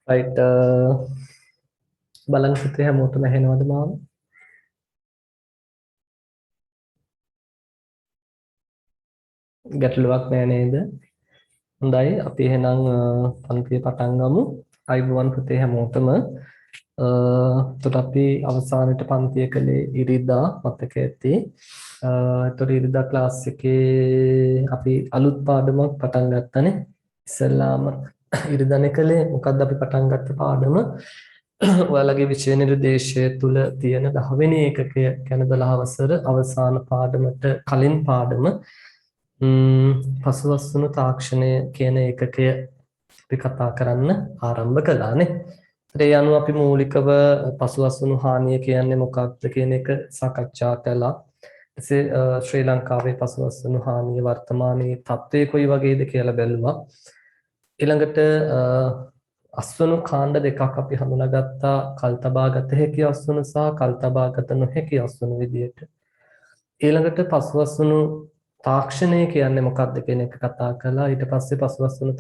right බලන්න පුතේ හැමෝටම ඇහෙනවද මාව? ගැටලුවක් නෑ නේද? හොඳයි අපි එහෙනම් පන්තිය පටන් ගමු. අයිබෝවන් පුතේ හැමෝටම. එතකොට අපි අවසානයේ පන්තිය කළේ ඉරිදා මතක ඇති. එතකොට ඉරිදා ක්ලාස් එකේ අපි අලුත් පාඩමක් පටන් ගත්තනේ. ඉස්සෙල්ලාම ඉරිදානේ කළේ මොකද්ද අපි පටන් ගත්ත පාඩම? ඔයාලගේ විෂය නිර්දේශය තුල තියෙන 10 වෙනි ඒකකය ගැන 12 වසර අවසාන පාඩමට කලින් පාඩම පසුවස්තුණු තාක්ෂණය කියන ඒකකය අපි කතා කරන්න ආරම්භ කළානේ. ඒ අනුව අපි මූලිකව පසුවස්තුණු හානිය කියන්නේ මොකක්ද කියන එක සාකච්ඡා කළා. එසේ ශ්‍රී ලංකාවේ පසුවස්තුණු හානිය වර්තමානයේ තත්ත්වය කොයි වගේද කියලා බැලුවා. ඊළඟට අස්වනු කාණ්ඩ දෙකක් අපි හඳුනාගත්තා කල්තබාගත හැකි අස්වනු සහ කල්තබාගත නොහැකි අස්වනු විදියට. ඊළඟට පසුවස්වනු තාක්ෂණය කියන්නේ මොකක්ද කියන එක කතා කළා. ඊට පස්සේ පසුවස්වනු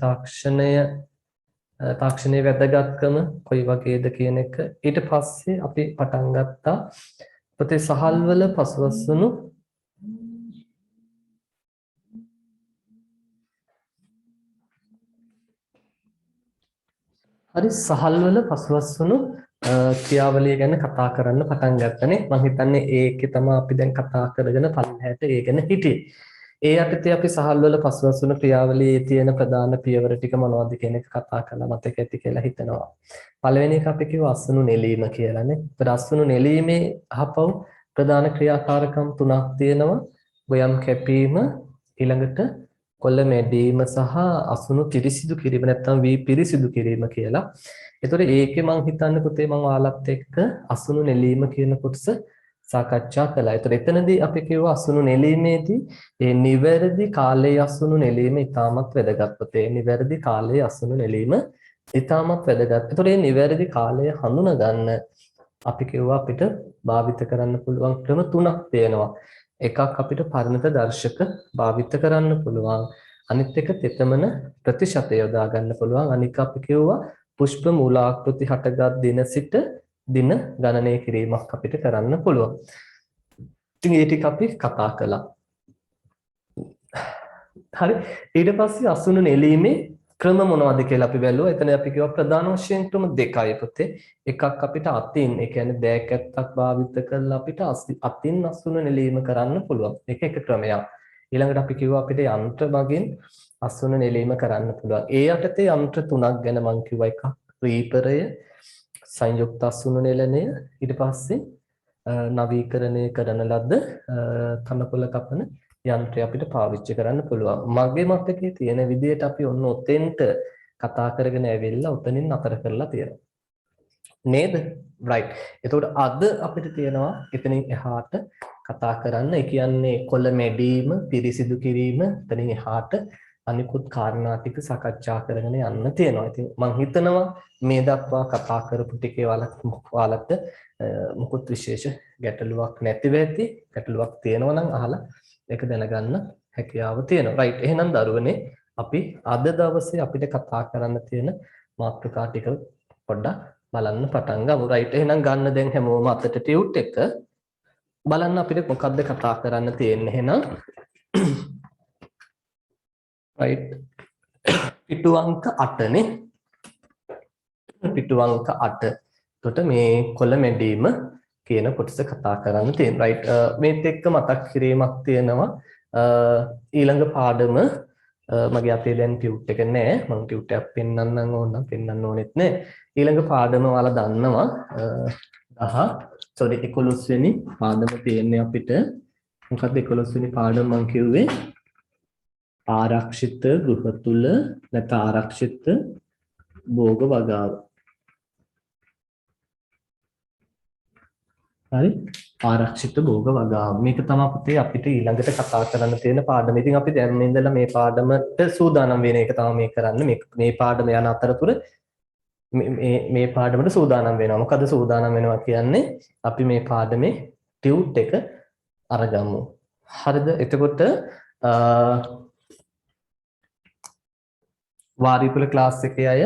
තාක්ෂණයේ වැදගත්කම කොයි වගේද කියන එක. ඊට පස්සේ අපි පටන් ගත්තා පොතේ සහල්වල පසුවස්වනු හරි සහල්වල පසුවස්වනු ක්‍රියාවලිය ගැන කතා කරන්න පටන් ගත්තනේ. මම හිතන්නේ ඒකේ තමයි අපි දැන් කතා කරගෙන පල්හැට ඒ ගැන හිටියේ. ඒ යටතේ අපි සහල්වල පසුවස්වනු ක්‍රියාවලියේ තියෙන ප්‍රධාන පියවර ටික මොනවද කියන එක කතා කළා මතක ඇති කියලා හිතනවා. පළවෙනි එක අපි කිව්වා අස්වනු නෙලීම කියලානේ. ඒතර අස්වනු නෙලීමේ අහපව් ප්‍රධාන ක්‍රියාකාරකම් තුනක් තියෙනවා. ගොයම් කැපීම, ඊළඟට කොළ මැඩීම සහ අසුණු පිරිසිදු කිරීම නැත්නම් වී පිරිසිදු කිරීම කියලා. ඒතකොට ඒකේ මම හිතන්නේ පුතේ මම ඔයාලත් එක්ක අසුණු නෙලීම කියන කොටස සාකච්ඡා කළා. ඒතකොට එතනදී අපි කිව්වා අසුණු නෙලීමේදී ඒ නිවැරදි කාලයේ අසුණු නෙලීම ඉතාමත් වැදගත් පුතේ. නිවැරදි කාලයේ අසුණු නෙලීම ඉතාමත් වැදගත්. ඒතකොට මේ නිවැරදි කාලය හඳුනා ගන්න අපි කිව්වා අපිට භාවිත කරන්න පුළුවන් ක්‍රම තුනක් තියෙනවා. එකක් අපිට පරිණත දර්ශක භාවිත කරන්න පුළුවන්. අනිත් එක තෙතමන ප්‍රතිශතය යොදා ගන්න පුළුවන්. අනික අපි කිව්වා පුෂ්ප මූලාකෘති හටගත් දින සිට දින ගණනය කිරීමක් අපිට කරන්න පුළුවන්. ඉතින් ඒ ටික අපි කතා කළා. හරි. ඊට පස්සේ අසුණු නෙලීමේ ක්‍රම මොනවද කියලා අපි බැලුවා. එතන අපි කිව්වා ප්‍රධාන වශයෙන් ක්‍රම දෙකයි පුතේ. එකක් අපිට අතින්, ඒ කියන්නේ දෑකැත්තක් භාවිත කරලා අපිට අතින් අසුණු නෙලීම කරන්න පුළුවන්. ඒක එක ක්‍රමයක්. ඊළඟට අපි කිව්වා අපිට යන්ත්‍ර මගින් අසුණු නෙලීම කරන්න පුළුවන්. ඒ යටතේ යන්ත්‍ර තුනක් ගැන මම කිව්වා. එකක් රීපරය, සංයුක්ත අසුණු නෙලනය, ඊට පස්සේ නවීකරණය කරන ලද තනකොළ කපන යන්ත්‍රය අපිට පාවිච්චි කරන්න පුළුවන්. මගේ මතකයේ තියෙන විදිහට අපි ඔන්න ඔතෙන්ට කතා කරගෙන ඇවිල්ලා උතනින් අතර කරලා තියෙනවා. නේද? right. එතකොට අද අපිට තියෙනවා එතනින් එහාට කතා කරන්න. ඒ කියන්නේ කොළ මැඩීම, පිරිසිදු කිරීම, එතනින් එහාට අනිකුත් කාරණා ටික සාකච්ඡා කරගෙන යන්න තියෙනවා. ඉතින් මම හිතනවා මේ දක්වා කතා කරපු ටිකේ ඔයාලට මුකුත් විශේෂ ගැටලුවක් නැතිව ඇති. ගැටලුවක් තියෙනවා නම් අහලා ඒක දැනගන්න හැකියාව තියෙනවා. right. එහෙනම් දරුවනේ අපි අද දවසේ අපිට කතා කරන්න තියෙන මාතෘකා ටික පොඩ්ඩක් බලන්න පටන් ගමු. right. එහෙනම් ගන්න දැන් හැමෝම අතට ටියුට් එක. බලන්න අපිට මොකද්ද කතා කරන්න තියෙන්නේ එහෙනම්. right. පිටු අංක 8 නේ. පිටු අංක 8. එතකොට මේ කොළ මැඩීම කියන කොටස කතා කරන්න තියෙන. right. මේත් එක්ක මතක් කිරීමක් තියෙනවා. ඊළඟ පාඩම මගේ අතේ දැන් ටියුට් එක නැහැ. මම ටියුට් එකක් පෙන්වන්නම් ඕනනම් පෙන්වන්න ඕනෙත් නැහැ. ඊළඟ පාඩම ඔයාලා දන්නවා 11 වෙනි පාඩම තියෙන්නේ අපිට. මොකක්ද 11 වෙනි පාඩම මම කිව්වේ? ආරක්ෂිත ගෘහ තුල නැත්නම් ආරක්ෂිත භෝග වගාව. හරි ආරක්ෂිත භෝග වගාව. මේක තමයි පුතේ අපිට ඊළඟට කතා කරන්න තියෙන පාඩම. ඉතින් අපි දැන් ඉඳලා මේ පාඩමට සූදානම් වෙන එක තමයි මේ කරන්නේ. මේ පාඩම යන අතරතුර මේ පාඩමට සූදානම් වෙනවා. මොකද සූදානම් වෙනවා කියන්නේ අපි මේ පාඩමේ ටියුට් එක අරගමු. හරිද? එතකොට වාරීපුල ක්ලාස් එකේ අය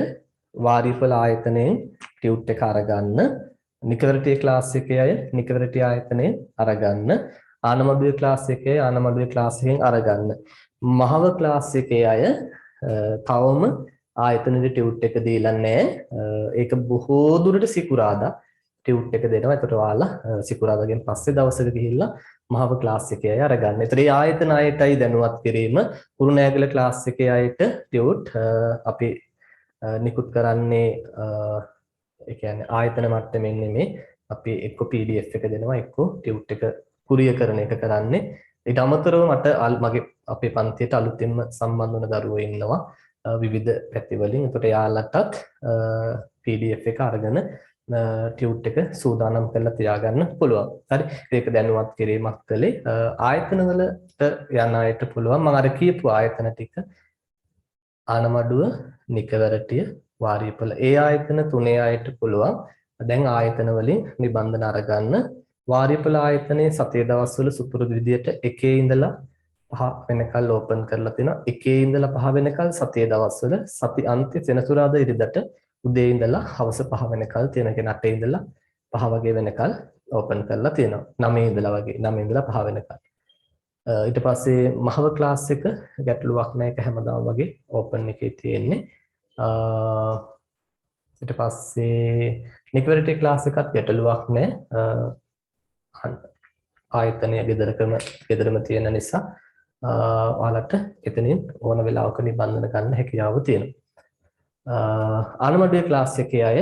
වාරිපල ආයතනයෙන් ටියුට් එක අරගන්න. නිකවරටි ක්ලාස් එකේ අය නිකවරටි ආයතනයෙන් අරගන්න. ආනමඩුවේ ක්ලාස් එකේ ආනමඩුවේ ක්ලාස් එකෙන් අරගන්න. මහව ක්ලාස් එකේ අය තවම ආයතනෙට ටියුට් එක දීලා නැහැ. ඒක බොහෝ දුරට සිකුරාදා ටියුට් එක දෙනවා. ඒකට ඔයාලා සිකුරාදාගෙන් පස්සේ දවසක ගිහිල්ලා මහව ක්ලාස් එකේ අය අරගන්න. ඒතර මේ ආයතන අයටයි දැනුවත් කිරීම. කුරුණෑගල ක්ලාස් එකේ අයට ටියුට් අපි නිකුත් කරන්නේ ඒ කියන්නේ ආයතන මට්ටමින් නෙමෙයි. අපි එක්ක PDF එක දෙනවා එක්ක ටියුට් එක කුරියර් කරන එක කරන්නේ. ඊට අමතරව මට මගේ අපේ පන්තියට අලුතින්ම සම්බන්ධ වුණ දරුවෝ ඉන්නවා විවිධ පැතිවලින්. ඒකට යාළුවටත් PDF එක අරගෙන ටියුට් එක සූදානම් කරලා තියාගන්න පුළුවන්. හරි. ඒක දැනුවත් කිරීමක් කළේ ආයතනවලට යන අයට පුළුවන්. මම අර කියපු ආයතන ටික ආනමඩුව, නිකවරටිය, වාරිපල. ඒ ආයතන තුනේ අයට පුළුවන්. දැන් ආයතන වලින් නිබන්ධන අරගන්න. වාරිපල ආයතනයේ සතිය දවස්වල සුපුරුදු විදියට 1 ඉඳලා 5 වෙනකල් ඕපන් කරලා තිනවා. 1 ඉඳලා 5 වෙනකල් සතිය දවස්වල සති අන්ති සෙනසුරාදා ඉරිදට උදේ ඉඳලා හවස 5 වෙනකල් තියෙන කෙනා 8 ඉඳලා 5 වගේ වෙනකල් ඕපන් කරලා තියෙනවා. 9 ඉඳලා වගේ 9 ඉඳලා 5 වෙනකල්. ඊට පස්සේ මහව ක්ලාස් එක ගැටලුවක් නැහැ. ඒක හැමදාම වගේ ඕපන් එකේ තියෙන්නේ. ඊට පස්සේ නිකවරටි ක්ලාස් එකත් ගැටලුවක් නැහැ. ආයතනය ගෙදරම තියෙන නිසා ඔයාලට එතනින් ඕන වෙලාවක නිබන්ධන ගන්න හැකියාව තියෙනවා. ආනමඩුවේ ක්ලාස් එකේ අය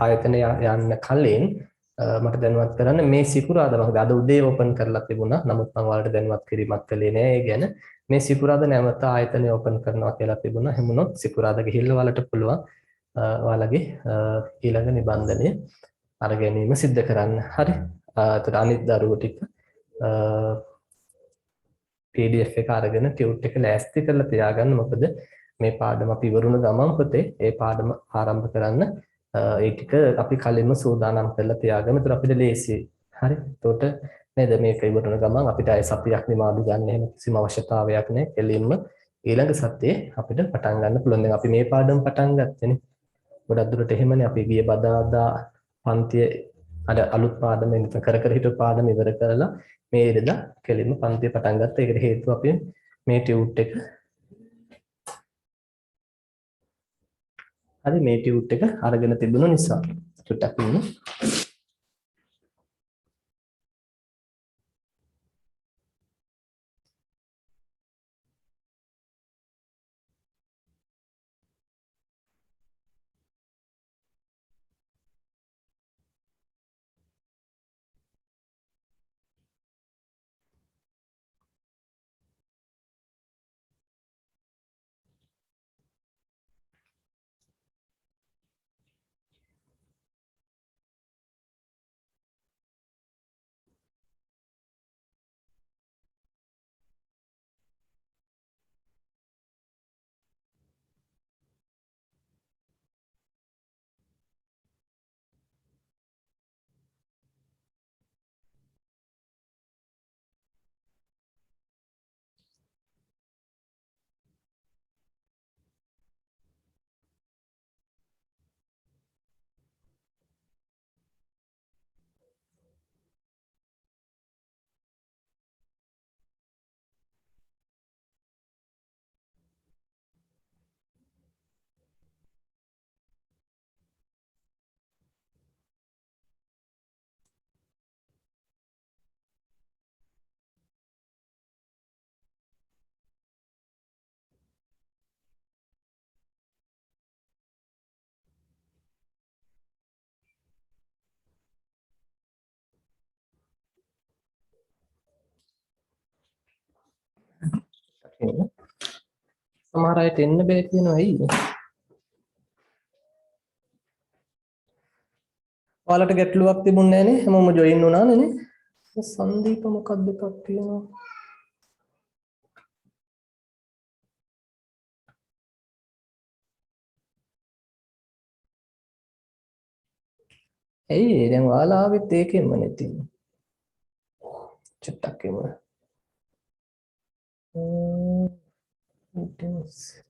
ආයතනය යන්න කලින් මට දැනුවත් කරන්න මේ සිකුරාදා මොකද අද උදේ ඕපන් කරලා තිබුණා. නමුත් මම ඔයාලට දැනුවත් කිරීමක් කළේ නෑ. ඒ ගැන මේ සිකුරාදා නැවත ආයතනය ඕපන් කරනවා කියලා තිබුණා. හැමුණොත් සිකුරාදා ගිහිල්ලා ඔයාලට පුළුවන් ඔයාලගේ ඊළඟ නිබන්ධනය අර ගැනීම සිද්ධ කරන්න. හරි. එතකොට අනිත් දරුවෝ ටික PDF එක අරගෙන ටියුට් එක ලෑස්ති කරලා තියාගන්න. මොකද මේ පාඩම අපි ඉවරුණ ගමන් පොතේ ඒ පාඩම ආරම්භ කරන්න ඒ ටික අපි කලින්ම සූදානම් කරලා තියාගන්න. ඒතර අපිට ලේසියි. හරි. එතකොට නේද මේක ඉවරුණ ගමන් අපිට අය සතියක් නිමාඩු ගන්න එහෙම කිසිම අවශ්‍යතාවයක් නැහැ. එළින්ම ඊළඟ සතියේ අපිට පටන් ගන්න පුළුවන්. දැන් අපි මේ පාඩම පටන් ගත්තනේ. ගොඩක් දුරට එහෙමනේ අපි ගිය බදාදා පන්තියේ අර අලුත් පාඩම එන්න කර කර හිටපු පාඩම ඉවර කරලා මේ ඉරිදා කෙලින්ම පන්තිය පටන් ගත්තා. ඒකට හේතුව අපි මේ ටියුට් එක හරි මේ ටියුට් එක අරගෙන තිබුණ නිසා චුට්ටක් ඉන්න. සමහර අයට එන්න බෑ කියනවා ඇයි? ඔයාලට ගැටලුවක් තිබුණේ නැහැ නේ? හැමෝම ජොයින් වුණානේ නේ? සංදීප මොකක්ද එකක් තියෙනවා? ඇයි දැන් ඔයාලා ආවෙත් ඒකෙන්මනේ තියෙන්නේ. චුට්ටක් එමු. meetings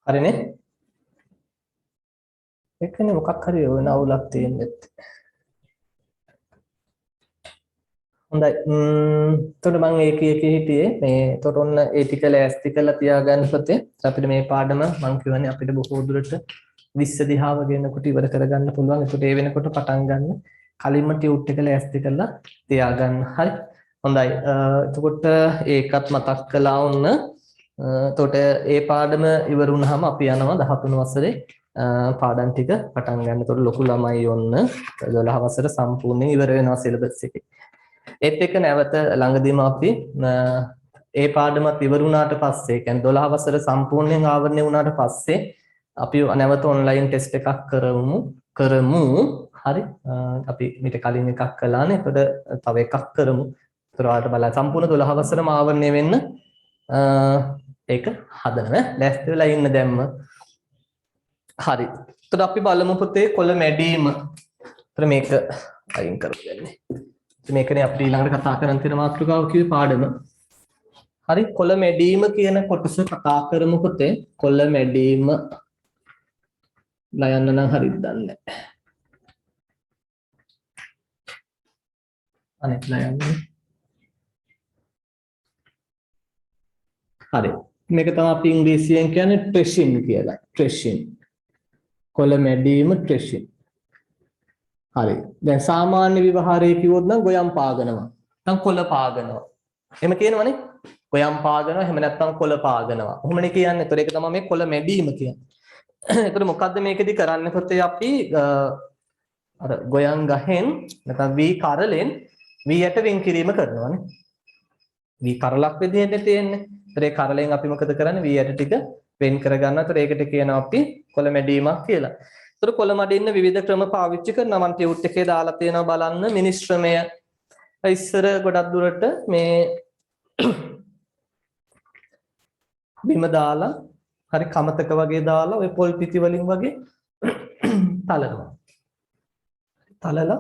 හරිනේ ඒකනේ මොකක් හරි වෙන අවුලක් තියෙන්නේ හොඳයි එතකොට මම ඒකේ හිටියේ මේ එතකොට ඔන්න ඒ ටික ලෑස්ති කරලා තියාගන්න පොතේ අපිට මේ පාඩම මම කියවනේ අපිට බොහෝ දුරට 20 දිහා වගේනකොට ඉවර කරගන්න පුළුවන් එතකොට ඒ වෙනකොට පටන් ගන්න කලින්ම ටියුට් එක ලෑස්ති කරලා තියාගන්න හරි හොඳයි එතකොට ඒකත් මතක් කළා වුණ එතකොට ඒ පාඩම ඉවර වුණාම අපි යනවා 13 වසරේ පාඩම් ටික පටන් ගන්න. එතකොට ලොකු ළමයි ඔන්න 12 වසර සම්පූර්ණයෙන් ඉවර වෙනවා සිලබස් එකේ. ඒත් එක්ක නැවත ළඟදීම අපි ඒ පාඩමත් ඉවර වුණාට පස්සේ කියන්නේ 12 වසර සම්පූර්ණයෙන් ආවරණය වුණාට පස්සේ අපි නැවත ඔන්ලයින් ටෙස්ට් එකක් කරමු. හරි. අපි මීට කලින් එකක් කළානේ. එතකොට තව එකක් කරමු. ඒතර ඔයාලට බලන්න සම්පූර්ණ 12 වසරම ආවරණය වෙන්න ඒක හදනවා. ලෑස්ති වෙලා ඉන්න දැම්ම. හරි. එතකොට අපි බලමු පුතේ කොළ මැඩීම. එතන මේක අයින් කරගන්නේ. මේකනේ අපි ඊළඟට කතා කරන් තියෙන මාතෘකාව කිව්වේ පාඩම. හරි කොළ මැඩීම කියන කොටස කතා කරමු පුතේ. කොළ මැඩීම ලයන්න නම් හරිද දන්නේ නැහැ. අනේ ලයන්නේ. හරි. මේක තමයි අපි ඉංග්‍රීසියෙන් කියන්නේ ට්‍රෙෂින් කියලා. ට්‍රෙෂින්. කොළ මැඩීම ට්‍රෙෂින්. හරි. දැන් සාමාන්‍ය විවහාරයේ කිව්වොත් නම් ගොයම් පාගනවා. නැත්නම් කොළ පාගනවා. එහෙම කියනවනේ. ගොයම් පාගනවා එහෙම නැත්නම් කොළ පාගනවා. ඔහොමනේ කියන්නේ. ඒතර ඒක තමයි මේ කොළ මැඩීම කියන්නේ. ඒතර මොකද්ද මේකෙදි කරන්නේ පුතේ අපි අර ගොයම් ගහෙන් නැත්නම් වී කරලෙන් වී යට වෙන් කිරීම කරනවානේ. වී කරලක් විදිහට තියෙන්නේ. ඒතර ඒ කරලෙන් අපි මොකද කරන්නේ? වී යට ටික වෙන් කරගන්නවා. ඒතර ඒකට කියනවා අපි කොළ මැඩීමක් කියලා. ඒතර කොළ මඩින්න විවිධ ක්‍රම පාවිච්චි කරනවා. මම ටියුට් එකේ දාලා තියෙනවා බලන්න මිනිස්ත්‍රමය. ඉස්සර ගොඩක් දුරට මේ බිම දාලා හරි කමතක වගේ දාලා ඔය පොල් පිටි වලින් වගේ තලනවා. තලලා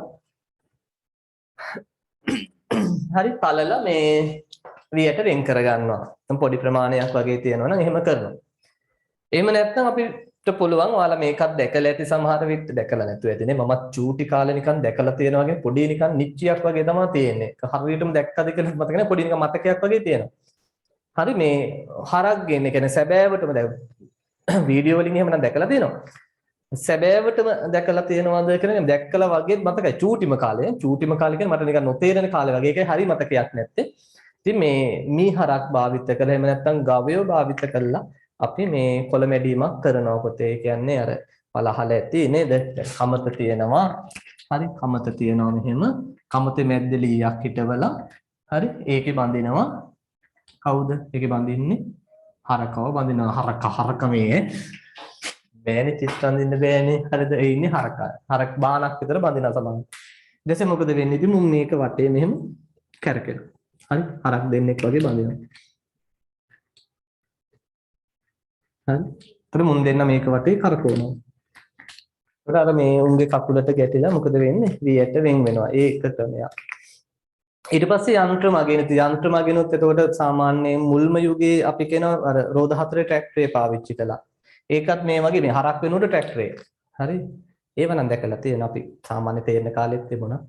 හරි තලලා මේ වියට වෙන් කර ගන්නවා. පොඩි ප්‍රමාණයක් වගේ තියෙනවා නම් එහෙම කරනවා. එහෙම නැත්නම් අපිට පුළුවන් ඔයාලා මේකත් දැකලා ඇති සමහර විට දැකලා නැතුව ඇතිනේ. මමත් චූටි කාලේ නිකන් දැකලා තියෙනවා වගේ පොඩි නිකන් නිච්චියක් වගේ තමයි තියෙන්නේ. හරියටම දැක්කද කියලා මතක නැහැ. පොඩි නිකන් මතකයක් වගේ තියෙනවා. හරි මේ හරක් ගේන්නේ කියන්නේ සැබෑවටම දැන් වීඩියෝ වලින් එහෙම නම් දැකලා තියෙනවා. සැබෑවටම දැකලා තියෙනවද කියලා දැක්කලා වගේ මතකයි චූටිම කාලේ. චූටිම කාලේ කියන්නේ මට නිකන් නොතේරෙන කාලේ වගේ එකයි හරි මතකයක් නැත්තේ. ඉතින් මේ මී හරක් භාවිත කරලා එහෙම නැත්නම් ගවයෝ භාවිත කරලා අපි මේ කොළ මැඩීමක් කරනවා පොතේ. ඒ කියන්නේ අර පළහල ඇති නේද? කමත තියෙනවා. හරි කමත තියෙනවා මෙහෙම. කමතේ මැද්දේ ලීයක් හිටවලා හරි ඒකේ බඳිනවා. කවුද? ඒකේ බඳින්නේ? හරකව බඳිනවා. හරක මේ බෑනේ චිත්ත අඳින්න බෑනේ. හරිද? ඒ ඉන්නේ හරක. හරක් බානක් විතර බඳිනවා සමහර. ඊටසේ මොකද වෙන්නේ? ඉතින් මුන් මේක වටේ මෙහෙම කරකිනවා. හරි? හරක් දෙන්නෙක් වගේ බඳිනවා. හරි. ඒතර මුන් දෙන්න මේක වටේ කරකවනවා. ඒතර අර මේ උන්ගේ කකුලට ගැටිලා මොකද වෙන්නේ? වියට වෙන් වෙනවා. ඒක ක්‍රමයක්. ඊට පස්සේ යන්ත්‍ර මගිනුත් එතකොට සාමාන්‍යයෙන් මුල්ම යුගයේ අපි කියනවා අර රෝද හතරේ ට්‍රැක්ටරේ පාවිච්චි කළා. ඒකත් මේ වගේ මේ හරක් වෙනුවට ට්‍රැක්ටරේ. හරි. ඒව නම් දැකලා තියෙන අපි සාමාන්‍ය තේරෙන කාලෙත් තිබුණා.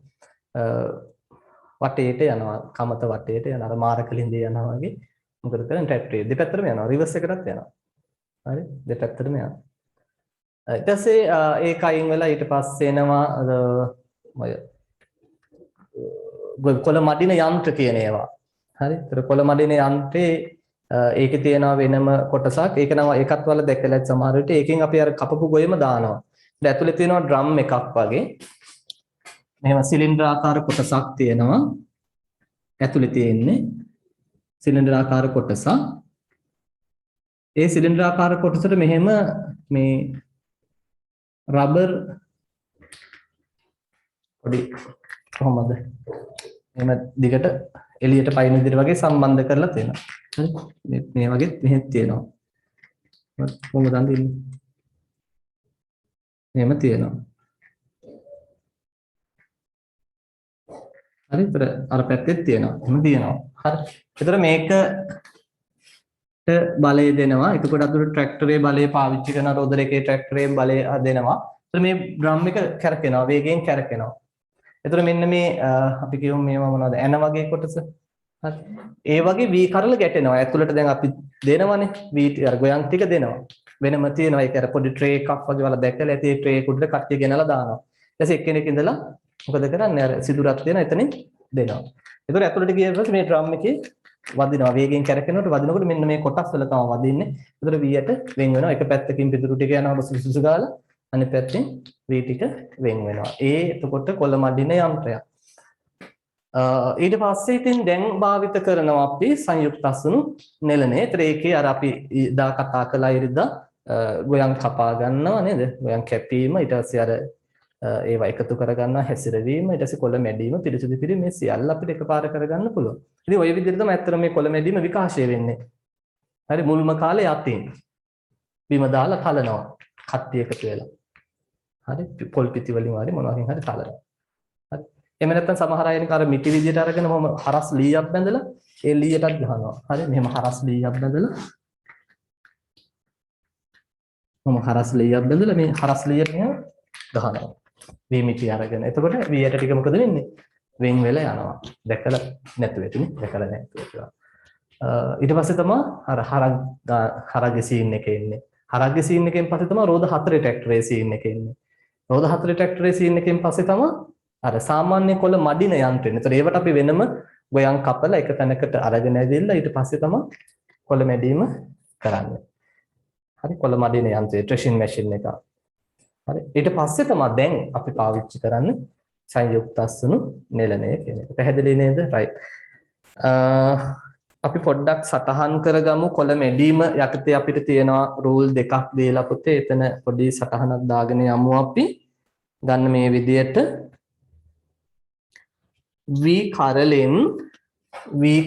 වටේට යනවා කමත වටේට යන අර මාරකලින්දේ යනවා වගේ මොකද කරන්නේ ට්‍රැක්ටරේ දෙපැත්තටම යනවා රිවර්ස් එකටත් යනවා. හරි දෙපැත්තටම යනවා. ඊට පස්සේ ඒක අයින් වෙලා ඊට පස්සේ එනවා කොළ මඩින යන්ත්‍ර කියන ඒවා. හරි. ඒතර කොළ මඩින යන්ත්‍රේ ඒකේ තියෙනවා වෙනම කොටසක්. ඒක නම් ඒකත් වල දැකලා සමහර විට ඒකෙන් අපි අර කපපු ගොයම දානවා. ඊට ඇතුලේ තියෙනවා ඩ්‍රම් එකක් වගේ. මෙහෙම සිලින්ඩර් ආකාර කොටසක් තියෙනවා. ඇතුලේ තියෙන්නේ සිලින්ඩර් ආකාර කොටසක්. ඒ සිලින්ඩර් ආකාර කොටසට මෙහෙම මේ රබර් පොඩි කොහොමද? එහෙම දිගට එළියට පයින් විදිහට වගේ සම්බන්ධ කරලා තියෙනවා. හරි. මේ වගේ මෙහෙත් තියෙනවා. කොහොමද අඳින්නේ? එහෙම තියෙනවා. හරි. ඒතර අර පැත්තෙත් තියෙනවා. එහෙම තියෙනවා. හරි. ඒතර මේක බලය දෙනවා. එතකොට අතුරු ට්‍රැක්ටරේ බලය පාවිච්චි කරන රෝදර එකේ ට්‍රැක්ටරේ බලය දෙනවා. ඒතර මේ ඩ්‍රම් එක කැරකෙනවා, වේගයෙන් කැරකෙනවා. ඒතර මෙන්න මේ අපි කියමු මේවා මොනවද? ඇන වගේ කොටස. හරි. ඒ වගේ වී කරල ගැටෙනවා. ඇතුළට දැන් අපි දෙනවනේ. වී අර ගොයන් ටික දෙනවා. වෙනම තියෙනවා. ඒක අර පොඩි ට්‍රේ එකක් වගේ වල දැකලා ඇති ඒ ට්‍රේ එක උඩට කට්ටිය ගෙනලා දානවා. ඊට පස්සේ එක්කෙනෙක් ඉඳලා මොකද කරන්නේ? අර සිදුරක් තියෙන එතනින් දෙනවා. ඒතර ඇතුළට ගිය ඊපස්සේ මේ ඩ්‍රම් එකේ වදිනවා. වේගයෙන් කැරකෙනකොට වදිනකොට මෙන්න මේ කොටස් වල තමයි වදින්නේ. ඒතර වීයට වෙන් වෙනවා. එක පැත්තකින් පිටුරු ටික යනවා සුසුසු ගාලා අනිත් පැත්තෙන් වී ටික වෙන් වෙනවා. ඒ එතකොට කොළ මඩින යන්ත්‍රයක්. ඊට පස්සේ ඉතින් දැන් භාවිත කරනවා අපි සංයුක්ත අසුණු නෙලනේ. ඒතර ඒකේ අර අපි දා කතා කළා ඉරිදා ගොයන් කපා ගන්නවා නේද? ගොයන් කැපීම ඊට පස්සේ අර ඒවා එකතු කරගන්නවා හැසිරවීම ඊට පස්සේ කොළ මැඩීම පිරිසිදු කිරීම මේ සියල්ල අපිට එකපාර කරගන්න පුළුවන්. ඉතින් ওই විදිහට තමයි ඇත්තට මේ කොළ මැඩීම විකාශය වෙන්නේ. හරි මුල්ම කාලේ යතින් බිම දාලා තලනවා. කට්ටි එකතු වෙලා. හරි පොල් පිටි වලින් හරි මොනවාකින් හරි තලනවා. හරි. එහෙම නැත්නම් සමහර අය නිකන් අර මිටි විදියට අරගෙන මොම හරස් ලීයක් බැඳලා ඒ ලීයටත් ගහනවා. හරි මෙහෙම හරස් ලීයක් බැඳලා මොම හරස් ලීයක් බැඳලා මේ හරස් ලීයට මෙහෙම ගහනවා. වී මිටි අරගෙන. එතකොට වීයට ටික මොකද වෙන්නේ? වෙන් වෙලා යනවා. දැකලා නැතු වෙතිනේ. දැකලා නැතු වෙනවා. ඊට පස්සේ තමයි අර හරග්ගේ සීන් එකේ ඉන්නේ. හරග්ගේ සීන් එකෙන් පස්සේ තමයි රෝද 4 ට්‍රැක්ටරේ සීන් එකේ ඉන්නේ. රෝද 4 ට්‍රැක්ටරේ සීන් එකෙන් පස්සේ තමයි අර සාමාන්‍ය කොළ මඩින යන්ත්‍රෙ. ඒතර ඒවට අපි වෙනම ගොයන් කපලා එක තැනකට අරගෙන ඇවිල්ලා ඊට පස්සේ තමයි කොළ මැඩීම කරන්නේ. හරි කොළ මඩින යන්ත්‍රය ට්‍රෙෂින් මැෂින් එක. හරි ඊට පස්සේ තමයි දැන් අපි පාවිච්චි කරන්නේ සංයුක්ත අසුණු නෙලනය කියන එක. පැහැදිලි නේද? right. අපි පොඩ්ඩක් සටහන් කරගමු කොළ මැඩීම යටතේ අපිට තියෙනවා රූල් දෙකක් දීලා පුතේ. එතන පොඩි සටහනක් දාගෙන යමු අපි. ගන්න මේ විදියට වී කරලෙන් වී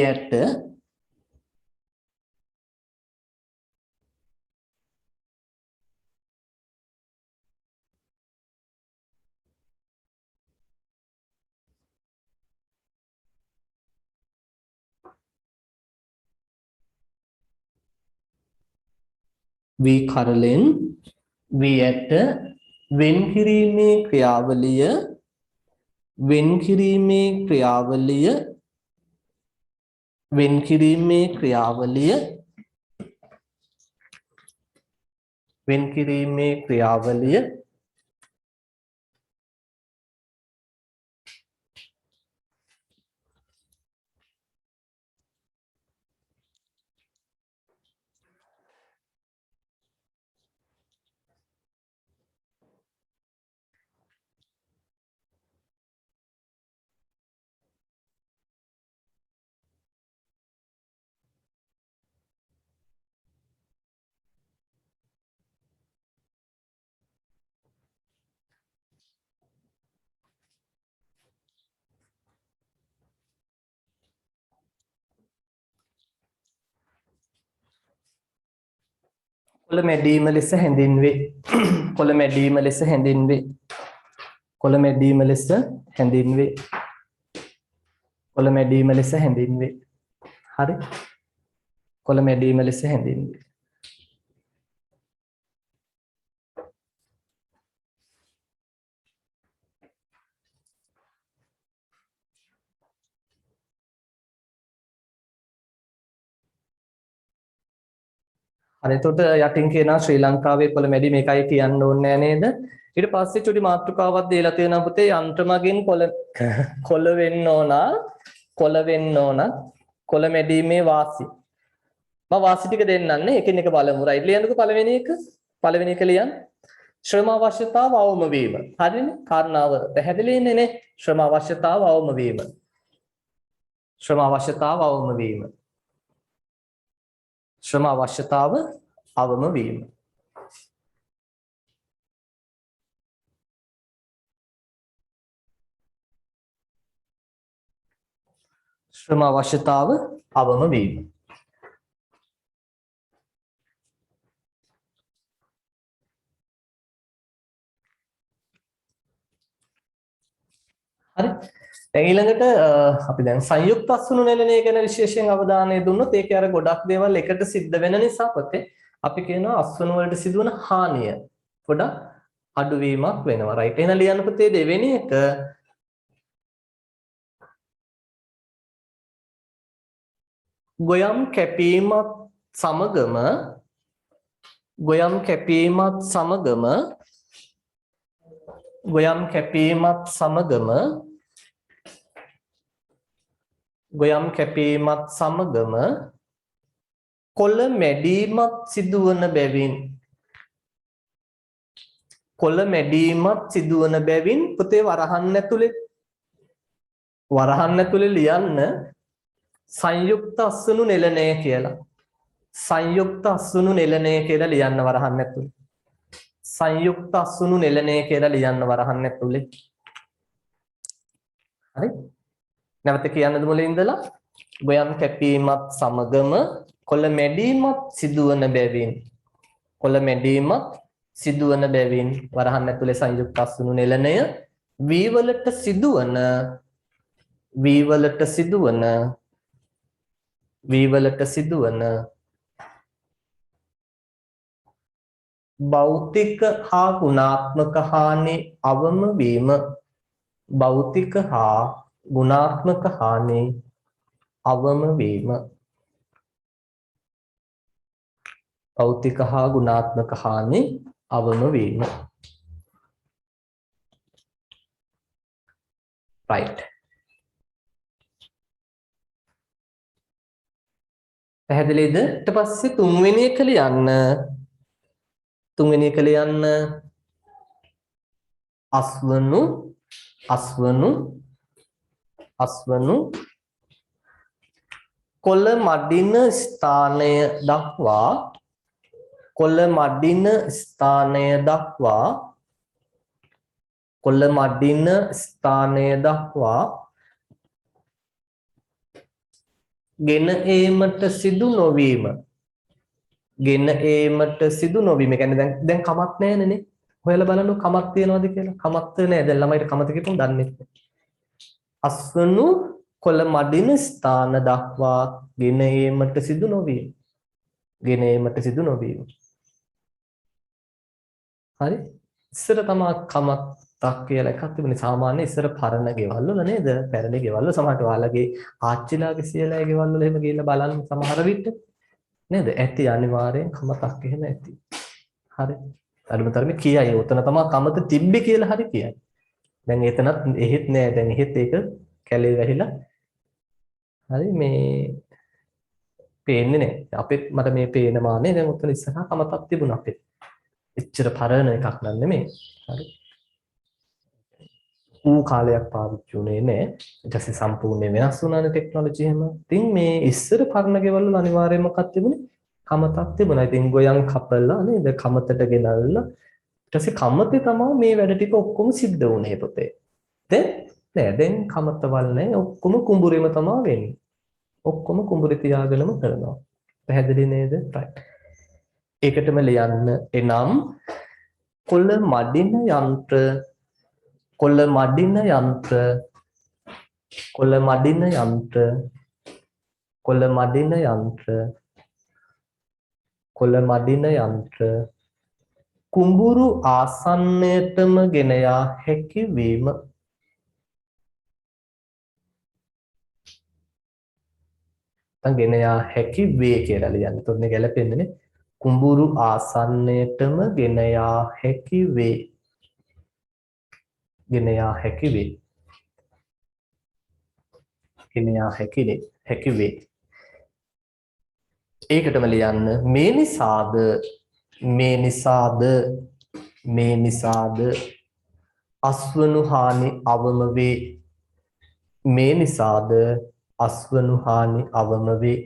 ඇට වී කරලෙන් වී ඇට වෙන්කිරීමේ ක්‍රියාවලිය කොළ මැඩීම ලෙස හැඳින්වේ. කොළ මැඩීම ලෙස හැඳින්වේ. කොළ මැඩීම ලෙස හැඳින්වේ. කොළ මැඩීම ලෙස හැඳින්වේ. හරි. කොළ මැඩීම ලෙස හැඳින්වේ. හරි එතකොට යටින් කියනවා ශ්‍රී ලංකාවේ කොළ මැඩීම එකයි කියන්න ඕනේ නේද? ඊට පස්සේ චුටි මාතෘකාවක් දීලා තියෙනවා පුතේ යන්ත්‍රමගින් කොළ වෙන්න ඕන කොළ මැඩීමේ වාසි. මම වාසි ටික දෙන්නන්නේ එකින් එක බලමු. රයිට් ලියන්නකෝ පළවෙනි එක ලියන්න. ශ්‍රම අවශ්‍යතාව අවම වීම. හරිනේ? කාරණාව පැහැදිලි ඉන්නේ නේ. ශ්‍රම අවශ්‍යතාව අවම වීම. ශ්‍රම අවශ්‍යතාව අවම වීම. ශ්‍රම අවශ්‍යතාව අවම වීම. හරි. දැන් ඊළඟට අපි දැන් සංයුක්ත අස්වනු නෙලණය ගැන විශේෂයෙන් අවධානය දුන්නොත් ඒකේ අර ගොඩක් දේවල් එකට සිද්ධ වෙන නිසා පොතේ අපි කියනවා අස්වනු වලට සිදුවන හානිය පොඩක් අඩුවීමක් වෙනවා. රයිට්. එහෙනම් ලියන්න පුතේ දෙවෙනි එක ගොයම් කැපීමත් සමගම ගොයම් කැපීමත් සමගම ගොයම් කැපීමත් සමගම ගොයම් කැපීමත් සමගම කොළ මැඩීමත් සිදුවන බැවින් කොළ මැඩීමත් සිදුවන බැවින් පුතේ වරහන් ඇතුලේ ලියන්න සංයුක්ත අස්වනු නෙලණය කියලා. සංයුක්ත අස්වනු නෙලණය කියලා ලියන්න වරහන් ඇතුලේ. සංයුක්ත අස්වනු නෙලණය කියලා ලියන්න වරහන් ඇතුලේ. හරි? නැවත කියන්නද මුලින් ඉඳලා ගොයම් කැපීමත් සමගම කොළ මැඩීමත් සිදුවන බැවින් කොළ මැඩීමත් සිදුවන බැවින් වරහන් ඇතුලේ සංයුක්ත අස්වනු නෙලණය වී වලට සිදුවන භෞතික හා ගුණාත්මක හානි අවම වීම භෞතික හා ගුණාත්මක හානි අවම වීම භෞතික හා ගුණාත්මක හානි අවම වීම. right. පැහැදිලිද? ඊට පස්සේ තුන්වෙනි එක ලියන්න අස්වනු කොළ මඩින ස්ථානය දක්වා ගෙන ඒමට සිදු නොවීම. කියන්නේ දැන් කමක් නැහැ නේ. හොයලා බලන්න කමක් තියනවද කියලා. කමක් නැහැ. දැන් ළමයිට කමත කියපුවම දන්නේ නැහැ. අස්වනු කොළ මඩින ස්ථාන දක්වා ගෙන ඒමට සිදු නොවීම. හරි? ඉස්සර තමයි කමත්තක් කියලා එකක් තිබුණේ. සාමාන්‍ය ඉස්සර පරණ ගෙවල් වල නේද? පැරණි ගෙවල් වල සමහරට ඔයාලගේ ආච්චිලාගේ සියලාගේ ගෙවල් වල එහෙම ගිහිල්ලා බලන්න සමහර විට නේද? ඇති අනිවාර්යෙන් කමතක් එහෙම ඇති. හරි. අනුමතරමේ කියයි. උතන තමයි කමත තිබ්බේ කියලා හරි කියයි. දැන් එතනත් එහෙත් නෑ. දැන් එහෙත් ඒක කැලේ වැහිලා හරි මේ පේන්නේ නෑ. අපිට මට මේ පේන මානේ දැන් උතන ඉස්සරහා කමතක් තිබුණා අපිට. එච්චර පරණ එකක් නන් නෙමෙයි. හරි. කාලයක් පාවිච්චි වුණේ නෑ. ඊට පස්සේ සම්පූර්ණයෙන් වෙනස් වුණානේ ටෙක්නොලොජි එහෙම. ඉතින් මේ ඉස්සර පරණ ගෙවල් වල අනිවාර්යයෙන්ම මොකක්ද තිබුණේ? කමතක් තිබුණා. ඉතින් ගොයන් කපලා නේද? කමතට ගෙනල්ලා ඊට පස්සේ කමතේ තමයි මේ වැඩ ටික ඔක්කොම සිද්ධ වුණේ පුතේ. දැන් කමතවල් නැහැ. ඔක්කොම කුඹුරෙම තමයි වෙන්නේ. ඔක්කොම කුඹුරේ තියාගෙනම කරනවා. පැහැදිලි නේද? right. ඒකටම ලියන්න එනම් කොළ මඩින යන්ත්‍ර කුඹුරු ආසන්නයටම ගෙන යා හැකි වීම. ගෙන යා හැකි වේ කියලා ලියන්න. එතකොට මේ ගැලපෙන්නේ නේ. කුඹුරු ආසන්නයටම ගෙන යා හැකි වේ. ගෙන යා හැකි වේ. ඒකටම ලියන්න මේ නිසාද අස්වනු හානි අවම වේ. මේ නිසාද අස්වනු හානි අවම වේ.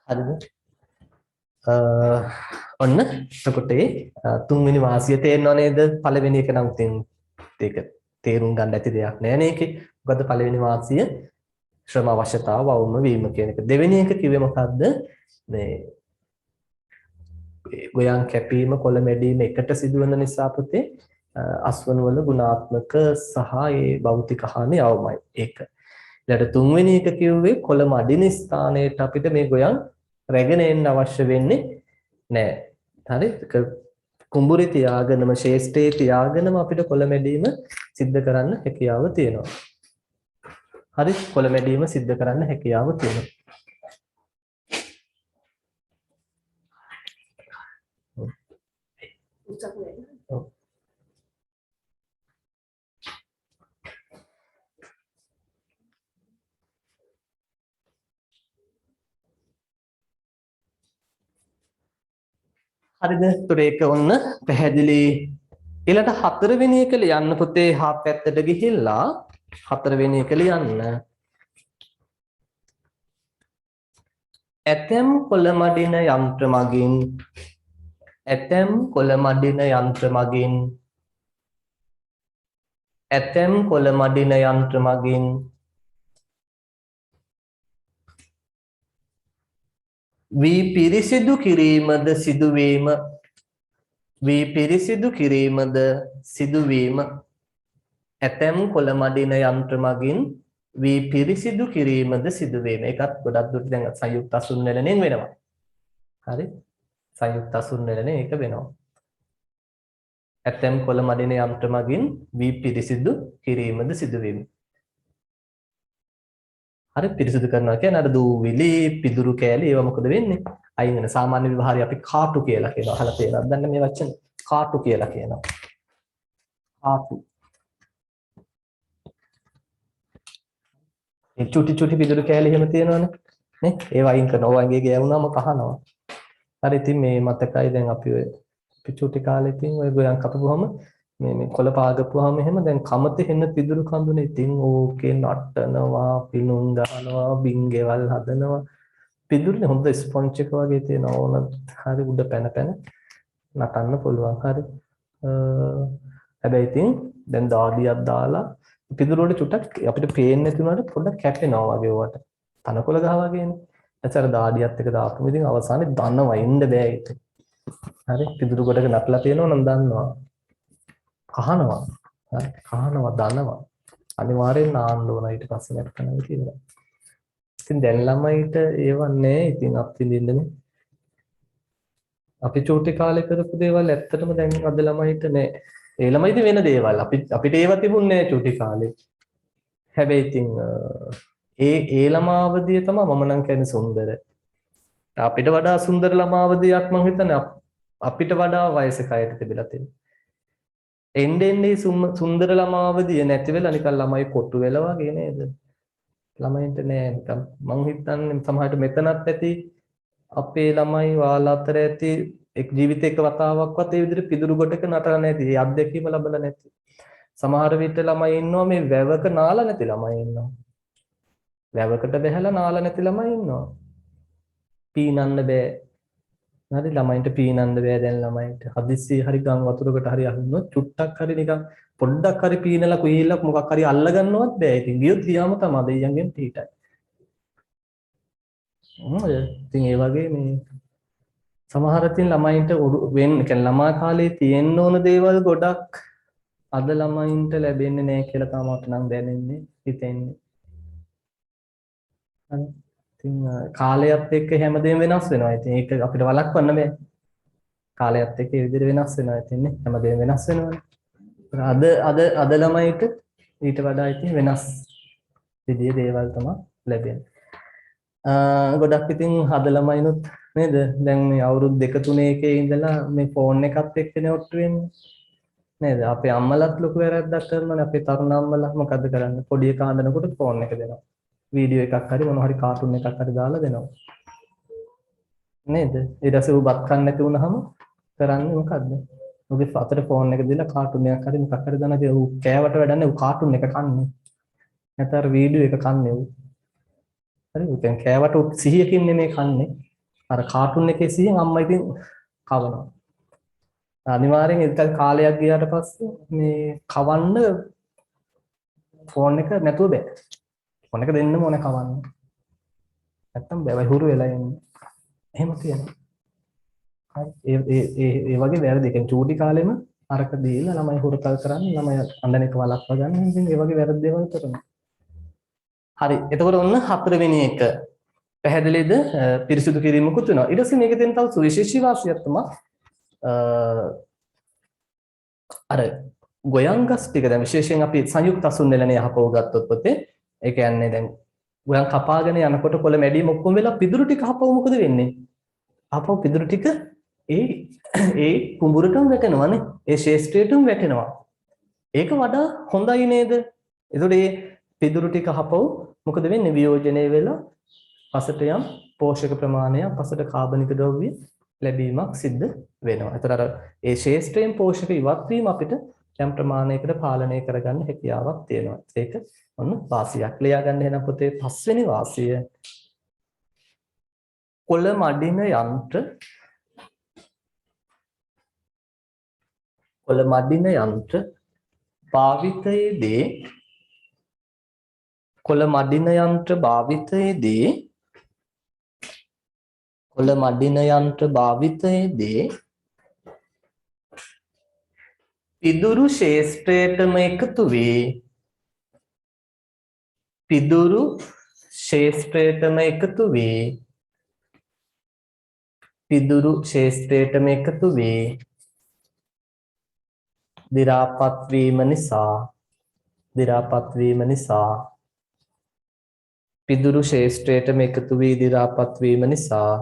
හරිද? ඔන්න එතකොට තුන්වෙනි වාසිය තේරෙනව නේද? පළවෙනි එක නම් ඒක තේරුම් ගන්න ඇති දෙයක් නෑ නේ ඒකේ. මොකද පළවෙනි වාසිය ශ්‍රම අවශ්‍යතාව වවුම වීම කියන එක. දෙවෙනි එක කිව්වේ මොකද්ද? මේ ගොයන් කැපීම කොළ මැඩීම එකට සිදුවන නිසා පුතේ අස්වනු වල ගුණාත්මක සහ ඒ භෞතික හානි අවමයි. ඒක. ඊළඟ තුන්වෙනි එක කිව්වේ කොළ මඩින ස්ථානයට අපිට මේ ගොයන් රැගෙන එන්න අවශ්‍ය වෙන්නේ නැහැ. හරි? කුඹුරේ තියාගෙනම ශේෂ්ඨයේ තියාගෙනම අපිට කොළ මැඩීම සිද්ධ කරන්න හැකියාව තියෙනවා. හරි? කොළ මැඩීම සිද්ධ කරන්න හැකියාව තියෙනවා. හරිද? ඒතර ඒක ඔන්න පැහැදිලි. ඊළඟ හතරවෙනි එක ලියන්න පුතේ හා පැත්තට ගිහිල්ලා හතරවෙනි එක ලියන්න. ඇතැම් කොළ මඩින යන්ත්‍ර මගින් ඇතැම් කොළ මඩින යන්ත්‍ර මගින් ඇතැම් කොළ මඩින යන්ත්‍ර මගින් වී පිරිසිදු කිරීමද සිදුවීම වී පිරිසිදු කිරීමද සිදුවීම ඇතැම් කොළ මඩින යන්ත්‍ර මගින් වී පිරිසිදු කිරීමද සිදුවීම. ඒකත් ගොඩක් දුරට දැන් සංයුක්ත අසුන්වලනෙන් වෙනවා. හරි? සංයුක්ත අසුන්වලනේ ඒක වෙනවා. ඇතැම් කොළ මඩින යන්ත්‍ර මගින් වී පිරිසිදු කිරීමද සිදුවීම. හරි පිරිසිදු කරනවා කියන්නේ අර දූවිලි පිදුරු කෑලි ඒවා මොකද වෙන්නේ? අයින් වෙන සාමාන්‍ය විභාරය අපි කාටු කියලා කියනවා. අහලා තියෙනවද? දන්න මේ වචන කාටු කියලා කියනවා. කාටු. ඒ චුටි පිදුරු කෑලි එහෙම තියෙනවනේ. නේ? ඒවා අයින් කරනවා. වගේ ගෑවුනම කහනවා. හරි ඉතින් මේ මතකයි දැන් අපි ඔය චුටි කාලේ ඉතින් ඔය ගොයන් කපපුවම මේ කොළ පාගපුවාම එහෙම දැන් කමතේ හෙන්න පිදුරු කඳුනේ ඉතින් ඕකේ නටනවා පිනුම් ගහනවා බින්ගෙවල් හදනවා පිදුරුනේ හොඳ ස්පොන්ජ් එක වගේ තියෙන ඕන හරි උඩ පැන නටන්න පුළුවන් හරි හැබැයි ඉතින් දැන් දාඩියක් දාලා පිදුරු වල චුට්ටක් අපිට පේන්නේ නැති වුණාට පොඩ්ඩක් කැපෙනවා වගේ වට තනකොළ ගහ වගේනේ එතන දාඩියත් එක දාපුවම ඉතින් අවසානයේ දනවා ඉන්න බෑ ඒක හරි පිදුරු කොටක නටලා තියෙනවා නම් දන්නවා කහනවා හරි කහනවා දනවා අනිවාර්යෙන් නාන්න ඕන ඊට පස්සේ නැත්නම් කියලා. ඉතින් දැන් ළමයිට ඒව නැහැ ඉතින් අත්විඳින්නනේ. අපි චූටි කාලේ කරපු දේවල් ඇත්තටම දැන් අද ළමයිට නැහැ. ඒ ළමයිද වෙන දේවල් අපිට ඒව තිබුණේ නැහැ චූටි කාලේ. හැබැයි ඉතින් ඒ ළමාවදිය තමයි මම නම් කියන්නේ සුන්දර. අපිට වඩා සුන්දර ළමාවදියක් මම හිතන්නේ අපිට වඩා වයසක අයට තිබිලා තියෙනවා. එන්නේ සුන්දර ළමාවදිය නැති වෙලා නිකන් ළමයි කොටු වෙලා වගේ නේද? ළමයින්ට නෑ නිකන් මං හිතන්නේ සමහරවිට මෙතනත් ඇති අපේ ළමයි වාලා අතර ඇති එක් ජීවිතයක වතාවක්වත් ඒ විදිහට පිදුරු කොටක නටලා නැති. ඒ අත්දැකීම ලැබලා නැති. සමහර විට ළමයි ඉන්නවා මේ වැවක නාලා නැති ළමයි ඉන්නවා. වැවකට බැහැලා නාලා නැති ළමයි ඉන්නවා. පීනන්න බෑ. හරි ළමයින්ට පීනන්න බෑ දැන් ළමයින්ට. හදිස්සි හරි ගම් වතුරකට හරි අහුනොත් චුට්ටක් හරි නිකන් පොඩ්ඩක් හරි පීනලා කුහිල්ලක් මොකක් හරි අල්ල ගන්නවත් බෑ. ඉතින් ගියොත් ගියාම තමයි දෙයියන්ගෙන් පීටයි. ඉතින් ඒ වගේ මේ සමහර තින් ළමයින්ට වෙන කියන්නේ ළමා කාලේ තියෙන්න ඕන දේවල් ගොඩක් අද ළමයින්ට ලැබෙන්නේ නැහැ කියලා තමයි නම් දැනෙන්නේ හිතෙන්නේ. හරි. ඉතින් කාලයත් එක්ක හැමදේම වෙනස් වෙනවා. ඉතින් ඒක අපිට වළක්වන්න බෑ. කාලයත් එක්ක ඒ විදිහට වෙනස් වෙනවා. ඉතින් හැමදේම වෙනස් වෙනවනේ. අද ළමයිට ඊට වඩා ඉතින් වෙනස් විදිහේ දේවල් තමයි ලැබෙන්නේ. ගොඩක් ඉතින් අද ළමයිනුත් නේද? දැන් මේ අවුරුදු 2 3 එකේ ඉඳලා මේ ෆෝන් එකත් එක්කනේ ඔට්ටු වෙන්නේ. නේද? අපේ අම්මලාත් ලොකු වැරද්දක් කරනවානේ. අපේ තරුණ අම්මලා මොකද කරන්නේ? පොඩි එකා හඳනකොට ෆෝන් එක දෙනවා. වීඩියෝ එකක් හරි මොනවා හරි කාටුන් එකක් හරි දාලා දෙනවා. නේද? ඊට පස්සේ ඌ බත් කන්න නැති වුනහම කරන්නේ මොකද්ද? ඌගේ අතට ෆෝන් එක දීලා කාටුන් එකක් හරි මොකක් හරි දානවා. ඌ කෑවට වැඩන්නේ ඌ කාටුන් එක කන්නේ. නැත්නම් වීඩියෝ එක කන්නේ ඌ. හරි ඌ දැන් කෑවට ඌ සිහියකින් නෙමෙයි කන්නේ. අර කාටුන් එකේ සිහින් අම්මා ඉතින් කවනවා. අනිවාර්යෙන් ඒක කාලයක් ගියාට පස්සේ මේ කවන්න ෆෝන් එක නැතුව බෑ. ෆෝන් එක දෙන්නම ඕනේ කවන්න. නැත්තම් බෑ හුරු වෙලා යන්නේ. එහෙම තියෙනවා. හරි ඒ වගේ වැරදි. කියන්නේ චූටි කාලෙම අරක දීලා ළමයි හුරතල් කරන්නේ ළමයි අඬන එක වළක්වා ගන්න. ඉතින් ඒ වගේ වැරදි දේවල් කරනවා. හරි. එතකොට ඔන්න හතරවෙනි එක. පැහැදිලිද? පිරිසිදු කිරීමකුත් වෙනවා. ඊට පස්සේ මේකෙන් තව සුවිශේෂී වාසියක් තමයි අර ගොයන්ගස් ටික දැන් විශේෂයෙන් අපි සංයුක්ත අසුන් නෙලනේ යහපව ගත්තොත් පොතේ ඒ කියන්නේ දැන් ගොයන් කපාගෙන යනකොට කොළ මැඩීම ඔක්කොම වෙලා පිදුරු ටික හපව මොකද වෙන්නේ? ආපහු පිදුරු ටික ඒ කුඹුරටම වැටෙනවානේ. ඒ ශේෂ්ත්‍රයටම වැටෙනවා. ඒක වඩා හොඳයි නේද? ඒතකොට මේ පිදුරු ටික හපව මොකද වෙන්නේ? වියෝජනය වෙලා පසට යම් පෝෂක ප්‍රමාණයක් පසට කාබනික ද්‍රව්‍ය ලැබීමක් සිද්ධ වෙනවා. ඒතර අර ඒ ශේෂ්ත්‍රයෙන් පෝෂක ඉවත් වීම අපිට යම් ප්‍රමාණයකට පාලනය කරගන්න හැකියාවක් තියෙනවා. ඒක ඔන්න වාසියක්. ලියා ගන්න එහෙනම් පොතේ 5 වෙනි වාසිය. කොළ මඩින යන්ත්‍ර භාවිතයේදී පිදුරු ශේෂ්ත්‍රයටම එකතු වේ දි รา පත් වීම නිසා පිදුරු ශේෂ්ත්‍රයටම එකතු වී දි รา පත් වීම නිසා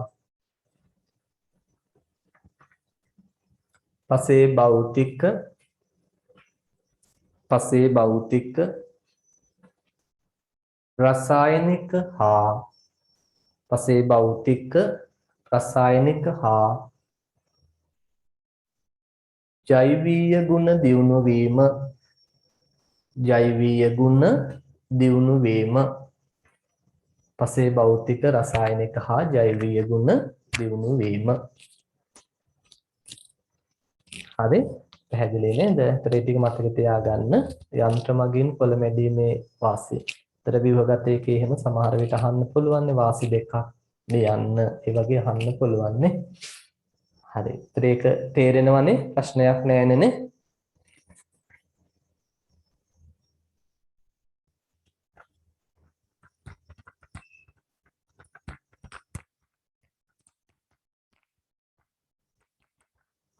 පසේ භෞතික රසායනික හා ජෛවීය ගුණ දියුණු වීම පසේ භෞතික රසායනික හා ජෛවීය ගුණ දියුණු වීම. හරි පැහැදිලි නේද? ඒතර ඒ ටික මතක තියාගන්න. යන්ත්‍ර මගින් කොළ මැඩීමේ වාසිය. ඒතර විභගත එකේ එහෙම සමහර විට අහන්න පුළුවන් නේ වාසි දෙකක් ලියන්න. ඒ වගේ අහන්න පුළුවන් නේ. හරි. ඒතර ඒක තේරෙනවනේ ප්‍රශ්නයක් නෑනේ නේ.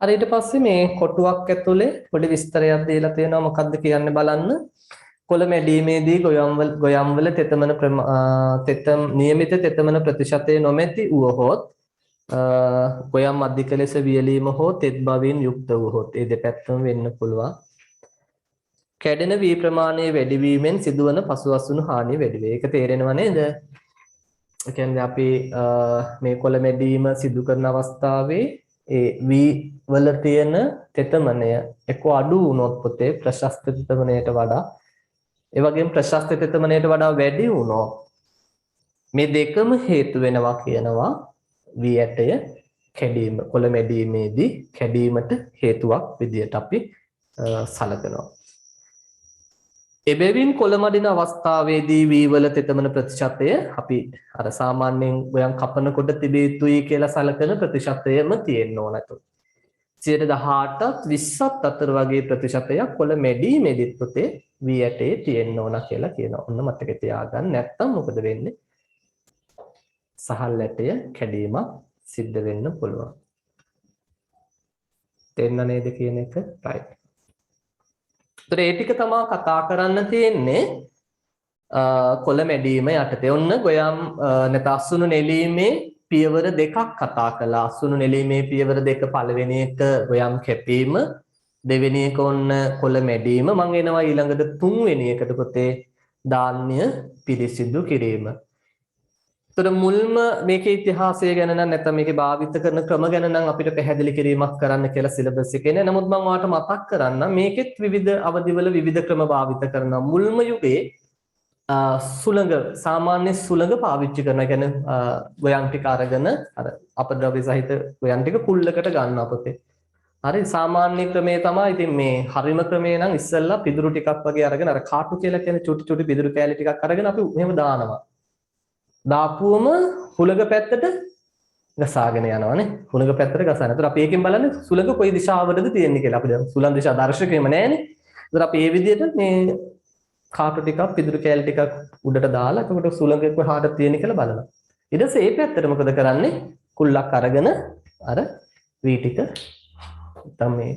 හරි ඊට පස්සේ මේ කොටුවක් ඇතුලේ පොඩි විස්තරයක් දීලා තියෙනවා මොකක්ද කියන්නේ බලන්න. කොළ මැඩීමේදී ගොයම් වල නියමිත තෙතමන ප්‍රතිශතය නොමැති වුවහොත් ගොයම් අධික ලෙස වියලීම හෝ තෙත් බවින් යුක්ත වුවහොත් ඒ දෙපැත්තම වෙන්න පුළුවන්. කැඩෙන වී ප්‍රමාණය වැඩි වීමෙන් සිදුවන පසුඅසුණු හානිය වැඩි වේ. ඒක තේරෙනව නේද? ඒ කියන්නේ අපි මේ කොළ මැඩීම සිදු කරන අවස්ථාවේ ඒ වී වල තියෙන තෙතමනය එක්ක අඩු වුණොත් පොතේ ප්‍රශස්ත තෙතමනයට වඩා ඒ වගේම ප්‍රශස්ත තෙතමනයට වඩා වැඩි වුණොත් මේ දෙකම හේතු වෙනවා කියනවා වී ඇටය කැඩීම කොළ මැඩීමේදී කැඩීමට හේතුවක් විදියට අපි සලකනවා. එබැවින් කොළ මඩින අවස්ථාවේදී වී වල තෙතමන ප්‍රතිශතය අපි අර සාමාන්‍යයෙන් ගොයන් කපනකොට තිබිය යුතුයි කියලා සලකන ප්‍රතිශතයම තියෙන්න ඕනතු. 18ත් 20ත් අතර වගේ ප්‍රතිශතයක් කොළ මැඩීමේදීත් පොතේ වී ඇටේ තියෙන්න ඕන කියලා කියනවා. ඔන්න මතක තියාගන්න. නැත්තම් මොකද වෙන්නේ? සහල් ඇටය කැඩීමක් සිද්ධ වෙන්න පුළුවන්. තේන්න නේද කියන එක? right. ඒතර ඒ ටික තමයි කතා කරන්න තියෙන්නේ කොළ මැඩීම යටතේ. ඔන්න ගොයම් නැත අසුණු නෙලීමේ පියවර දෙකක් කතා කළා. අසුණු නෙලීමේ පියවර දෙක පළවෙනි එක ගොයම් කැපීම, දෙවෙනි එක ඔන්න කොළ මැඩීම. මම එනවා ඊළඟට තුන්වෙනි එකට පොතේ ධාන්‍ය පිරිසිදු කිරීම. ඒතර මුල්ම මේකේ ඉතිහාසය ගැන නම් නැත්නම් මේකේ භාවිත කරන ක්‍රම ගැන නම් අපිට පැහැදිලි කිරීමක් කරන්න කියලා සිලබස් එකේ නෑ. නමුත් මම ඔයාලට මතක් කරන්නම් මේකෙත් විවිධ අවධිවල විවිධ ක්‍රම භාවිත කරනවා. මුල්ම යුගයේ සුළඟ සාමාන්‍ය සුළඟ පාවිච්චි කරනවා. කියන්නේ ගොයන් ටික අරගෙන අර අපද්‍රව්‍ය සහිත ගොයන් ටික කුල්ලකට ගන්නවා පොතේ. හරි සාමාන්‍ය ක්‍රමේ තමයි. ඉතින් මේ හරිම ක්‍රමේ නම් ඉස්සෙල්ලා පිදුරු ටිකක් වගේ අරගෙන අර කාටු කියලා කියන්නේ චුටි චුටි පිදුරු කෑලි ටිකක් අරගෙන අපි එහෙම දානවා. දාපුවම හුළඟ පැත්තට ගසාගෙන යනවානේ. හුළඟ පැත්තට ගසන. ඒතර අපි ඒකෙන් බලන්නේ සුළඟ කොයි දිශාවටද තියෙන්නේ කියලා. අපි දැන් සුළං දිශා දර්ශකයේම නැහැනේ. ඒතර අපි මේ විදිහට මේ කාටු ටිකක් පිදුරු කෑලි ටිකක් උඩට දාලා එතකොට සුළඟ කොහාටද තියෙන්නේ කියලා බලනවා. ඊට පස්සේ මේ පැත්තට මොකද කරන්නේ? කුල්ලක් අරගෙන අර වී ටික තමයි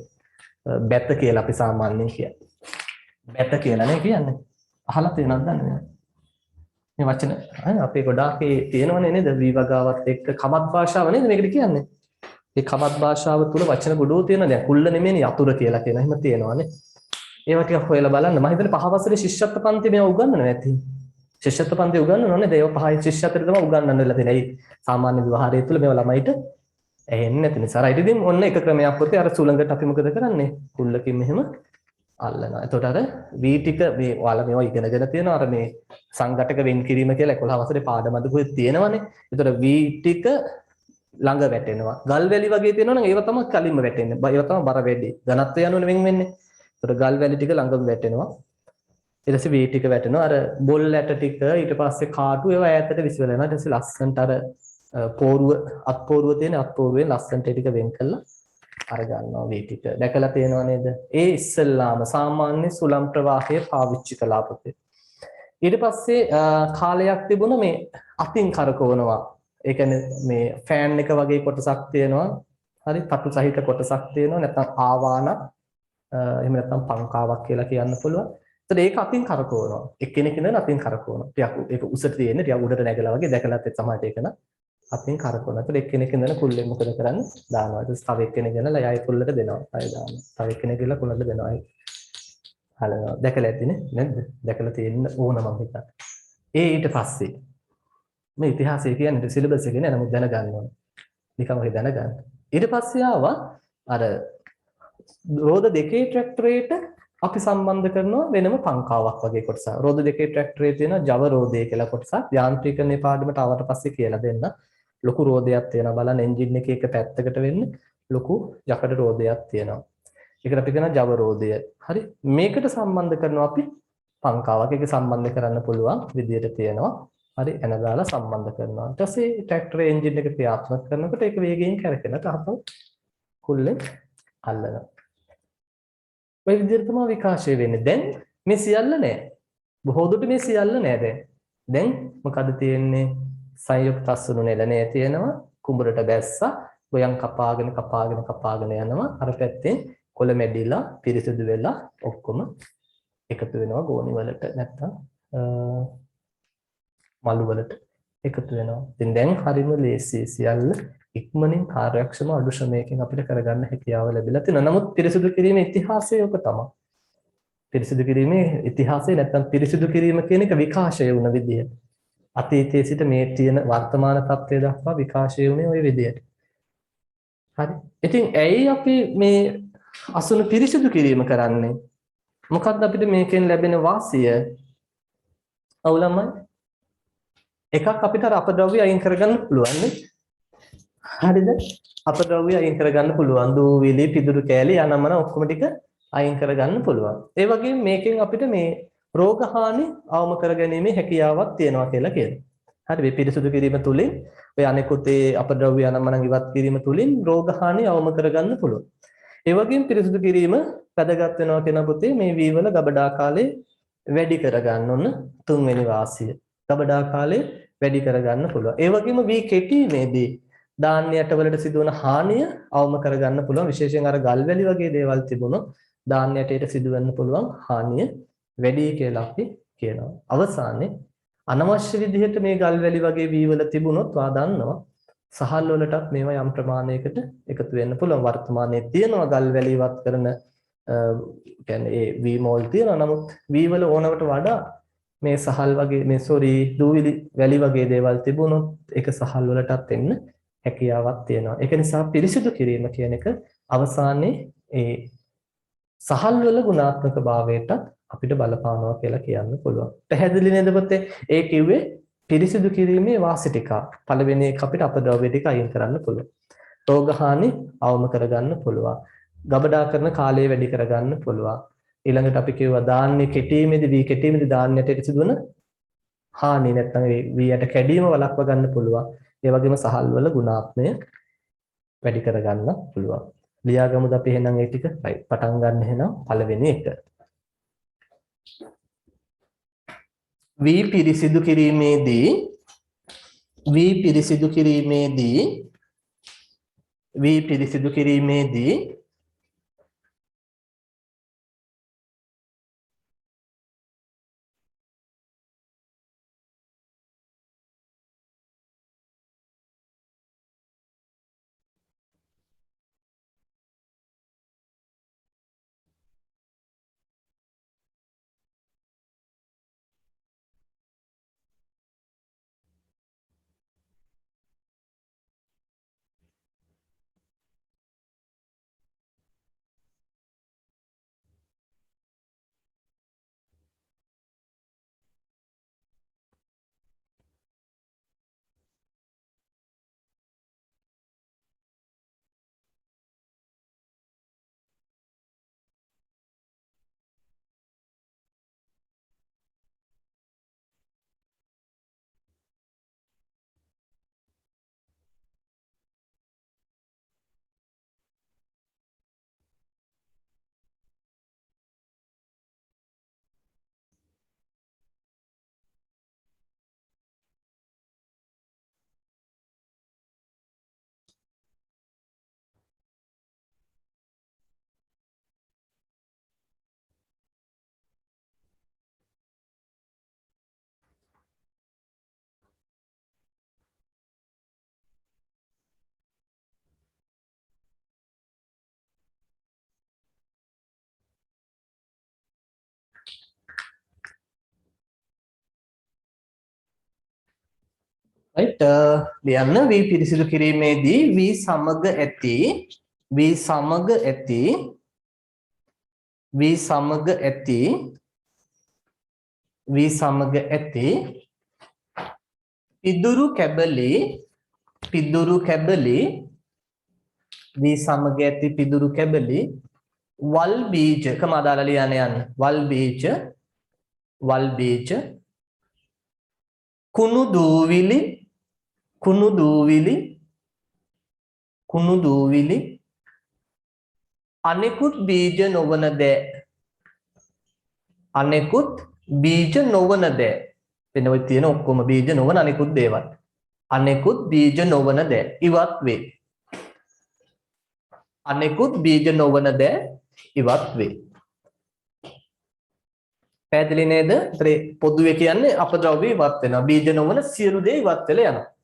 බැත කියලා අපි සාමාන්‍යයෙන් කියන්නේ. බැත කියලා නේ කියන්නේ. අහලා තියෙනවද දන්නේ මේ වචන අපේ ගොඩාක් තියෙනවනේ නේද? වී වගාවත් එක්ක කමත් භාෂාව නේද මේකට කියන්නේ. මේ කමත් භාෂාව තුල වචන ගොඩෝ තියෙනවා. දැන් කුල්ල නෙමෙයිනේ යතුරු කියලා කියන. එහෙම තියෙනවානේ. ඒවා ටිකක් හොයලා බලන්න. මම හිතන්නේ පහ වසරේ ශිෂ්‍යත්ව පන්ති මේවා උගන්වන්නේ නැති. ශිෂ්‍යත්ව පන්ති උගන්වනව නේද? ඒවා පහයි ශිෂ්‍යත්වයට තමයි උගන්වන්න වෙලා තියෙන්නේ. සාමාන්‍ය විවහාරය තුළ මේවා ළමයිට ඇහෙන්නේ නැති නිසා. රයිට් ඉතින් ඔන්න එක ක්‍රමයක් පොතේ අර සුළඟට අපි මොකද කරන්නේ? කුල්ලකින් මෙහෙම අල්ලනවා. එතකොට අර වී ටික මේ ඔයාලා මේවා ඉගෙනගෙන තියෙනවා. අර මේ සංඝටක වෙන් කිරීම කියලා 11 වසරේ පාඩම අදකුවේ තියෙනවනේ. එතකොට වී ටික ළඟ වැටෙනවා. ගල් වැලි වගේ තියෙනවා නම් ඒව තමයි කලින්ම වැටෙන්නේ. ඒව තමයි බර වැඩි. ඝනත්වය යනුවෙන් වෙන් වෙන්නේ. එතකොට ගල් වැලි ටික ළඟම වැටෙනවා. ඊට පස්සේ වී ටික වැටෙනවා. අර බොල් ඇට ටික ඊට පස්සේ කාටු ඒවා ඈතට විසිරලා යනවා. ඊට පස්සේ ලස්සනට අර පෝරුව අත්පෝරුව තියෙන අත්පෝරුවෙන් ලස්සනට ටික වෙන් කරලා අර ගන්නවා වී ටික. දැකලා තියෙනව නේද? ඒ ඉස්සෙල්ලාම සාමාන්‍ය සුළං ප්‍රවාහය පාවිච්චි කළා පොතේ. ඊට පස්සේ කාලයක් තිබුණා මේ අතින් කරකවනවා. ඒ කියන්නේ මේ ෆෑන් එක වගේ කොටසක් තියෙනවා. හරි තටු සහිත කොටසක් තියෙනවා. නැත්නම් ආවානක් එහෙම නැත්නම් පංකාවක් කියලා කියන්න පුළුවන්. ඒත් ඒක අතින් කරකවනවා. එක්කෙනෙක් ඉඳන් අතින් කරකවනවා. ටිකක් ඒක උසට තියෙන්නේ. ටිකක් උඩට නැගලා වගේ දැකලාත් ඒ සමාජයට ඒක න අතින් කරකවනවා. ඒත් එක්කෙනෙක් ඉඳන් කුල්ලෙන් මොකද කරන්නේ? දානවා. ඊට පස්සේ තව එක්කෙනෙක් ගෙනලා යයි කුල්ලට දෙනවා. අය දානවා. තව එක්කෙනෙක් ගිහලා කුල්ලට දෙනවා. අය හලනවා. දැකලා ඇතිනේ නැද්ද? දැකලා තියෙන්න ඕන මම හිතන්නේ. ඊට පස්සේ මේ ඉතිහාසය කියන්නේ සිලබස් එකේ නෑ. නමුත් දැනගන්න ඕනේ. නිකන් ඔය දැනගන්න. ඊට පස්සේ ආවා අර රෝද දෙකේ ට්‍රැක්ටරේට අපි සම්බන්ධ කරනවා වෙනම පංකාවක් වගේ කොටසක්. රෝද දෙකේ ට්‍රැක්ටරේ තියෙන ජව රෝදය කියලා කොටසක්. යාන්ත්‍රීකරණයේ පාඩමට ආවට පස්සේ කියලා දෙන්න. ලොකු රෝදයක් තියෙනවා. බලන්න එන්ජින් එකේ එක පැත්තකට වෙන්නේ ලොකු යකඩ රෝදයක් තියෙනවා. ඒකට අපි කියනවා ජව රෝදය. හරි. මේකට සම්බන්ධ කරනවා අපි පංකාවක්. ඒක සම්බන්ධ කරන්න පුළුවන් විදියට තියෙනවා. හරි එන දාලා සම්බන්ධ කරනවා. ඊට පස්සේ ට්‍රැක්ටරේ එන්ජින් එක ක්‍රියාත්මක කරනකොට ඒක වේගයෙන් කැරකෙන තහපු කුල්ලෙන් අල්ලනවා. ඔය විදිහට තමයි විකාශය වෙන්නේ. දැන් මේ සියල්ල නැහැ. බොහෝ දුරට මේ සියල්ල නැහැ දැන්. දැන් මොකද තියෙන්නේ? සංයුක්ත අසුණු නෙලනේ තියෙනවා. කුඹරට බැස්සා ගොයන් කපාගෙන යනවා. අර පැත්තෙන් කොළ මැඩිලා පිරිසිදු වෙලා ඔක්කොම එකතු වෙනවා ගෝණි වලට නැත්තම් මලු වලට එකතු වෙනවා. ඉතින් දැන් හරිම ලේසි සියල්ල ඉක්මනින් කාර්යක්ෂම අඩු ශ්‍රමයකින් අපිට කරගන්න හැකියාව ලැබිලා තියෙනවා. නමුත් පිරිසිදු කිරීමේ ඉතිහාසය ඔක තමයි. පිරිසිදු කිරීමේ ඉතිහාසය නැත්නම් පිරිසිදු කිරීම කියන එක විකාශය වුණ විදිය. අතීතයේ සිට මේ තියෙන වර්තමාන තත්ත්වයට දක්වා විකාශය වුණේ ওই විදියට. හරි. ඉතින් ඇයි අපි මේ අසුන පිරිසිදු කිරීම කරන්නේ? මොකක්ද අපිට මේකෙන් ලැබෙන වාසිය? අවුලමයි. එකක් අපිට අපද්‍රව්‍ය අයින් කරගන්න පුළුවන් නේ. හරිද? අපද්‍රව්‍ය අයින් කරගන්න පුළුවන්. දූවිලි, පිදුරු කෑලි යනමන ඔක්කොම ටික අයින් කරගන්න පුළුවන්. ඒ වගේම මේකෙන් අපිට මේ රෝග හානි අවම කරගැනීමේ හැකියාවක් තියෙනවා කියලා කියනවා. හරි මේ පිරිසුදු කිරීම තුළින් ඔය අනෙකුත් ඒ අපද්‍රව්‍ය යනමන ඉවත් කිරීම තුළින් රෝග හානි අවම කරගන්න පුළුවන්. ඒ වගේම පිරිසුදු කිරීම වැදගත් වෙනවා කියන පොතේ මේ වී වල ගබඩා කාලේ වැඩි කරගන්න ඕන තුන්වෙනි වාසිය. ගබඩා කාලේ වැඩි කරගන්න පුළුවන්. ඒ වගේම වී කෙටීමේදී ධාන්‍යයට වලට සිදුවන හානිය අවම කරගන්න පුළුවන්. විශේෂයෙන් අර ගල් වැලි වගේ දේවල් තිබුණොත් ධාන්‍යයට සිදුවෙන්න පුළුවන් හානිය වැඩි කියලා අපි කියනවා. අවසානයේ අනවශ්‍ය විදිහට මේ ගල් වැලි වගේ වී වල තිබුණොත් වා දන්නවා සහල් වලටත් මේවා යම් ප්‍රමාණයකට එකතු වෙන්න පුළුවන්. වර්තමානයේ තියෙනවා ගල් වැලි ඉවත් කරන කියන්නේ ඒ වී මෝල් තියෙනවා. නමුත් වී වල ඕනවට වඩා මේ සහල් වගේ මේ දූවිලි වැලි වගේ දේවල් තිබුණොත් ඒක සහල් වලටත් එන්න හැකියාවක් තියෙනවා. ඒක නිසා පිරිසිදු කිරීම කියන එක අවසානයේ ඒ සහල් වල ගුණාත්මක භාවයටත් අපිට බලපානවා කියලා කියන්න පුළුවන්. පැහැදිලි නේද පුතේ? ඒ කිව්වේ පිරිසිදු කිරීමේ වාසි ටික. පළවෙනි එක අපිට අපද්‍රව්‍ය ටික අයින් කරන්න පුළුවන්. රෝගහානි අවම කරගන්න පුළුවන්. ගබඩා කරන කාලය වැඩි කරගන්න පුළුවන්. ඊළඟට අපි කිව්වා ධාන්‍ය කෙටීමේදී වී කෙටීමේදී ධාන්‍යයට සිදුවන හානි නැත්නම් වීයට කැඩීම වළක්ව ගන්න පුළුවන්. ඒ වගේම සහල් වල ගුණාත්මය වැඩි කරගන්න පුළුවන්. ලියාගමුද අපි එහෙනම් ඒ ටික? right. පටන් ගන්න එහෙනම් පළවෙනි එක. වී පිරිසිදු කිරීමේදී වී පිරිසිදු කිරීමේදී වී පිරිසිදු කිරීමේදී right ලියන්න වී පිරිසිදු කිරීමේදී වී සමග ඇති වී සමග ඇති වී සමග ඇති වී සමග ඇති පිදුරු කැබලි වී සමග ඇති පිදුරු කැබලි වල් බීජ කමාදාලා ලියන්න යන්න වල් බීජ කුණු දූවිලි අනෙකුත් බීජ නොවන දෑ වෙන ඔය තියෙන ඔක්කොම බීජ නොවන අනෙකුත් දේවල් අනෙකුත් බීජ නොවන දෑ ඉවත් වේ පැහැදිලි නේද? ඒතර පොදුවේ කියන්නේ අපද්‍රව්‍ය ඉවත් වෙනවා. බීජ නොවන සියලු දේ ඉවත් වෙලා යනවා.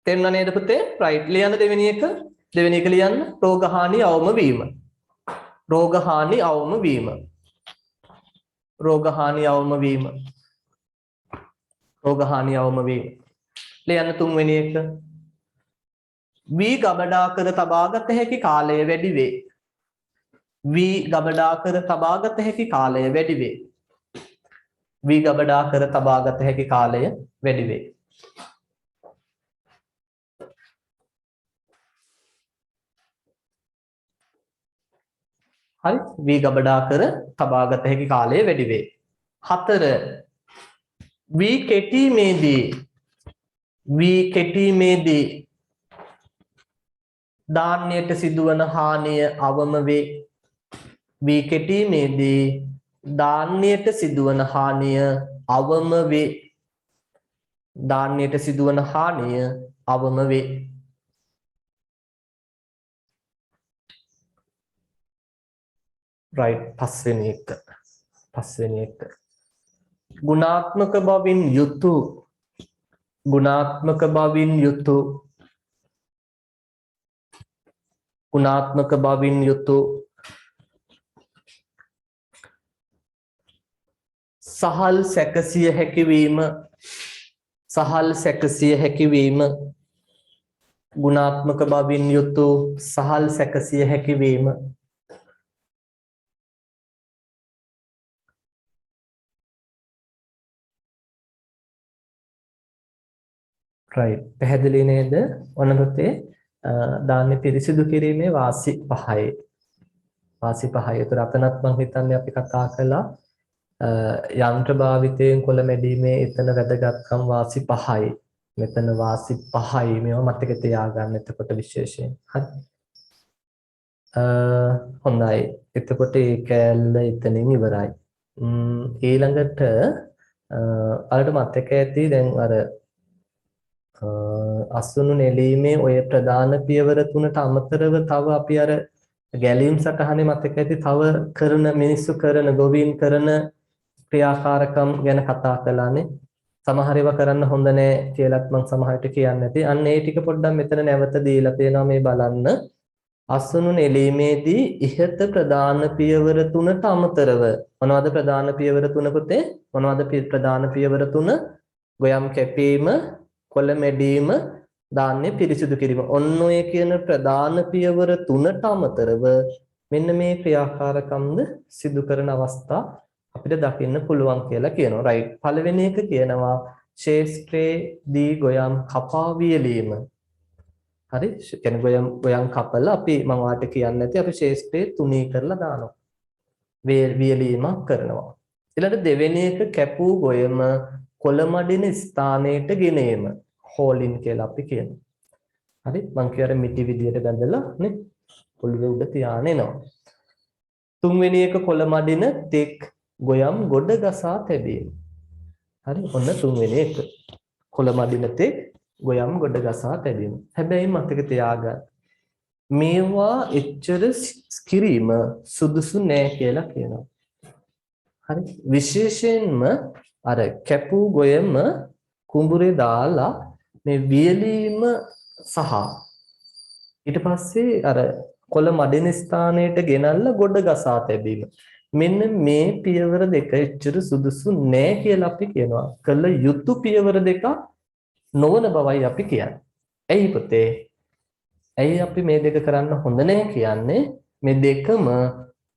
තේරුණා නේද පුතේ? right ලියන්න දෙවෙනි එක ලියන්න රෝගහානි අවම වීම. රෝගහානි අවම වීම. ලියන්න තුන්වෙනි එක වී ගබඩා කර තබාගත හැකි කාලය වැඩි වේ. වී ගබඩා කර තබාගත හැකි කාලය වැඩි වේ. හරි වී ගබඩා කර තබාගත හැකි කාලය වැඩි වේ. 4 වී කෙටීමේදී ධාන්‍යයට සිදුවන හානිය අවම වේ. වී කෙටීමේදී ධාන්‍යයට සිදුවන හානිය අවම වේ. right පස්වෙනි එක ගුණාත්මක බවින් යුතු සහල් සැකසිය හැකිවීම ගුණාත්මක බවින් යුතු සහල් සැකසිය හැකිවීම right. පැහැදිලි නේද? ඔන්න පුතේ ධාන්‍ය පිරිසිදු කිරීමේ වාසි 5යි. වාසි 5යි. ඒතර අතනත් මම හිතන්නේ අපි කතා කළා යන්ත්‍ර භාවිතයෙන් කොළ මැඩීමේ එතන වැදගත්කම් වාසි 5යි. මෙතන වාසි 5යි. මේවා මතක තියාගන්න එතකොට විශේෂයෙන්. හරි. හොඳයි. එතකොට මේ කෑල්ල එතනින් ඉවරයි. ඊළඟට අරට මතක ඇති දැන් අර අසුණු නෙලීමේ ඔය ප්‍රධාන පියවර තුනට අමතරව තව අපි අර ගැලීම් සටහනේ මතක ඇති තව කරන මිනිස්සු කරන ගොවීන් කරන ක්‍රියාකාරකම් ගැන කතා කළානේ. සමහර ඒවා කරන්න හොඳ නෑ කියලාත් මම සමහරට කියන්නේ නැති. අන්න ඒ ටික පොඩ්ඩක් මෙතන නැවත දීලා තියෙනවා මේ බලන්න. අසුණු නෙලීමේදී ඉහත ප්‍රධාන පියවර තුනට අමතරව මොනවද ප්‍රධාන පියවර තුන පුතේ? මොනවද ප්‍රධාන පියවර තුන? ගොයම් කැපීම, කොළ මැඩීම, ධාන්‍ය පිරිසිදු කිරීම. ඔන්න ඔය කියන ප්‍රධාන පියවර තුනට අමතරව මෙන්න මේ ක්‍රියාකාරකම්ද සිදු කරන අවස්ථා අපිට දකින්න පුළුවන් කියලා කියනවා. රයිට්. පළවෙනි එක කියනවා ශේෂ්ත්‍රයේදී ගොයම් කපා වියලීම. හරි. කියන්නේ ගොයම් කපලා අපි මම වාට කියන්නේ නැති අපි ශේෂ්ත්‍රයේ තුනී කරලා දානවා. වියලීමක් කරනවා. ඊළඟ දෙවෙනි එක කැපූ ගොයම කොළ මඩින ස්ථානයට ගෙනීම. හෝලින් කියලා අපි කියනවා. හරි. මං කියවර මිටි විදියට බැඳලා නේ පොළවේ උඩ තියාගෙන එනවා. තුන්වෙනි එක කොළ මඩින තෙක් ගොයම් ගොඩ ගසා තැබීම. හරි. ඔන්න තුන්වෙනි එක. කොළ මඩින තෙක් ගොයම් ගොඩ ගසා තැබීම. හැබැයි මතක තියාගන්න මේවා එච්චර කිරීම සුදුසු නෑ කියලා කියනවා. හරි. විශේෂයෙන්ම අර කැපූ ගොයම කුඹුරේ දාලා මේ වියලීම සහ ඊට පස්සේ අර කොළ මඩින ස්ථානයට ගෙනල්ලා ගොඩ ගසා තැබීම. මෙන්න මේ පියවර දෙක එච්චර සුදුසු නෑ කියලා අපි කියනවා. කළ යුතු පියවර දෙක නොවන බවයි අපි කියන්නේ. ඇයි පුතේ? ඇයි අපි මේ දෙක කරන්න හොඳ නෑ කියන්නේ? මේ දෙකම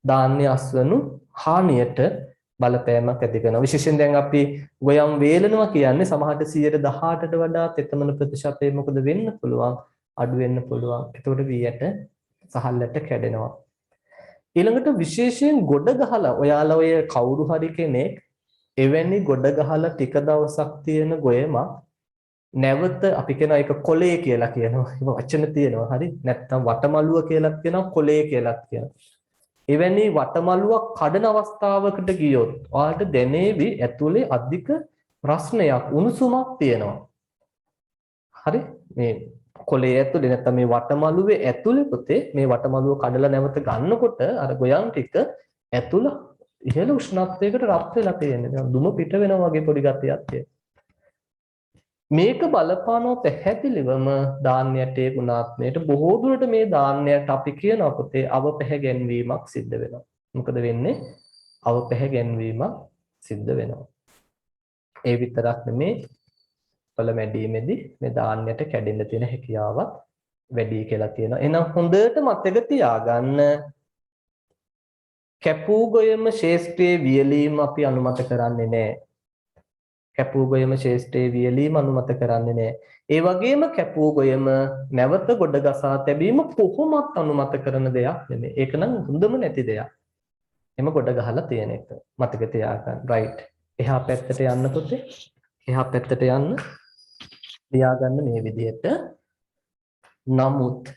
ධාන්‍ය අස්වනු හානියට බලපෑමක් ඇති කරනවා. විශේෂයෙන් දැන් අපි ගොයම් වේලනවා කියන්නේ සමහරට 118ට වඩා තෙතමන ප්‍රතිශතය මොකද වෙන්න පුළුවන්? අඩු වෙන්න පුළුවන්. එතකොට වීයට සහල්ලට කැඩෙනවා. ඊළඟට විශේෂයෙන් ගොඩ ගහලා ඔයාලා ඔය කවුරු හරි කෙනෙක් එවැනි ගොඩ ගහලා ටික දවසක් තියෙන ගොයමක් නැවත අපි කියන එක කොලේ කියලා කියනවා. ඒක වචන තියෙනවා. හරි. නැත්නම් වටමලුව කියලාත් කියනවා කොලේ කියලාත් කියනවා. එවැනි වටමලුවක් කඩන අවස්ථාවකට ගියොත් ඔයාලට දැනේවි ඇතුලේ අධික ප්‍රශ්නයක් උණුසුමක් තියෙනවා. හරි. මේ කොලේ ඇතුලේ නැත්නම් මේ වටමලුවේ ඇතුලේ පුතේ මේ වටමලුව කඩලා නැවත ගන්නකොට අර ගොයම් ටික ඇතුළ ඉහළ උෂ්ණත්වයකට රත් වෙලා තියෙනවා. දුම පිට වෙනවා වගේ පොඩි ගතියක් තියෙනවා. මේක බලපානෝ පැහැදිලිවම ධාන්‍යයට ඒ ගුණාත්මයට බොහෝ දුරට මේ ධාන්‍යයට අපි කියන අපතේ අවපැහැගැන්වීමක් සිද්ධ වෙනවා. මොකද වෙන්නේ? අවපැහැගැන්වීමක් සිද්ධ වෙනවා. ඒ විතරක් නෙමේ කොළ මැඩීමේදී මේ ධාන්‍යයට කැඩෙන්න තියෙන හැකියාවක් වැඩි කියලා කියනවා. එහෙනම් හොඳට මතක තියාගන්න කැපූ ගොයම ශේෂ්ත්‍රයේ වියලීම අපි අනුමත කරන්නේ නැහැ. කැපූ ගොයම ශේෂ්ත්‍රයේ වියලීම අනුමත කරන්නේ නැහැ. ඒ වගේම කැපූ ගොයම නැවත ගොඩ ගසා තැබීම කොහොමත් අනුමත කරන දෙයක් නෙමෙයි. ඒක නම් හොඳම නැති දෙයක්. එම ගොඩ ගහලා තියෙන එක මතක තියාගන්න. රයිට්. එහා පැත්තට යන්න පුතේ. එහා පැත්තට යන්න. ලියාගන්න මේ විදිහට. නමුත්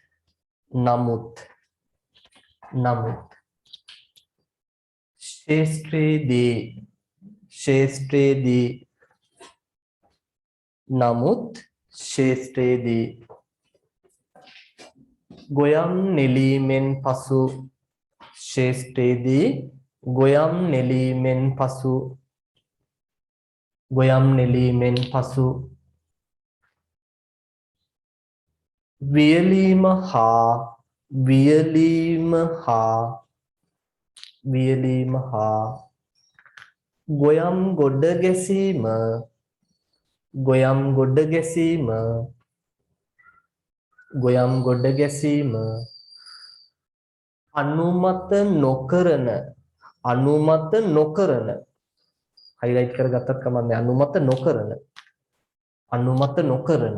ශේෂ්ත්‍රයේදී ගොයම් නෙලීමෙන් පසු වියලීම හා ගොයම් ගොඩ ගැසීම අනුමත නොකරන highlight කරගත්තත් කමන්නේ අනුමත නොකරන අනුමත නොකරන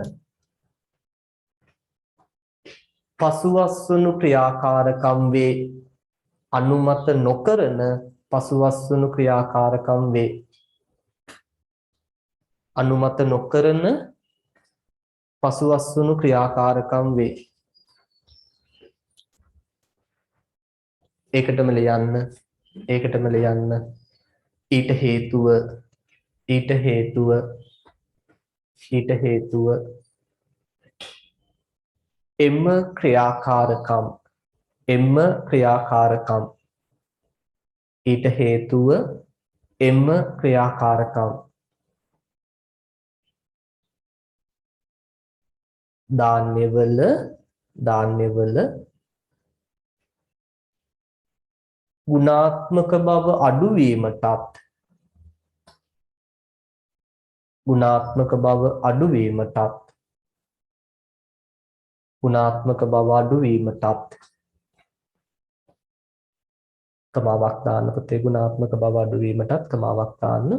පසුවස්වනු ක්‍රියාකාරකම් වේ. අනුමත නොකරන පසුවස්වනු ක්‍රියාකාරකම් වේ. අනුමත නොකරන පසුවස්වනු ක්‍රියාකාරකම් වේ. ඒකටම ලියන්න ඊට හේතුව එම ක්‍රියාකාරකම් ඊට හේතුව එම ක්‍රියාකාරකම් ධාන්‍යවල ගුණාත්මක බව අඩුවීමටත් කමාවක් දාන්න පුතේ. ගුණාත්මක බව අඩුවීමටත් කමාවක් දාන්න.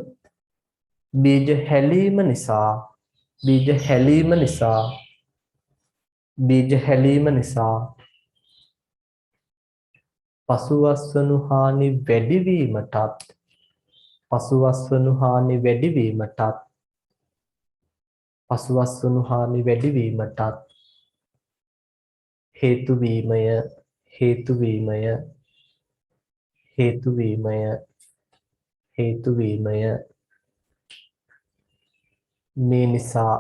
බීජ හැලීම නිසා පසුවස්වනු හානි වැඩිවීමටත් හේතු වීමය. මේ නිසා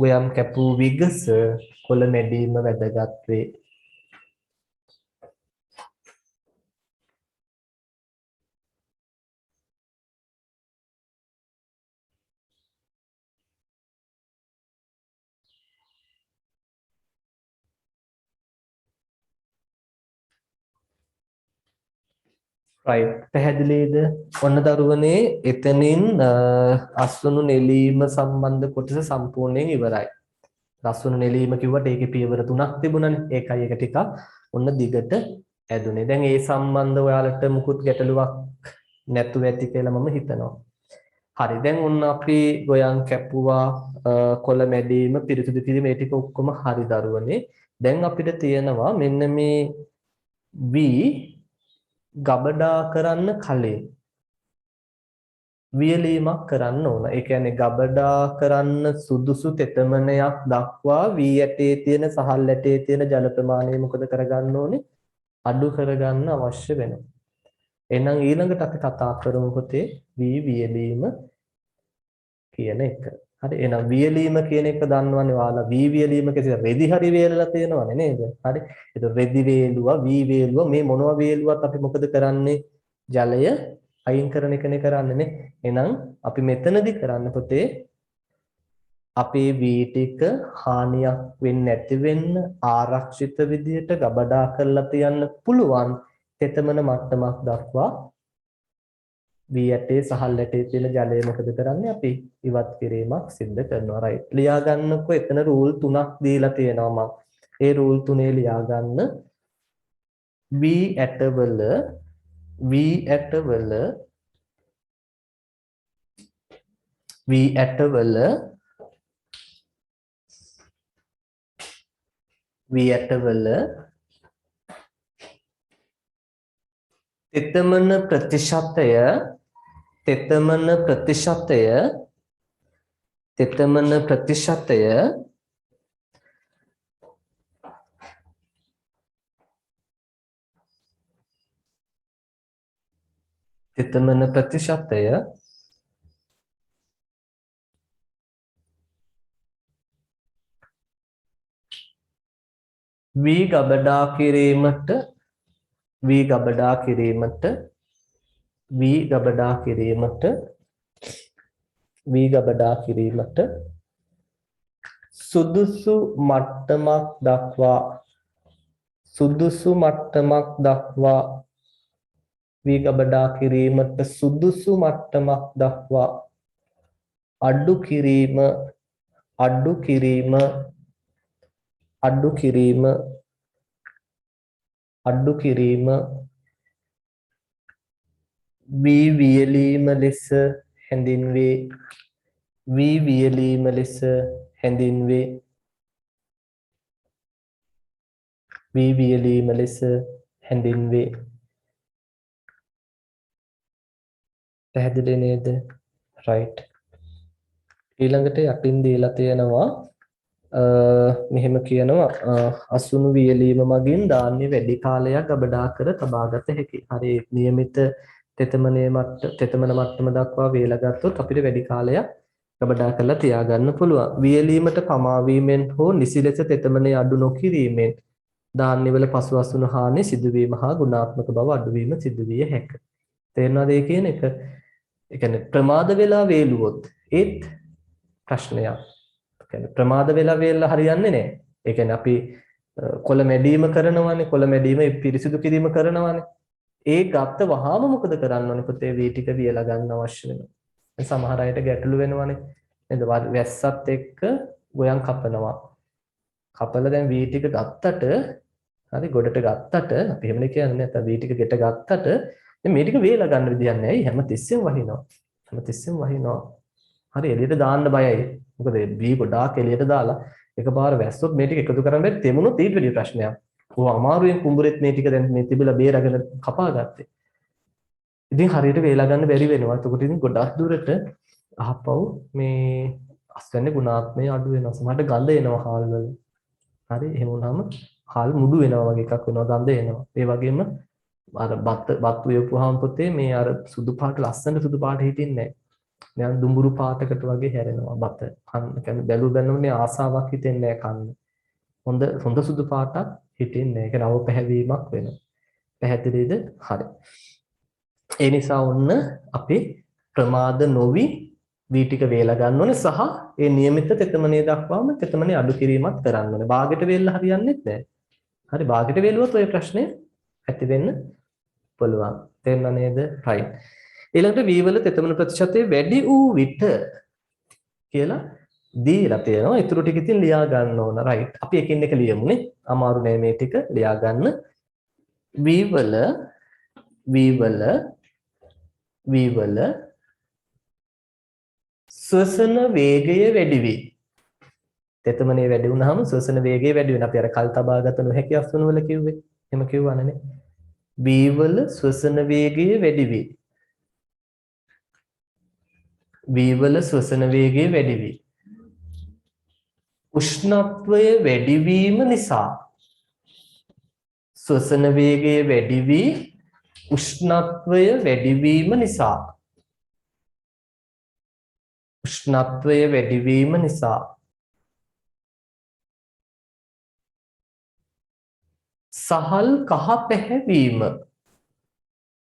ගොයම් කැපූ විගස කොළ මැඩීම වැදගත් වේ. right පැහැදිලිද? ඔන්න දරුවනේ එතනින් අස්වනු නෙලීම සම්බන්ධ කොටස සම්පූර්ණයෙන් ඉවරයි. අස්වනු නෙලීම කිව්වට ඒකේ පියවර 3ක් තිබුණානේ. ඒකයි ඒක ටිකක් ඔන්න දිගට ඇදුනේ. දැන් ඒ සම්බන්ධ ඔයාලට මුකුත් ගැටලුවක් නැතුව ඇති කියලා මම හිතනවා. හරි දැන් ඔන්න අපි ගොයන් කැපුවා කොළ මැඩීම පිරිසිදු කිරීම මේ ටික ඔක්කොම හරි දරුවනේ. දැන් අපිට තියෙනවා මෙන්න මේ වී ගබඩා කරන්න කලින් වියලීමක් කරන්න ඕන. ඒ කියන්නේ ගබඩා කරන්න සුදුසු තෙතමනයක් දක්වා වී ඇටේ තියෙන සහල් ඇටේ තියෙන ජල ප්‍රමාණය මොකද කරගන්න ඕනේ? අඩු කරගන්න අවශ්‍ය වෙනවා. එහෙනම් ඊළඟට අපි කතා කරමු පුතේ වී වියලීම කියන එක. හරි එහෙනම් වියලීම කියන එක දන්නවනේ ඔයාලා. වී වියලීම කියන්නේ රෙදි හරි වේලලා තියෙනවනේ නේද? හරි. ඒක රෙදි වේලුවා වී වේලුවා මේ මොනවා වේලුවත් අපි මොකද කරන්නේ? ජලය අයින් කරන එකනේ කරන්නේ නේ. එහෙනම් අපි මෙතනදී කරන්න පුතේ අපේ වී ටික හානියක් වෙන්නේ නැති වෙන්න ආරක්ෂිත විදියට ගබඩා කරලා තියන්න පුළුවන් තෙතමන මට්ටමක් දක්වා වී ඇටේ සහල් ඇටේ තියෙන ජලය මොකද කරන්නේ? අපි ඉවත් කිරීමක් සිද්ධ කරනවා. right. ලියා ගන්නකො එතන රූල් 3ක් දීලා තියෙනවා මම. ඒ රූල් 3 ලියා ගන්න. වී ඇටවල තෙතමන ප්‍රතිශතය වී ගබඩා කිරීමට සුදුසු මට්ටමක් දක්වා වී ගබඩා කිරීමට සුදුසු මට්ටමක් දක්වා අඩු කිරීම අඩු කිරීම අඩු කිරීම අඩු කිරීම වී වියලීම ලෙස හැඳින්වේ වී වියලීම ලෙස හැඳින්වේ වී වියලීම ලෙස හැඳින්වේ පැහැදිලි නේද right ඊළඟට යටින් දීලා තියෙනවා මෙහෙම කියනවා අසුණු වියලීම මගින් ධාන්‍ය වැඩි කාලයක් ගබඩා කර තබාගත හැකියි. හරි નિયમિત තෙතමන මට්ටම දක්වා වේලා ගත්තොත් අපිට වැඩි කාලයක් ගබඩා කරලා තියාගන්න පුළුවන්. වියලීමට පමා වීමෙන් හෝ නිසි ලෙස තෙතමනේ අඩු නොකිරීමෙන් ධාන්‍යවල පසු අසුණු හානි සිදුවීම හා ගුණාත්මක බව අඩුවීම සිදු විය හැකිය. තේරෙනවද ඒ කියන එක? ඒ කියන්නේ ප්‍රමාද වෙලා වේලුවොත් ඒත් ප්‍රශ්නයක්. කියන්නේ ප්‍රමාද වෙලා වේලලා හරියන්නේ නැහැ. ඒ කියන්නේ අපි කොළ මැඩීම කරනවානේ, කොළ මැඩීම පිරිසිදු කිරීම කරනවානේ. ඒ ගත්ත වහාම මොකද කරන්න ඕනේ පුතේ? වී ටික වියලා ගන්න අවශ්‍ය වෙනවා. සමහර අයට ගැටලු වෙනවානේ. නේද? වැස්සත් එක්ක ගොයන් කපනවා. කපලා දැන් වී ටික ගත්තට හරි ගොඩට ගත්තට අපි එහෙමනේ කියන්නේ නැත්නම් වී ටික ගෙට ගත්තට දැන් මේ ටික වේලා ගන්න විදියක් නැහැ. හැම තිස්සෙම වහිනවා. හැම තිස්සෙම වහිනවා. හරි එළියට දාන්න බයයි. මොකද වී ගොඩාක් එළියට දාලා එකපාර වැස්සොත් මේ ටික එකතු කරන්න බැරි තෙමුණොත් ඊට වැඩි ප්‍රශ්නයක්. ਉਹ අමාරුවෙන් කුඹුරෙත් මේ ටික දැන් මේ තිබිලා බේරගෙන කපා ගත්තේ. ඉතින් හරියට වේලා ගන්න බැරි වෙනවා. එතකොට ඉතින් ගොඩක් දුරට අහපව් මේ අස්වැන්නේ ගුණාත්මය අඩු වෙනවා. සමහරට ගඳ එනවා හාල් වල. හරි එහෙම වුණාම හාල් මුඩු වෙනවා වගේ එකක් වෙනවා ගඳ එනවා. ඒ වගේම අර බත් උයපුවාම පුතේ මේ අර සුදු පාට ලස්සන සුදු පාට හිටින්නේ නැහැ. දැන් දුඹුරු පාටකට වගේ හැරෙනවා බත. කන්න කියන්නේ බැලු බැලමුනේ ආසාවක් හිතෙන්නේ නැහැ කන්න. හොඳ සුදු පාටක් හිතෙන්නේ නැහැ. ඒක නව පැහැවීමක් වෙනවා. පැහැදිලිද? හරි. ඒ නිසා ඔන්න අපි ප්‍රමාද නොවි වී ටික වේලා ගන්න ඕනේ සහ ඒ નિયમિત තෙතමනේ දක්වාම තෙතමනේ අඩු කිරීමක් කරන්න ඕනේ. බාගෙට වේල්ලා හරියන්නේ නැහැ. හරි බාගෙට වේලුවොත් ඔය ප්‍රශ්නේ ඇති වෙන්න පුළුවන්. තේරුණා නේද? right. ඊළඟට v වල තෙතමන ප්‍රතිශතය වැඩි වූ විට කියලා දීලා තියෙනවා. ඊටු ටික ඉතින් ලියා ගන්න ඕන. right. අපි එකින් එක ලියමුනේ. අමාරු නෑ මේ ටික ලියා ගන්න. v වල ශ්වසන වේගය වැඩි වේ. තෙතමනේ වැඩි වුණාම ශ්වසන වේගය වැඩි වෙනවා. අපි අර කල් තබාගත නොහැකි අස්වන වල කිව්වේ. එහෙම කිව්වනේ. v වල ශ්වසන වේගය වැඩි වේ. v වල ශ්වසන වේගය වැඩි වේ. උෂ්ණත්වය වැඩි වීම නිසා ශ්වසන වේගය වැඩි වී උෂ්ණත්වය වැඩි වීම නිසා උෂ්ණත්වය වැඩි වීම නිසා සහල් කහ පැහැවීම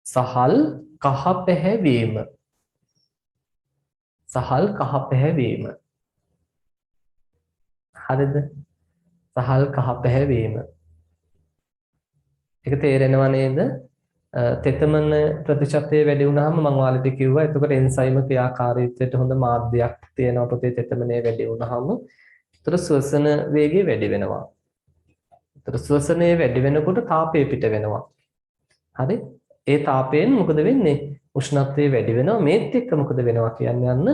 සහල් කහ පැහැවීම සහල් කහ පැහැවීම හරිද? සහල් කහ පැහැවීම ඒක තේරෙනව නේද? තෙතමන ප්‍රතිශතය වැඩි වුණාම මම ඔයාලට කිව්වා එතකොට එන්සයිම ක්‍රියාකාරීත්වයට හොඳ මාධ්‍යයක් තියෙනවා පුතේ. තෙතමනේ වැඩි වුණාම ඒතර ශ්වසන වේගය වැඩි වෙනවා. ඒතර ශ්වසනය වැඩි වෙනකොට තාපය පිට වෙනවා. හරි? ඒ තාපයෙන් මොකද වෙන්නේ? උෂ්ණත්වය වැඩි වෙනවා. මේත් එක්ක මොකද වෙනවා කියන්නේ යන්න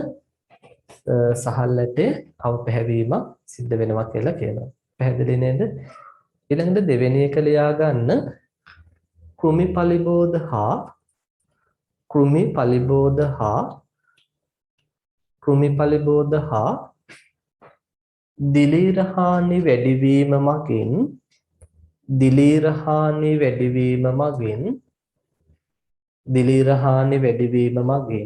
සහල්ලට අවපැහැවීමක් සිද්ධ වෙනවා කියලා කියනවා. පැහැදිලි නේද? ඊළඟට දෙවෙනි එක ලියා ගන්න කෘමි පලිබෝධ හා දිලීර හානි වැඩිවීම මගින්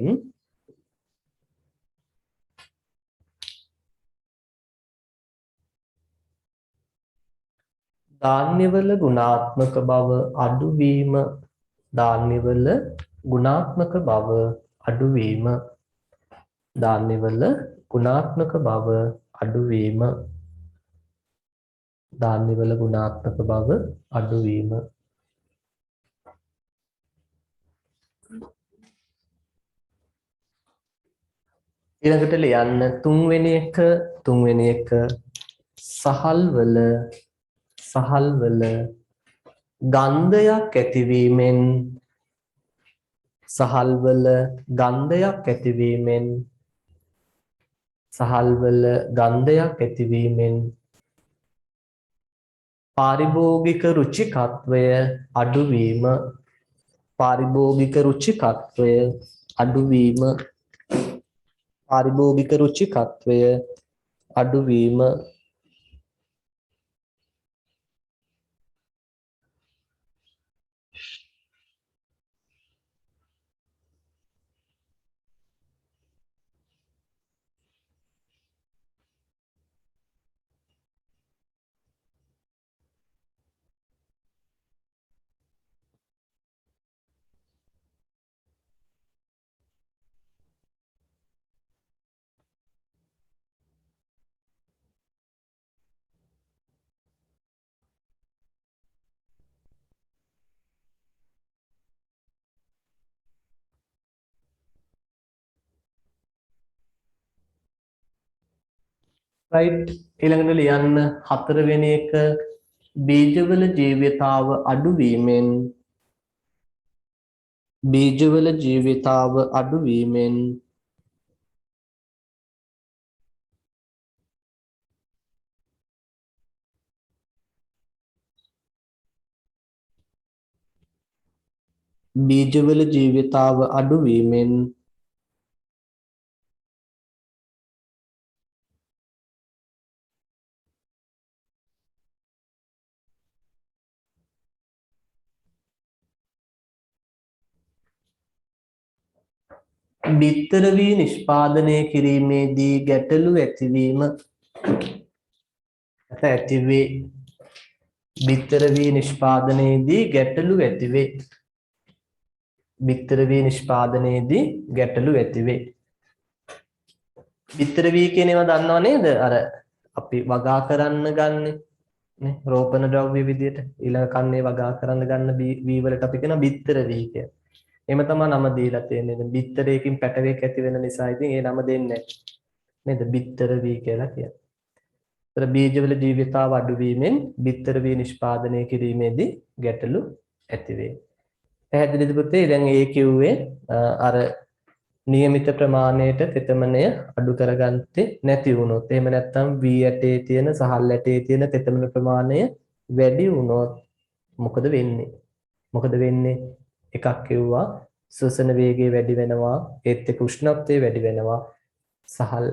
ධාන්‍යවල ගුණාත්මක බව අඩුවීම ධාන්‍යවල ගුණාත්මක බව අඩුවීම ධාන්‍යවල ගුණාත්මක බව අඩුවීම ධාන්‍යවල ගුණාත්මක බව අඩුවීම ඊළඟට ලියන්න තුන්වෙනි එක සහල්වල ගන්ධයක් ඇතිවීමෙන් පාරිභෝගික රුචිකත්වය අඩුවීම right ඊළඟට ලියන්න හතරවෙනි එක බීජවල ජීවිතාව අඩුවීමෙන් බිත්තර වී නිෂ්පාදනය කිරීමේදී ගැටලු ඇතිවේ. බිත්තර වී නිෂ්පාදනයේදී ගැටලු ඇතිවේ. බිත්තර වී කියන ඒවා දන්නව නේද? අර අපි වගා කරන්න ගන්නෙ නේ රෝපණ ද්‍රව්‍ය විදියට ඊළඟ කන්නේ වගා කරන්න ගන්න වී වලට අපි කියන බිත්තර වී කියලා. එහෙම තමයි නම දීලා තියෙන්නේ. දැන් බිත්තරයකින් පැටවෙක් ඇති වෙන නිසා ඉතින් ඒ නම දෙන්නේ නේද? බිත්තර වී කියලා කියන්නේ. ඒතර බීජවල ජීවිතාව අඩු වීමෙන් බිත්තර වී නිෂ්පාදනය කිරීමේදී ගැටලු ඇති වේ. පැහැදිලිද පුතේ? දැන් ඒ කිව්වේ අර નિયમિત ප්‍රමාණයට තෙතමනය අඩු කරගත්තේ නැති වුණොත්. එහෙම නැත්නම් වී ඇටේ තියෙන සහල් ඇටේ තියෙන තෙතමන ප්‍රමාණය වැඩි වුණොත් මොකද වෙන්නේ? එකක් කිව්වා ශ්වසන වේගය වැඩි වෙනවා, ඒත් එක්ක උෂ්ණත්වය වැඩි වෙනවා, සහල්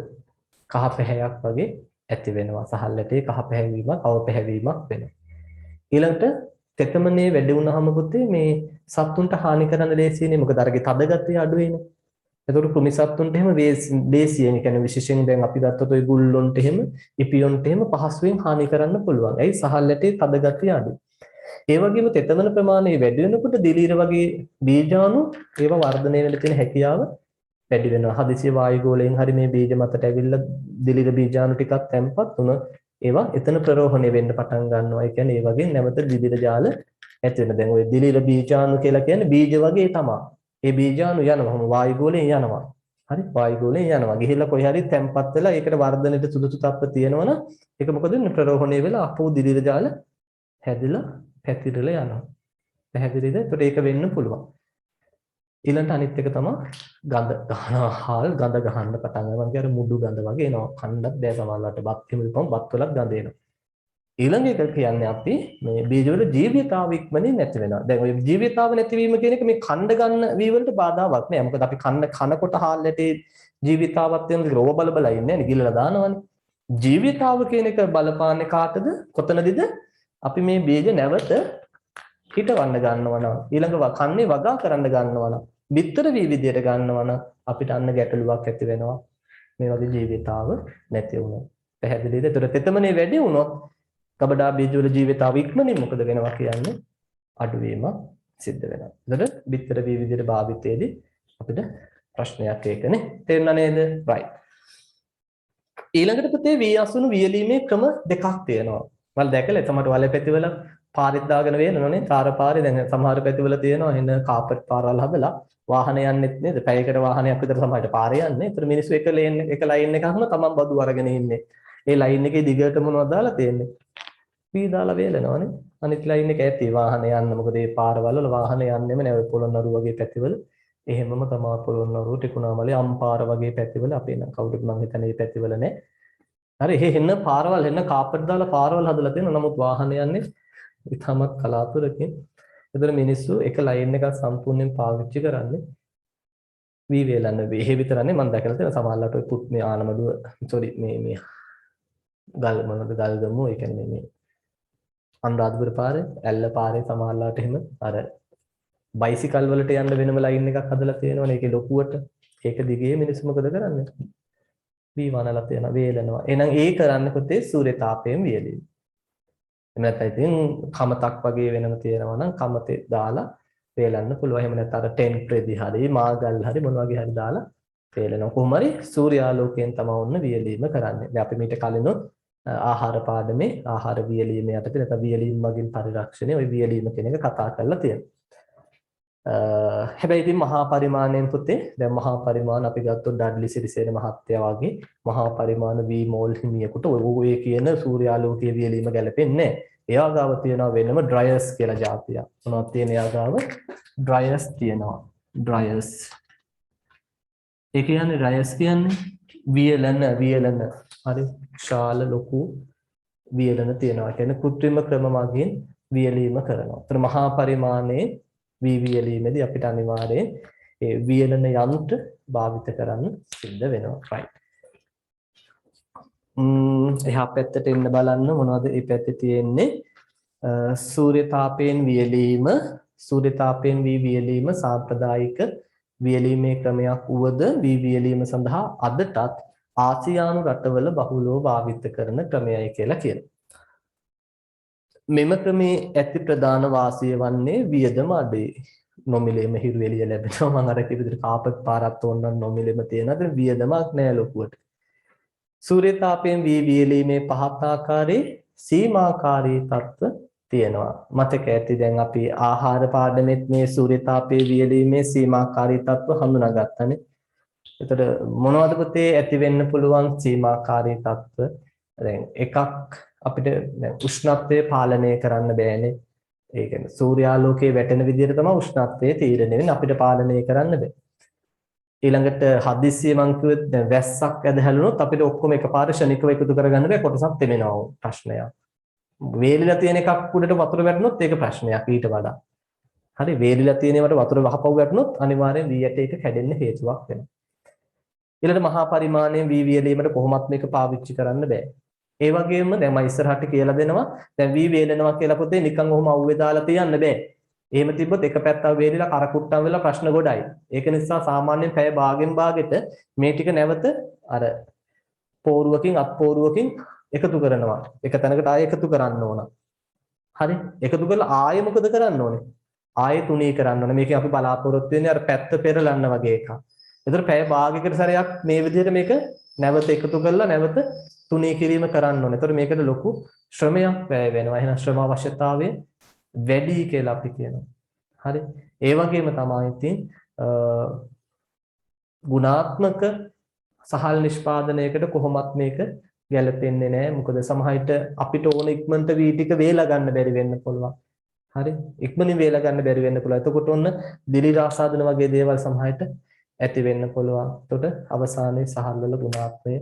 කහ පැහැයක් වගේ ඇති වෙනවා. සහල් ඇටේ කහ පැහැවීමක්, අව පැහැවීමක් වෙනවා. ඊළඟට තෙතමනේ වැඩි වුණාම පුතේ මේ සත්තුන්ට හානි කරන්න ලේසියිනේ. මොකද අරගේ තද ගතිය අඩු වෙනවා. එතකොට කෘමි සත්තුන්ට එහෙම ලේසියෙන්, කියන්නේ විශේෂයෙන් දැන් අපි ගත්තොත් ඔය ගුල්ලොන්ට එහෙම, ඉපියොන්ට එහෙම පහසුවෙන් හානි කරන්න පුළුවන්. ඇයි? සහල් ඇටේ තද ගතිය අඩුයි. ඒ වගේම තෙතමන ප්‍රමාණය වැඩි වෙනකොට දිලීර වගේ බීජාණු ඒවා වර්ධනය වෙන්න තියෙන හැකියාව වැඩි වෙනවා. හදිසිය වායුගෝලයෙන් හරි මේ බීජ මතට ඇවිල්ලා දිලීර බීජාණු ටිකක් තැම්පත් වුණොත් ඒවා එතන ප්‍රරෝහණය වෙන්න පටන් ගන්නවා. ඒ කියන්නේ ඒ වගේ නැවත දිලීර ජාල ඇති වෙන. දැන් ওই දිලීර බීජාණු කියලා කියන්නේ බීජ වගේ තමයි. ඒ බීජාණු යනවාම වායුගෝලයෙන් යනවා. හරි වායුගෝලයෙන් යනවා. ගිහිල්ලා කොහේ හරි තැම්පත් වෙලා ඒකට වර්ධනයට සුදුසු තත්ත්ව තියෙනවනම් ඒක මොකද වෙන්නේ? ප්‍රරෝහණය වෙලා අපෝ දිලීර ජාල හැදිලා පැතිරලා යනවා. පැහැදිලිද? ඒකට ඒක වෙන්න පුළුවන්. ඊළඟට අනිත් එක තමයි ගඳ ගහන්න පටන් ගන්නවා. මම කියන්නේ මුඩු ගඳ වගේ එනවා. කන්නත් බෑ සමහරවිට. බත් කිමුලපම් බත් වලත් ගඳ එනවා. ඊළඟ එක කියන්නේ අපි මේ බීජවල ජීවිතාව ඉක්මනින් නැති වෙනවා. දැන් ඔය ජීවිතාව නැතිවීම කියන එක මේ කණ්ඩ ගන්න වී වලට බාධාවක් නෑ. මොකද අපි කනකොට හාල් ඇටේ ජීවිතාවත් වෙන රෝව බල ඉන්නේ නේ. ගිල්ලලා දානවනේ. ජීවිතාව කියන එක බලපාන්නේ කාටද? කොතනදද? අපි මේ බීජ නැවත හිටවන්න ගන්නවා නම් ඊළඟ කන්නේ වගා කරන්න ගන්නවා නම් බිත්තර වී විදියට ගන්නවා නම් අපිට අන්න ගැටලුවක් ඇති වෙනවා. මේ වගේ ජීවිතාව නැති වුණොත්. පැහැදිලිද? ඒතර තෙතමනේ වැඩි වුණොත් කබඩා බීජවල ජීවිතාව ඉක්මනින් මොකද වෙනවා කියන්නේ? අඩුවීමක් සිද්ධ වෙනවා. ඒතර බිත්තර වී විදියට භාවිතයේදී අපිට ප්‍රශ්නයක් ඒකනේ. තේරුණා නේද? right. ඊළඟට පුතේ වී අසුණු වියලීමේ ක්‍රම දෙකක් තියෙනවා. මම දැකලා තමයි වලපැතිවල පාරෙත් දාගෙන වේලනෝනේ තාර පාරේ දැන් සමහර පැතිවල තියෙනවා එන කාපට් පාරවල් හදලා වාහන යන්නෙත් නේද පැයකට වාහනයක් විතර සමහරට පාරේ යන්නේ. ඒතර මිනිස්සු එක ලයින් එකක්ම තමන් බදු අරගෙන ඉන්නේ. ඒ ලයින් එකේ දිගට මොනවද දාලා තියෙන්නේ? වී දාලා වේලනෝනේ. අනිත් ලයින් එක ඇති වාහන යන්න. මොකද මේ පාරවල් වල වාහන යන්නෙම නෑ. ඔය පොළොන්නරු වගේ පැතිවල එහෙමම තමයි පොළොන්නරු ටිකුණාමලේ අම්පාර වගේ පැතිවල අපේ නම් කවුරුත් මං හිතන්නේ මේ පැතිවල නෑ. හරි එහෙ පාරවල් එන්න කාපට් දාලා පාරවල් හදලා තියෙනවා. නමුත් වාහන යන්නේ ඉතාමත් කලාතුරකින්. ඒතර මිනිස්සු එක ලයින් එකක් සම්පූර්ණයෙන් පාවිච්චි කරන්නේ වී වේලන්න එහෙ විතරනේ මම දැකලා තියෙනවා. සමහරවිට ඔය පුත් මේ ආනමඩුව සෝරි මේ ගල් මොනවද ගල්ගමු ඒ කියන්නේ මේ අනුරාධපුර පාරේ ඇල්ල පාරේ සමහරවිට එහෙම අර බයිසිකල් වලට යන්න වෙනම ලයින් එකක් හදලා තියෙනවනේ. ඒකේ ලොකුවට ඒක දිගේ මිනිස්සු මොකද කරන්නේ? වී වනලා තියෙනවා වේලනවා. එහෙනම් ඒ කරන්න පුතේ සූර්ය තාපයෙන් වියලීම. එහෙම නැත්නම් ඉතින් කමතක් වගේ වෙනම තියෙනවා නම් කමතේ දාලා වේලන්න පුළුවන්. එහෙම නැත්නම් අර ටෙන්ට් රෙදි හරි මාගල් හරි මොන වගේ හරි දාලා වේලනවා. කොහොම හරි සූර්යාලෝකයෙන් තමයි ඔන්න වියලීම කරන්නේ. දැන් අපි මීට කලිනුත් ආහාර පාඩමේ ආහාර වියලීම යටතේ නැත්නම් වියලීම මගින් පරිරක්ෂණය ওই වියලීම කියන එක කතා කරලා තියෙනවා. හැබැයි ඉතින් මහා පරිමාණයෙන් පුතේ දැන් මහා පරිමාණ අපි ගත්තොත් ඩඩ්ලි සිරිසේන මහත්තයා වගේ මහා පරිමාණ වී මෝල් හිමියෙකුට ඔය කියන සූර්යාලෝකීය වියලීම ගැලපෙන්නේ නැහැ. එයා ගාව තියෙනවා වෙනම ඩ්‍රයර්ස් කියලා જાතියක්. මොනවද තියෙන එයා ගාව? ඩ්‍රයර්ස් තියෙනවා. ඩ්‍රයර්ස්. ඒ කියන්නේ ඩ්‍රයර්ස් කියන්නේ වියලන හරි ශාල ලොකු වියලන තියෙනවා. කියන්නේ කෘත්‍රිම ක්‍රම මගින් වියලීම කරනවා. ඒතර මහා පරිමාණයේ වියලීමේදී අපිට අනිවාර්යයෙන් ඒ වියලන යන්ත්‍ර භාවිත කරන්න සිද්ධ වෙනවා. right. එහා පැත්තට එන්න බලන්න මොනවද මේ පැත්තේ තියෙන්නේ? සූර්ය තාපයෙන් වියලීම සාම්ප්‍රදායික වියලීමේ ක්‍රමයක් වුවද වියලීම සඳහා අදටත් ආසියානු රටවල බහුලව භාවිත කරන ක්‍රමයයි කියලා කියනවා. මෙම ක්‍රමේ ඇති ප්‍රධාන වාසිය වන්නේ වියදම අඩුයි. නොමිලේම හිරු එළිය ලැබෙනවා. මම අර කිව්ව විදිහට කාපට් පාරක් ඕනනම් නොමිලේම තියෙනවා. වියදමක් නෑ ලොකුවට. සූර්ය තාපයෙන් වියලීමේ පහත් ආකාරයේ සීමාකාරී තත්ත්ව තියෙනවා. මතක ඇති දැන් අපි ආහාර පාඩමෙත් මේ සූර්ය තාපයේ වියලීමේ සීමාකාරී තත්ත්ව හඳුනාගත්තානේ. එතකොට මොනවද පුතේ ඇති වෙන්න පුළුවන් සීමාකාරී තත්ත්ව? දැන් එකක් අපිට දැන් උෂ්ණත්වය පාලනය කරන්න බෑනේ. ඒ කියන්නේ සූර්යාලෝකයේ වැටෙන විදිහට තමයි උෂ්ණත්වය තීරණය වෙන්නේ. අපිට පාලනය කරන්න බෑ. ඊළඟට හදිස්සිය මං කිව්වෙත් දැන් වැස්සක් ඇදහැළුනොත් අපිට ඔක්කොම එකපාර ෂණිකව එකතු කරගන්න බෑ. කොටසක් තෙමෙනවා ප්‍රශ්නයක්. වේලිලා තියෙන එකක් උඩට වතුර වැටුනොත් ඒක ප්‍රශ්නයක් ඊට වඩා. හරි වේලිලා තියෙන ඒවට වතුර වහපව් වැටුනොත් අනිවාර්යෙන් වී ඇට එක කැඩෙන්න හේතුවක් වෙනවා. ඊළඟට මහා පරිමාණයෙන් වී වියලීමට කොහොමත් මේක පාවිච්චි කරන්න බෑ. ඒ වගේම දැන් මම ඉස්සරහට කියලා දෙනවා දැන් වී වේලනවා කියලා පොතේ නිකන් ඔහොම අවුවේ දාලා තියන්න බෑ. එහෙම තිබ්බොත් එක පැත්තක් වේලිලා කරකුට්ටම් වෙලා ප්‍රශ්න ගොඩයි. ඒක නිසා සාමාන්‍යයෙන් පැය භාගෙන් භාගෙට මේ ටික නැවත අර පෝරුවකින් අත්පෝරුවකින් එකතු කරනවා. එක තැනකට ආයෙ එකතු කරන්න ඕන. හරි? එකතු කරලා ආයෙ මොකද කරන්න ඕනේ? ආයෙ තුනී කරන්න ඕනේ. මේකෙන් අපි බලාපොරොත්තු වෙන්නේ අර පැත්ත පෙරලන්න වගේ එකක්. ඒතර පැය භාගයකට සැරයක් මේ විදිහට මේක නැවත එකතු කරලා නැවත තුනී කිරීම කරන්න ඕනේ. ඒතර මේකට ලොකු ශ්‍රමයක් වැය වෙනවා. එහෙනම් ශ්‍රම අවශ්‍යතාවය වැඩි කියලා අපි කියනවා. හරි? ඒ වගේම තමයි ඉතින් ගුණාත්මක සහල් නිෂ්පාදනයකට කොහොමත් මේක ගැලපෙන්නේ නැහැ. මොකද සමහරවිට අපිට ඕන ඉක්මනට වී ටික වේලා ගන්න බැරි වෙන්න පුළුවන්. හරි? ඉක්මනින් වේලා ගන්න බැරි වෙන්න පුළුවන්. එතකොට ඔන්න දිලි ආසාදන වගේ දේවල් සමහරවිට ඇති වෙන්න පුළුවන්. එතකොට අවසානයේ සහල් වල ගුණාත්මය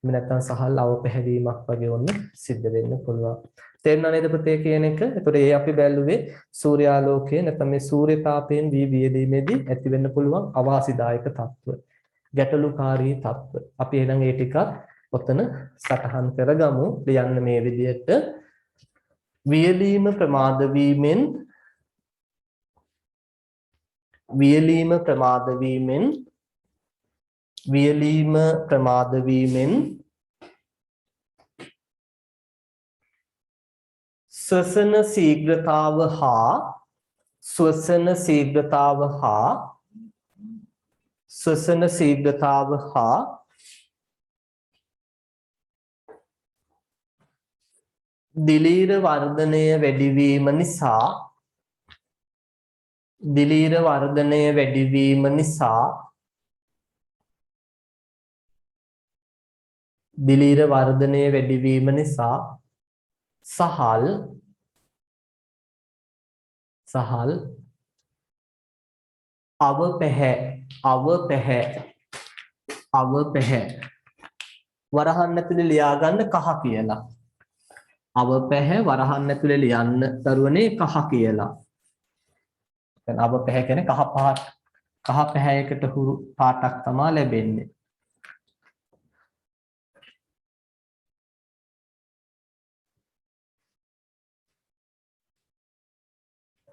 එහෙම නැත්නම් සහල් අවපැහැදීමක් වගේ ඔන්න සිද්ධ වෙන්න පුළුවන්. තේරුණා නේද පුතේ කියන එක? එතකොට ඒ අපි බැලුවේ සූර්යාලෝකයේ නැත්නම් මේ සූර්ය තාපයෙන් වී වියලීමේදී ඇති වෙන්න පුළුවන් අවාසිදායක තත්ත්ව. ගැටලුකාරී තත්ත්ව. අපි එහෙනම් ඒ ටිකත් ඔතන සටහන් කරගමු. ලියන්න මේ විදිහට වියලීම ප්‍රමාද වීමෙන් ශ්වසන ශීඝ්‍රතාව හා දිලීර වර්ධනය වැඩිවීම නිසා දිලීර වර්ධනය වැඩිවීම නිසා දිලීර වර්ධනය වැඩිවීම නිසා සහල් අවපැහැ වරහන් ඇතුලේ ලියා ගන්න කහ කියලා. අවපැහැ වරහන් ඇතුලේ ලියන්න දරුවනේ කහ කියලා. දැන් අවපැහැ කියන්නේ කහ පැහැයකට හුරු පාටක් තමයි ලැබෙන්නේ.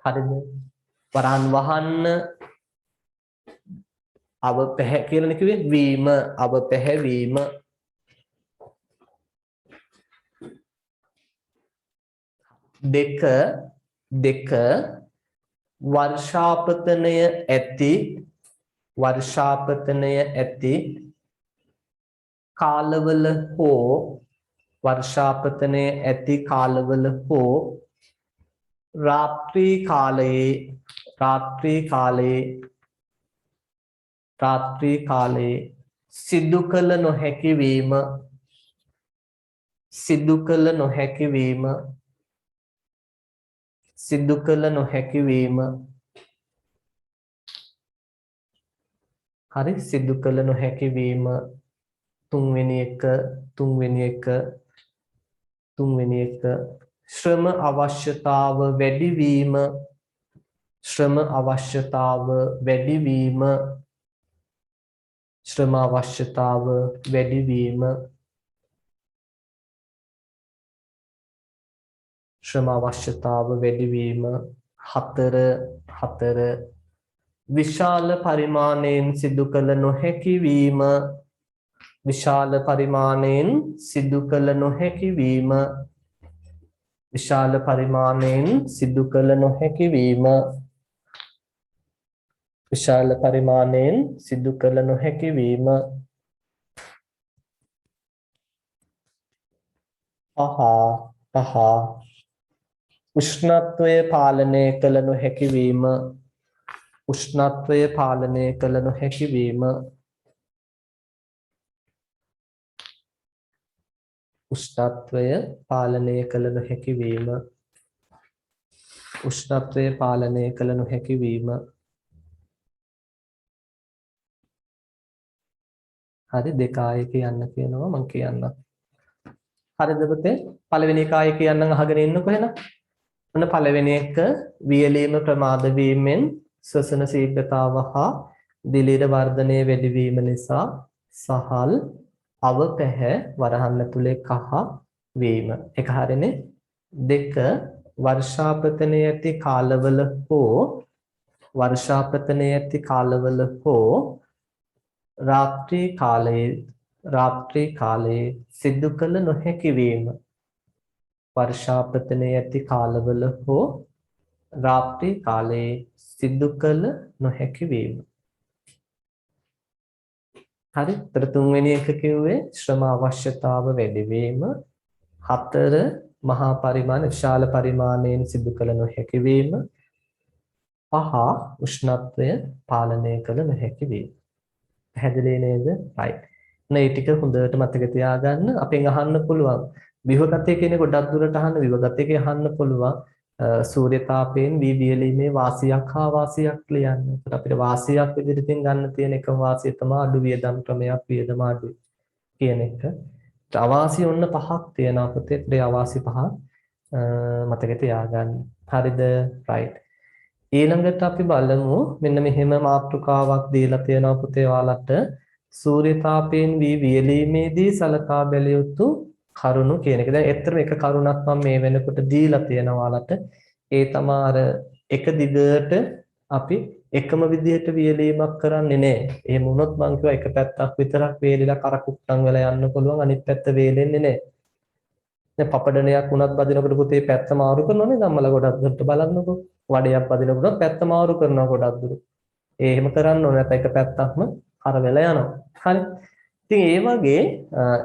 හරිද? වරහන් වහන්න අවපැහැ කියලා කිව්වේ වීම අවපැහැ වීම. දෙක වර්ෂාපතනය ඇති කාලවල හෝ රාත්‍රී කාලයේ සිදු කළ නොහැකි වීම හරි සිදු කළ නොහැකි වීම තුන්වෙනි එක ශ්‍රම අවශ්‍යතාව වැඩිවීම ශ්‍රම අවශ්‍යතාව වැඩිවීම හතර විශාල පරිමාණයෙන් සිදු කළ නොහැකි වීම විශාල පරිමාණයෙන් සිදු කළ නොහැකි වීම පහ උෂ්ණත්වය පාලනය කළ නොහැකි වීම හරි දෙක ආයේ කියන්න කියනවා මම කියන්නම්. හරිද පුතේ? පළවෙනි එක ආයේ කියන්නම් අහගෙන ඉන්නකො එහෙනම්. ඔන්න පළවෙනි එක වියලීම ප්‍රමාද වීමෙන් ශ්වසන ශීඝ්‍රතාව හා දිලීර වර්ධනය වැඩි වීම නිසා සහල් අවපැහැ වරහන් ඇතුලේ කහ වීම. එක හරිනේ. දෙක වර්ෂාපතනයේ ඇති කාලවල හෝ රාත්‍රී කාලයේ සිදු කළ නොහැකි වීම වර්ෂාපතනයේ ඇති කාලවල හෝ රාත්‍රී කාලයේ සිදු කළ නොහැකි වීම. හරි. තර තුන්වෙනි එක කිව්වේ ශ්‍රම අවශ්‍යතාව වැඩි වීම. හතර විශාල පරිමාණයෙන් සිදු කළ නොහැකි වීම. පහ උෂ්ණත්වය පාලනය කළ නොහැකි වීම. පැහැදිලි නේද? right. මේ ටික හොඳට මතක තියාගන්න. අපෙන් අහන්න පුළුවන්. විවගතය කියන ගොඩක් දුරට අහන්න විවගතයේ අහන්න පුළුවන්. සූර්ය තාපයෙන් වියලීමේ වාසියක් හා වාසියක් ලියන්න. ඒකට අපිට වාසියක් විදිහට ගන්න තියෙන එකම වාසිය තමයි අඩු වියදම් ක්‍රමයක් වියදම අඩු කියන එක. අවාසි ඔන්න පහක් තියෙනවා පුතේ. ඒ අවාසි පහ මතක තියාගන්න. හරිද? right. ඊළඟට අපි බලමු මෙන්න මෙහෙම මාතෘකාවක් දීලා තියෙනවා පුතේ ඔයාලට. සූර්ය තාපයෙන් වියලීමේදී සලකා බැලිය යුතු කරුණු කියන එක. දැන් ඇත්තටම එක කරුණක් මම මේ වෙනකොට දීලා තියෙනවා ඔයාලට. ඒ තමයි අර එක දිගට අපි එකම විදිහට වියලීමක් කරන්නේ නැහැ. එහෙම වුණොත් මං කියවා එක පැත්තක් විතරක් වේලිලා කරකුට්ටම් වෙලා යන්න පුළුවන්. අනිත් පැත්ත වේලෙන්නේ නැහැ. දැන් පපඩනයක් උනත් බදිනකොට පුතේ පැත්ත මාරු කරනවනේ. ධම්මලා ගොඩක් දුරට බලන්නකෝ. වඩයක් බදිනකොට පැත්ත මාරු කරනවා ගොඩක් දුර. ඒ එහෙම කරන්න ඕනේ නැත්නම් එක පැත්තක්ම හර වෙලා යනවා. හරි. ඉතින් ඒ වගේ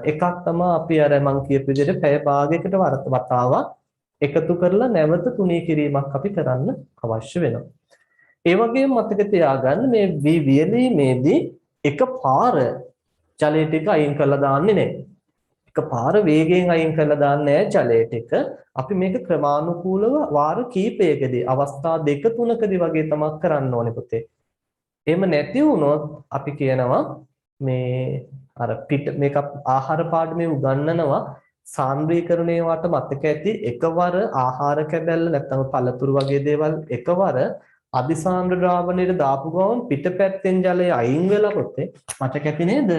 එකක් තමයි අපි අර මං කියපු විදිහට පැය භාගයකට වතාවක් එකතු කරලා නැවත තුනී කිරීමක් අපි කරන්න අවශ්‍ය වෙනවා. ඒ වගේම මතක තියාගන්න මේ වියලීමේදී එකපාර ජලය ටික අයින් කරලා දාන්නේ නැහැ. එකපාර වේගයෙන් අයින් කරලා දාන්නේ නැහැ ජලය ටික. අපි මේක ක්‍රමානුකූලව වාර කීපයකදී අවස්ථා දෙක තුනකදී වගේ තමයි කරන්න ඕනේ පුතේ. එහෙම නැති වුණොත් අපි කියනවා මේ අර මේක ආහාර පාඩමේ උගන්වනවා සාන්ද්‍රීකරණයේ වට මතක ඇති එකවර ආහාර කැබැල්ල නැත්නම් පළතුරු වගේ දේවල් එකවර අධිසාන්ද්‍ර ද්‍රාවණයට දාපු ගමන් පිටපැත්තෙන් ජලය අයින් වෙලා පොතේ මතක ඇති නේද?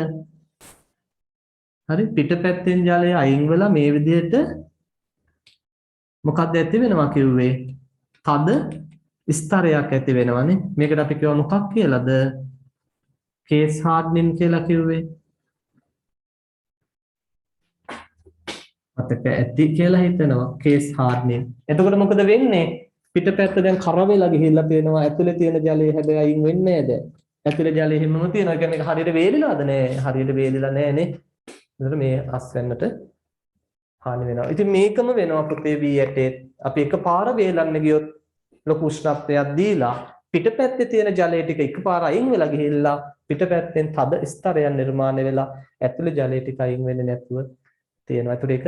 හරි පිටපැත්තෙන් ජලය අයින් වෙලා මේ විදිහට මොකක්ද ඇති වෙනවා කිව්වේ? තද ස්තරයක් ඇති වෙනවානේ. මේකට අපි කියව මොකක් කියලාද? කේස් හાર્ඩ්නින් කියලා කිව්වේ. මතක ඇති කියලා හිතනවා කේස් හાર્ඩ්නින්. එතකොට මොකද වෙන්නේ? පිටපැත්ත දැන් කර වෙලා ගිහිල්ලා තියෙනවා. ඇතුලේ තියෙන ජලය හැබැයි අයින් වෙන්නේ නැහැ දැන්. ඇතුලේ ජලය හැමම තියෙනවා. ඒ කියන්නේ හරියට වේලිලාද නැහැ? හරියට වේලිලා නැහැ නේ. එතකොට මේ අස්වැන්නට හානි වෙනවා. ඉතින් මේකම වෙනවා පුතේ V8 අපි එකපාර වේලන්න ගියොත් ලොකු උෂ්ණත්වයක් දීලා පිටපැත්තේ තියෙන ජලය ටික එකපාර අයින් වෙලා ගිහිල්ලා පිටපැත්තෙන් තද ස්තරයක් නිර්මාණය වෙලා ඇතුලේ ජලය ටික අයින් වෙන්නේ නැතුව තියෙනවා. ඒතර ඒක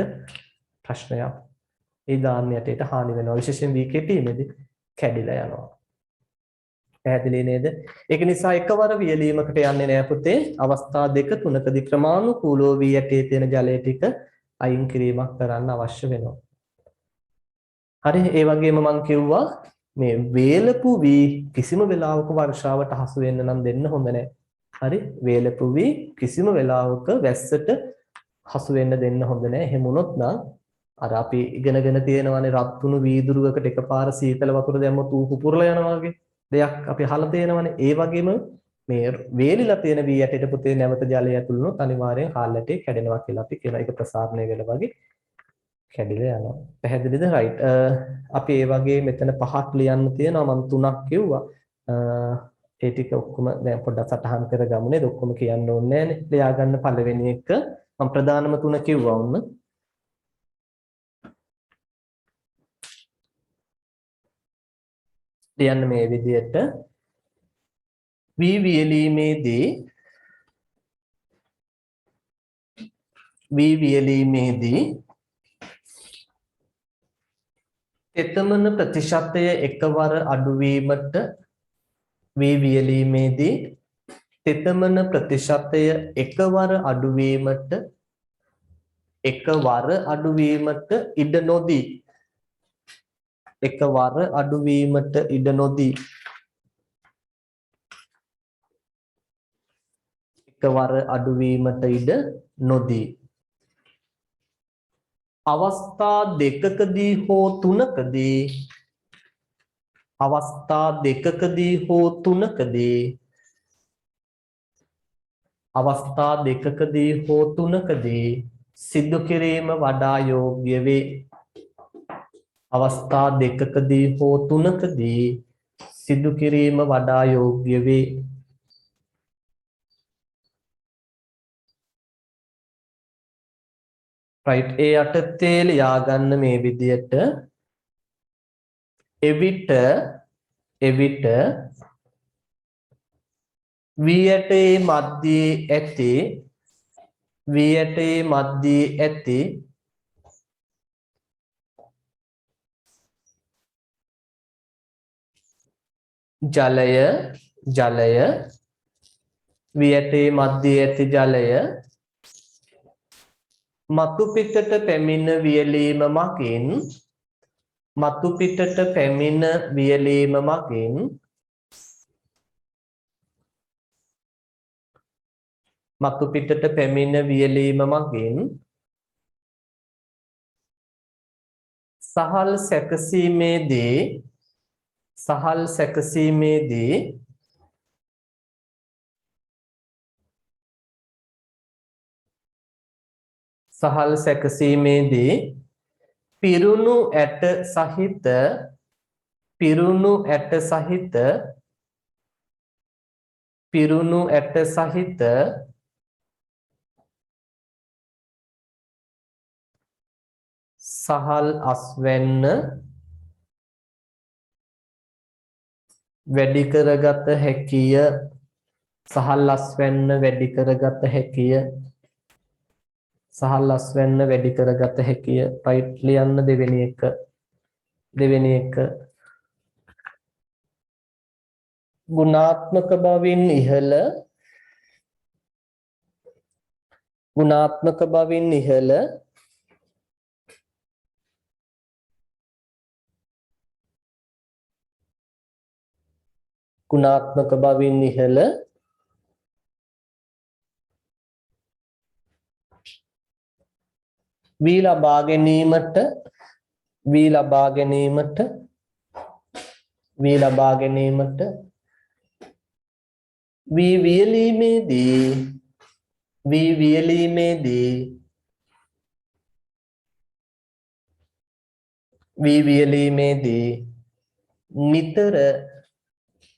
ප්‍රශ්නයක්. ඒ ධාන්‍යයට හානි වෙනවා. විශේෂයෙන් V-කෙටීමේදී කැඩිලා යනවා. පැහැදිලි නේද? ඒක නිසා එකවර වියලීමකට යන්නේ නැහැ පුතේ. අවස්ථා දෙක තුනකදී ක්‍රමානුකූලව V8 තියෙන ජලය ටික අයින් කිරීමක් කරන්න අවශ්‍ය වෙනවා. හරි ඒ වගේම මම කිව්වා මේ වේලපු වී කිසිම වෙලාවක වර්ෂාවට හසු වෙන්න නම් දෙන්න හොඳ නැහැ. හරි වේලපු වී කිසිම වෙලාවක වැස්සට හසු වෙන්න දෙන්න හොඳ නැහැ. එහෙම වුණොත් නම් අර අපි ඉගෙනගෙන තියෙනවානේ රත් වුණු වීදුරුවකට එකපාර සීතල වතුර දැම්මොත් ඌ පුපුරලා යනවා වගේ දෙයක් අපි අහලා තියෙනවානේ. ඒ වගේම මේ වේලිලා තියෙන වී යටට පුතේ නැවත ජලය ඇතුළු වුණොත් අනිවාර්යෙන් හාල් යටේ කැඩෙනවා කියලා අපි කියන එක ප්‍රසාරණය වෙලා වගේ කැඩිලා යනවා. පැහැදිලිද? රයිට්. අපි ඒ වගේ මෙතන පහක් ලියන්න තියෙනවා. මම තුනක් කිව්වා. ඒ ටික ඔක්කොම දැන් පොඩ්ඩක් සටහන් කරගමු නේද? ඔක්කොම කියන්න ඕනේ නෑනේ. ලියා ගන්න පළවෙනි එක මම ප්‍රධානම තුන කිව්වා වුණ. ලියන්න මේ විදිහට වියලීමේදී තෙතමන ප්‍රතිශතය එකවර අඩුවීමට වියලීමේදී තෙතමන ප්‍රතිශතය එකවර අඩුවීමට ඉඩ නොදී එකවර අඩුවීමට ඉඩ නොදී එකවර අඩුවීමට ඉඩ නොදී අවස්ථා දෙකකදී හෝ තුනකදී සිදු කිරීම වඩා යෝග්‍ය වේ. අවස්ථා දෙකකදී හෝ තුනකදී සිදු කිරීම වඩා යෝග්‍ය වේ. right ඒ යටතේ ලියා ගන්න මේ විදියට එවිට V8 මැද්දේ ඇති ජලය V8 මැද්දේ ඇති ජලය මතු පිටට පැමිණ වියලීම මගින් සහල් සැකසීමේදී පිරුණු ඇට සහිත සහල් අස්වැන්න වැඩි කරගත හැකිය. සහල් අස්වැන්න වැඩි කරගත හැකිය. සහල් අස්වැන්න වැඩි කරගත හැකිය. රයිට් ලියන්න දෙවෙනි එක. දෙවෙනි එක ගුණාත්මක බවින් ඉහළ ගුණාත්මක බවින් ඉහළ ගුණාත්මක බවින් ඉහළ වී ලබා ගැනීමට වී ලබා ගැනීමට වී ලබා ගැනීමට වී වියලීමේදී වී වියලීමේදී වී වියලීමේදී නිතර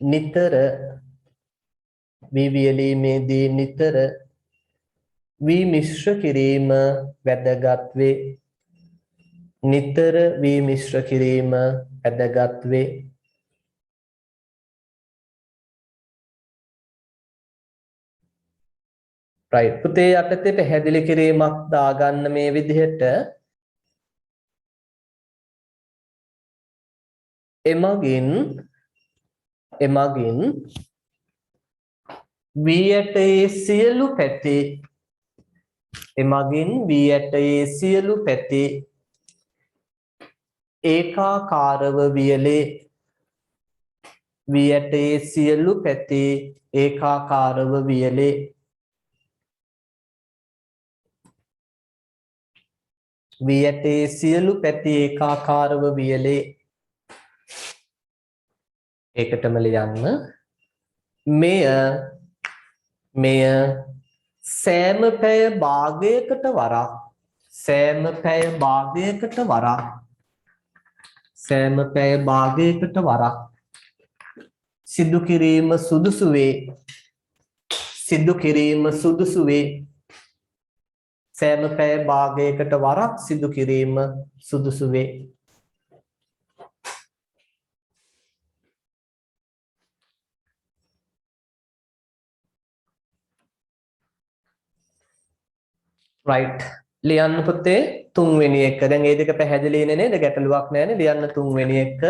නිතර වී වියලීමේදී නිතර වී මිශ්‍ර කිරීම වැදගත් වේ. නිතර වී මිශ්‍ර කිරීම වැදගත් වේ. right පුතේ යටතේ පැහැදිලි කිරීමක් දාගන්න මේ විදිහට එමගින් වී ඇටයේ සියලු පැති එමගින් වී ඇටයේ සියලු පැති ඒකාකාරව වියලේ. වී ඇටයේ සියලු පැති ඒකාකාරව වියලේ. වී ඇටයේ සියලු පැති ඒකාකාරව වියලේ. ඒකටම ලියන්න මෙය සෑම පැය භාගයකට වරක් සෑම පැය භාගයකට වරක් සෑම පැය භාගයකට වරක් සිදු කිරීම සුදුසු වේ. සිදු කිරීම සුදුසු වේ. සෑම පැය භාගයකට වරක් සිදු කිරීම සුදුසු වේ. right ලියන්න පුතේ තුන්වෙනි එක. දැන් මේ දෙක පැහැදිලිනේ නේද? ගැටලුවක් නැහැනේ. ලියන්න තුන්වෙනි එක.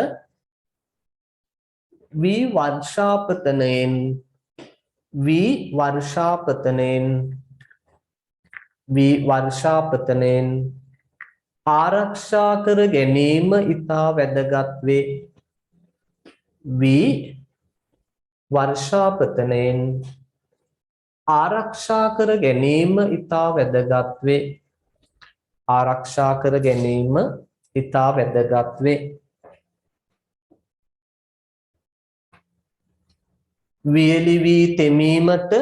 වී වර්ෂාපතනයෙන් ආරක්ෂා කර ගැනීම ඉතා වැදගත් වේ. වී වර්ෂාපතනයෙන් ආරක්ෂා කර ගැනීම ඉතා වැදගත් වේ. ආරක්ෂා කර ගැනීම ඉතා වැදගත් වේ. වියලි වී තෙමීමට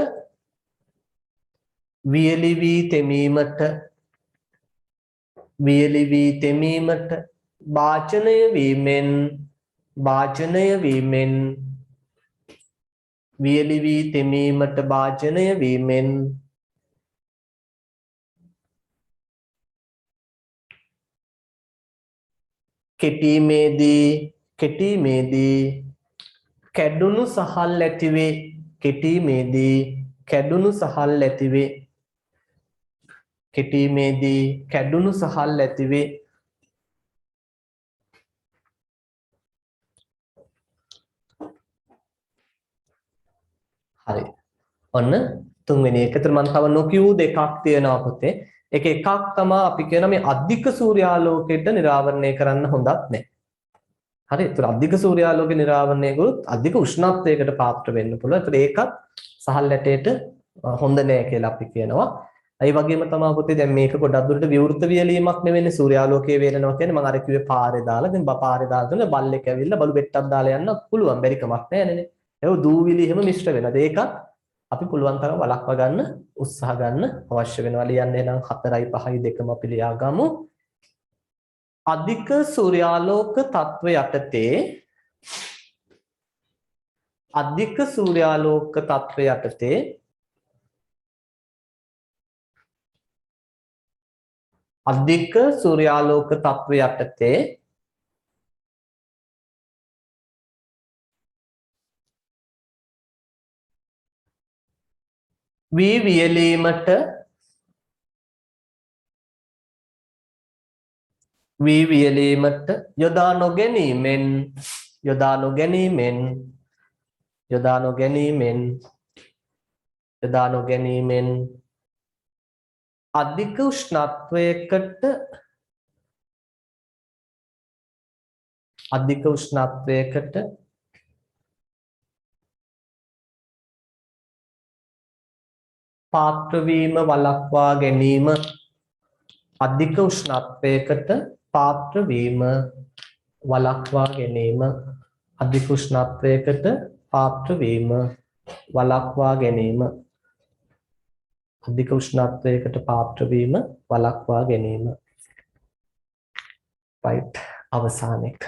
භාජනය වීමෙන් වියලි වී තෙමීමට භාජනය වීමෙන් කෙටීමේදී කැඩුණු සහල් ඇතිවේ. කෙටීමේදී කැඩුණු සහල් ඇතිවේ. කෙටීමේදී කැඩුණු සහල් ඇතිවේ. හරි. ඔන්න තුන්වෙනි එක. ඒතර මම තව නොකියූ දෙකක් තියෙනවා පුතේ. ඒක එකක් තමයි අපි කියන මේ අධික සූර්යාලෝකයට නිරාවරණය කරන්න හොඳත් නැහැ. හරි. ඒතර අධික සූර්යාලෝක නිරාවරණය කළොත් අධික උෂ්ණත්වයකට පාත්‍ර වෙන්න පුළුවන්. ඒතර ඒකත් සහල් ඇටයට හොඳ නැහැ කියලා අපි කියනවා. ඒ වගේම තමයි පුතේ දැන් මේක ගොඩක් දුරට විවෘත වියලීමක් නෙවෙන්නේ. සූර්යාලෝකයේ වේලනවා කියන්නේ මම අර කිව්වේ පාරේ දාලා දැන් පාරේ දාලා තුන බල්ලෙක් ඇවිල්ලා බලු බෙට්ටක් දාලා යන්න පුළුවන්. බැරි කමක් නැහැ නේ. ඒක දූවිලි එහෙම මිශ්‍ර වෙනවා. ඒකත් අපි පුළුවන් තරම් වළක්වා ගන්න උත්සාහ ගන්න අවශ්‍ය වෙනවා. ලියන්න එහෙනම් 4යි 5යි දෙකම අපි ලියා ගමු. අධික සූර්යාලෝක තත්ත්ව යටතේ අධික සූර්යාලෝක තත්ත්වය යටතේ වී වියලීමට යොදා නොගැනීමෙන් අධික උෂ්ණත්වයකට පාත්‍ර වීම වළක්වා ගැනීම අධික උෂ්ණත්වයකට පාත්‍ර වීම වළක්වා ගැනීම අධික උෂ්ණත්වයකට පාත්‍ර වීම වළක්වා ගැනීම අධික උෂ්ණත්වයකට පාත්‍ර වීම වළක්වා ගැනීම right අවසාන එක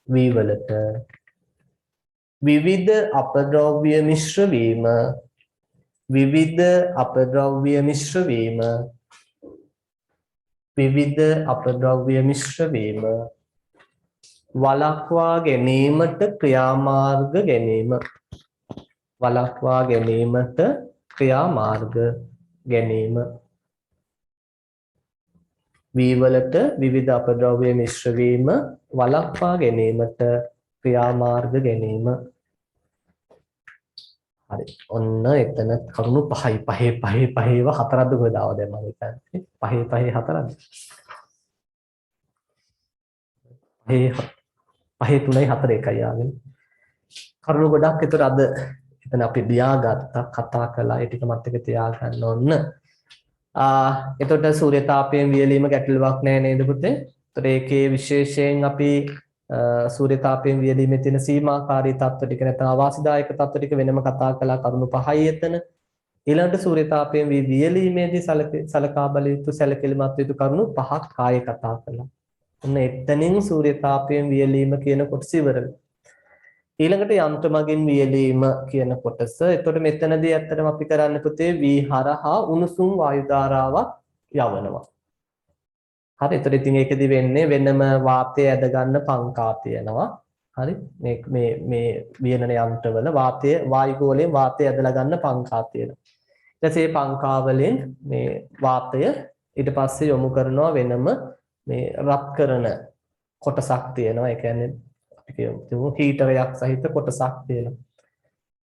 වී වලට විවිධ අපද්‍රව්‍ය මිශ්‍ර වීම වළක්වා ගැනීමට ක්‍රියාමාර්ග ගැනීම වී වලට විවිධ අපද්‍රව්‍ය මිශ්‍ර වීම වළක්වා ගැනීමට ක්‍රියාමාර්ග ගැනීම හරි ඔන්න එතන කරුණු පහේව හතරක්ද කොහෙද ආව දැන් මම හිතන්නේ පහේ හතරක්ද පහේ 3යි 4 1යි ආගෙන කරුණු ගොඩක් ඒතර අද එතන අපි ලියාගත්තා කතා කළා ඒ ටික මතක තියාගන්න ඕන එතකොට සූර්යතාපයෙන් වියලීම ගැටලුවක් නැහැ නේද පුතේ? එතකොට ඒකේ විශේෂයෙන් අපි සූර්යතාපයෙන් වියලීමේ තියෙන සීමාකාරී තත්ත්ව ටික නැත්නම් අවාසිදායක තත්ත්ව ටික වෙනම කතා කළා කරුණු 5යි එතන. ඊළඟට සූර්යතාපයෙන් වියලීමේදී සලකා බල යුතු සැලකිලිමත් යුතු කරුණු 5ක් ආයේ කතා කළා. ඔන්න එතනින් සූර්යතාපයෙන් වියලීම කියන කොටස ඉවර වෙනවා. ඊළඟට යන්ත්‍ර මගින් වියලීම කියන කොටස. එතකොට මෙතනදී ඇත්තටම අපි කරන්න පුතේ වී හරහා උණුසුම් වායු ධාරාවක් යවනවා. හරි. එතකොට ඉතින් ඒකෙදි වෙන්නේ වෙනම වාතය ඇද ගන්න පංකා තියෙනවා. හරි. මේ වියලන යන්ත්‍රවල වායු ගෝලයෙන් වාතය ඇදලා ගන්න පංකා තියෙනවා. ඊට පස්සේ පංකා වලින් මේ වාතය ඊට පස්සේ යොමු කරනවා වෙනම මේ රත් කරන කොටසක් තියෙනවා. ඒ කියන්නේ හීටරයක් සහිත කොටසක් තියෙනවා.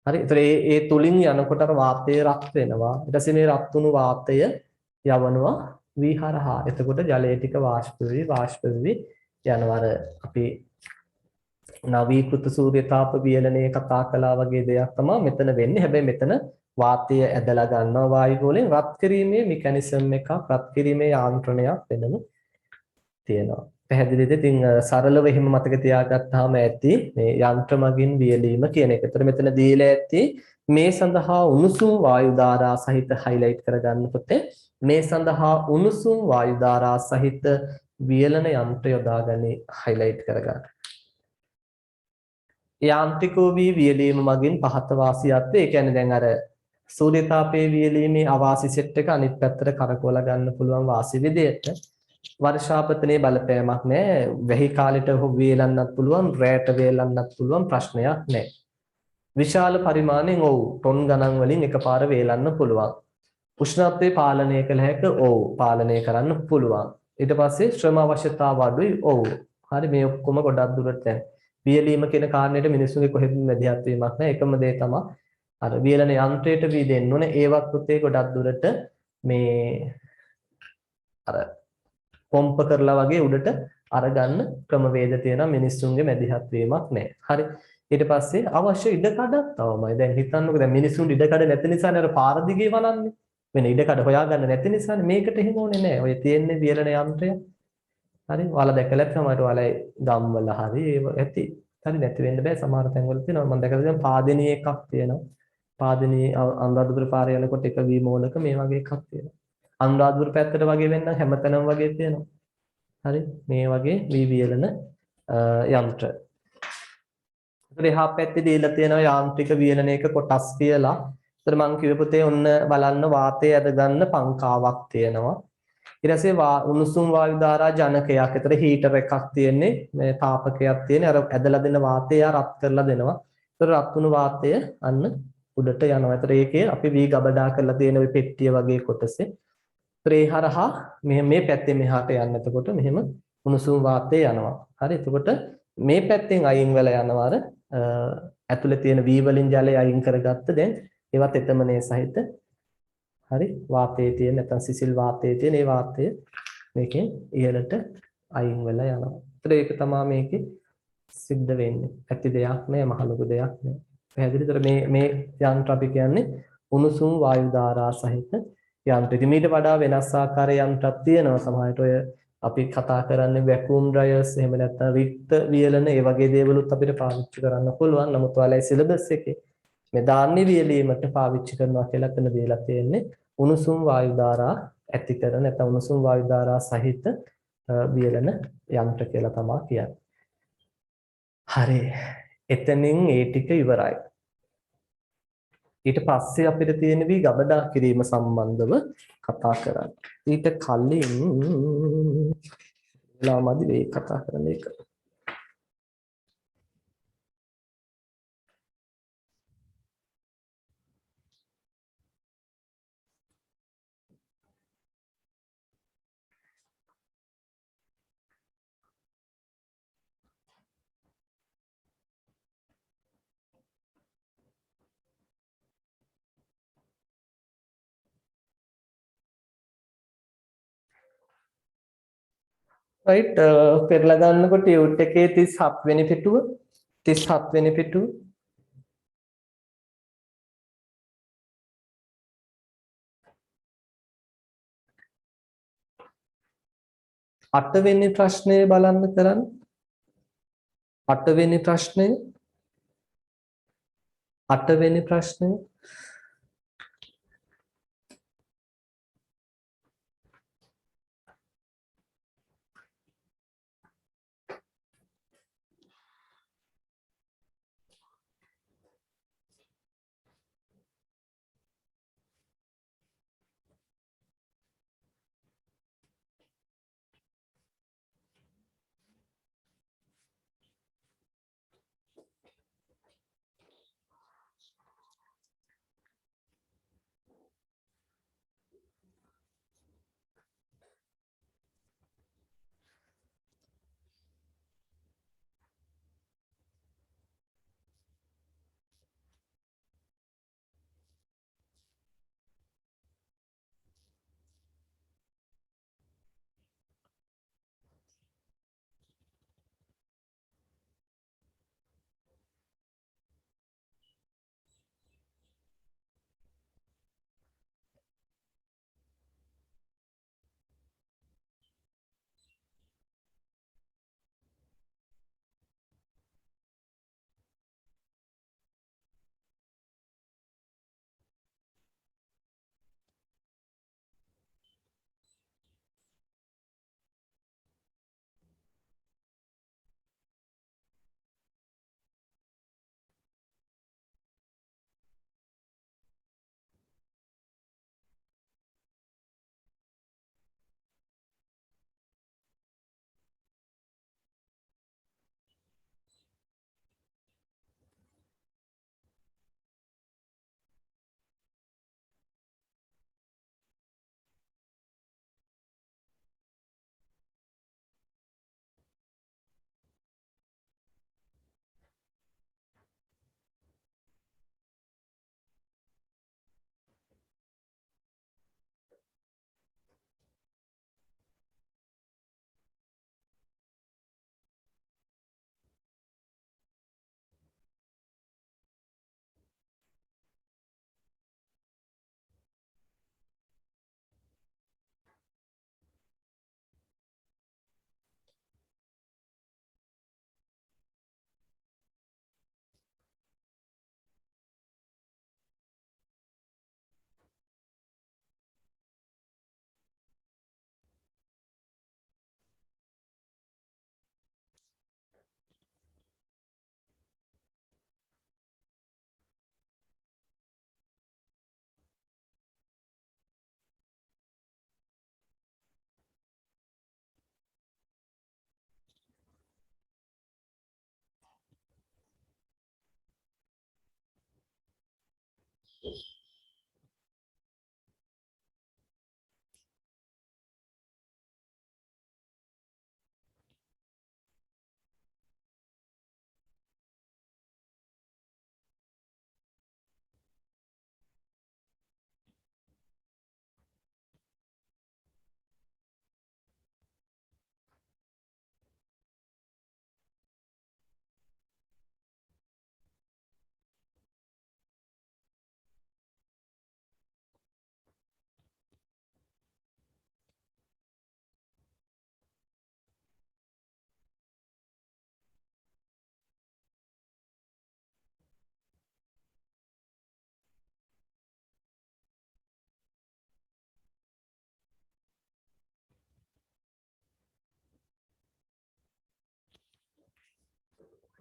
හරි. ඒතර ඒ තුලින් යනකොට අර වාතය රත් වෙනවා. ඊට පස්සේ මේ රත් වුණු වාතය යවනවා වී හරහා. එතකොට ජලය ටික වාෂ්ප වෙවි යනවා. අර අපි නවීකృత සූර්යතාප වියලනයේ කතා කළා වගේ දෙයක් තමයි මෙතන වෙන්නේ. හැබැයි මෙතන වාතය ඇදලා ගන්නවා වායු ගෝලයෙන් රත් කිරීමේ මෙකැනිසම් එකක් රත් කිරීමේ යාන්ත්‍රණයක් වෙනම තියෙනවා. පැහැදිලිද? ඉතින් සරලව එහෙම මතක තියාගත්තාම ඇති මේ යන්ත්‍ර මගින් වියලීම කියන එක. ඒතර මෙතන දීලා ඇති මේ සඳහා උණුසුම් වායු ධාරා සහිත හයිලයිට් කරගන්න පුතේ. මේ සඳහා උණුසුම් වායු ධාරා සහිත වියලන යන්ත්‍ර යොදාගන්නේ හයිලයිට් කරගන්න. යාන්ත්‍රිකෝ වී වියලීම මගින් පහත වාසියත්වය. ඒ කියන්නේ දැන් අර සූර්යතාපයේ වියලීමේ අවාසි සෙට් එක අනිත් පැත්තට කරකවලා ගන්න පුළුවන් වාසි විදියට වර්ෂාපතනයේ බලපෑමක් නැහැ. වෙහි කාලෙට වේලන්නත් පුළුවන්, රැට වේලන්නත් පුළුවන් ප්‍රශ්නයක් නැහැ. විශාල පරිමාණයෙන් ටොන් ගණන් වලින් එකපාර වේලන්න පුළුවන්. උෂ්ණත්වය පාලනය කළ හැක පාලනය කරන්න පුළුවන්. ඊට පස්සේ ශ්‍රම අවශ්‍යතාව අඩුයි. හරි මේ ඔක්කොම ගොඩක් දුරට දැන් වියලීම කියන කාරණේට මිනිස්සුන්ගේ කොහෙත් මැදිහත් වීමක් නැහැ. එකම දේ තමයි අර වියලන යන්ත්‍රයට වී දෙන්න ඕනේ. ඒවත් පුතේ ගොඩක් දුරට මේ අර පොම්ප කරලා වගේ උඩට අරගන්න ක්‍රමවේද තියෙනවා. මිනිස්සුන්ගේ මැදිහත් වීමක් නැහැ. හරි. ඊට පස්සේ අවශ්‍ය ඉඩකඩක් තවමයි. දැන් හිතන්නකෝ දැන් මිනිස්සුන්ට ඉඩකඩ නැති නිසානේ අර පාර දිගේ වනන්නේ. වෙන ඉඩකඩ හොයාගන්න නැති නිසානේ. මේකට එහෙම ඕනේ නැහැ. ඔය තියෙන්නේ වියලන යන්ත්‍රය. හරි. ඔයාලා දැකලා තමයි ඔයාලා ගම්වල හරි ඒව ඇති. හරි නැති වෙන්න බෑ. සමහර තැන්වල තියෙනවා. මම දැකලා දැන් පාදිනී එකක් තියෙනවා. පාදිනී අනුරාධපුර පාරේ යනකොට එක වී මෝලක මේ වගේ එකක් තියෙනවා. අනුරාධපුර පැත්තට වගේ වෙන්න හැමතැනම වගේ තියෙනවා. හරි මේ වගේ වී වියලන යන්ත්‍ර. ඒතර එහා පැත්තේ දීලා තියෙනවා යාන්ත්‍රික වියලනයක කොටස් කියලා. ඒතර මම කිව්ව පුතේ ඔන්න බලන්න වාතය ඇද ගන්න පංකාවක් තියෙනවා. ඊට පස්සේ උණුසුම් වායු ධාරා ජනකයක්. ඒතර හීටර් එකක් තියෙන්නේ මේ තාපකයක් තියෙන්නේ. අර ඇදලා දෙන වාතය රත් කරලා දෙනවා. ඒතර රත් වුණු වාතය අන්න උඩට යනවා. ඒතර ඒකේ අපි වී ගබඩා කරලා තියෙන ওই පෙට්ටිය වගේ කොටසේ. ඒතර ඒ හරහා මේ පැත්තේ මෙහාට යන්න. එතකොට මෙහෙම උණුසුම් වාතය යනවා. හරි. එතකොට මේ පැත්තෙන් අයින් වෙලා යනවා අර ඇතුලේ තියෙන වී වලින් ජලය අයින් කරගත්ත දැන් ඒවත් එතමනේ සහිත හරි වාතයේ තියෙන නැත්නම් සිසිල් වාතයේ තියෙන ඒ වාතය මේකෙන් ඉහළට අයින් වෙලා යනවා. ඒතර ඒක තමයි මේකේ සිද්ධ වෙන්නේ. ඇති දෙයක් නෑ මහ ලොකු දෙයක් නෑ. පැහැදිලිද? මේ යන්ත්‍ර අපි කියන්නේ උණුසුම් වායු ධාරා සහිත යන්ත්‍ර. ඉතින් මීට වඩා වෙනස් ආකාරයේ යන්ත්‍රක් තියෙනවා. සමහරට ඔය අපි කතා කරන්නේ වැක්කියුම් ඩ්‍රයර්ස් එහෙම නැත්නම් රික්ත වියලන ඒ වගේ දේවලුත් අපිට පාවිච්චි කරන්න පුළුවන්. නමුත් ඔයාලගේ සිලබස් එකේ මේ ධාන්‍ය වියලීමට පාවිච්චි කරනවා කියලා එතන දීලා තියෙන්නේ උණුසුම් වායු ධාරා ඇති කරන නැත්නම් උණුසුම් වායු ධාරා සහිත වියලන යන්ත්‍ර කියලා තමයි කියන්නේ. හරි. එතනින් ඒ ටික ඉවරයි. ඊට පස්සේ අපිට තියෙන වී ගබඩා කිරීම සම්බන්ධව කතා කරන්න. ඊට කලින් ලාමදි වේ කතා කරන එක. right පෙරලා ගන්නකොට ටියුට් එකේ 37 වෙනි පිටුව 37 වෙනි පිටුව 8 වෙනි ප්‍රශ්නය බලන්න කරන්න 8 වෙනි ප්‍රශ්නය 8 වෙනි ප්‍රශ්නය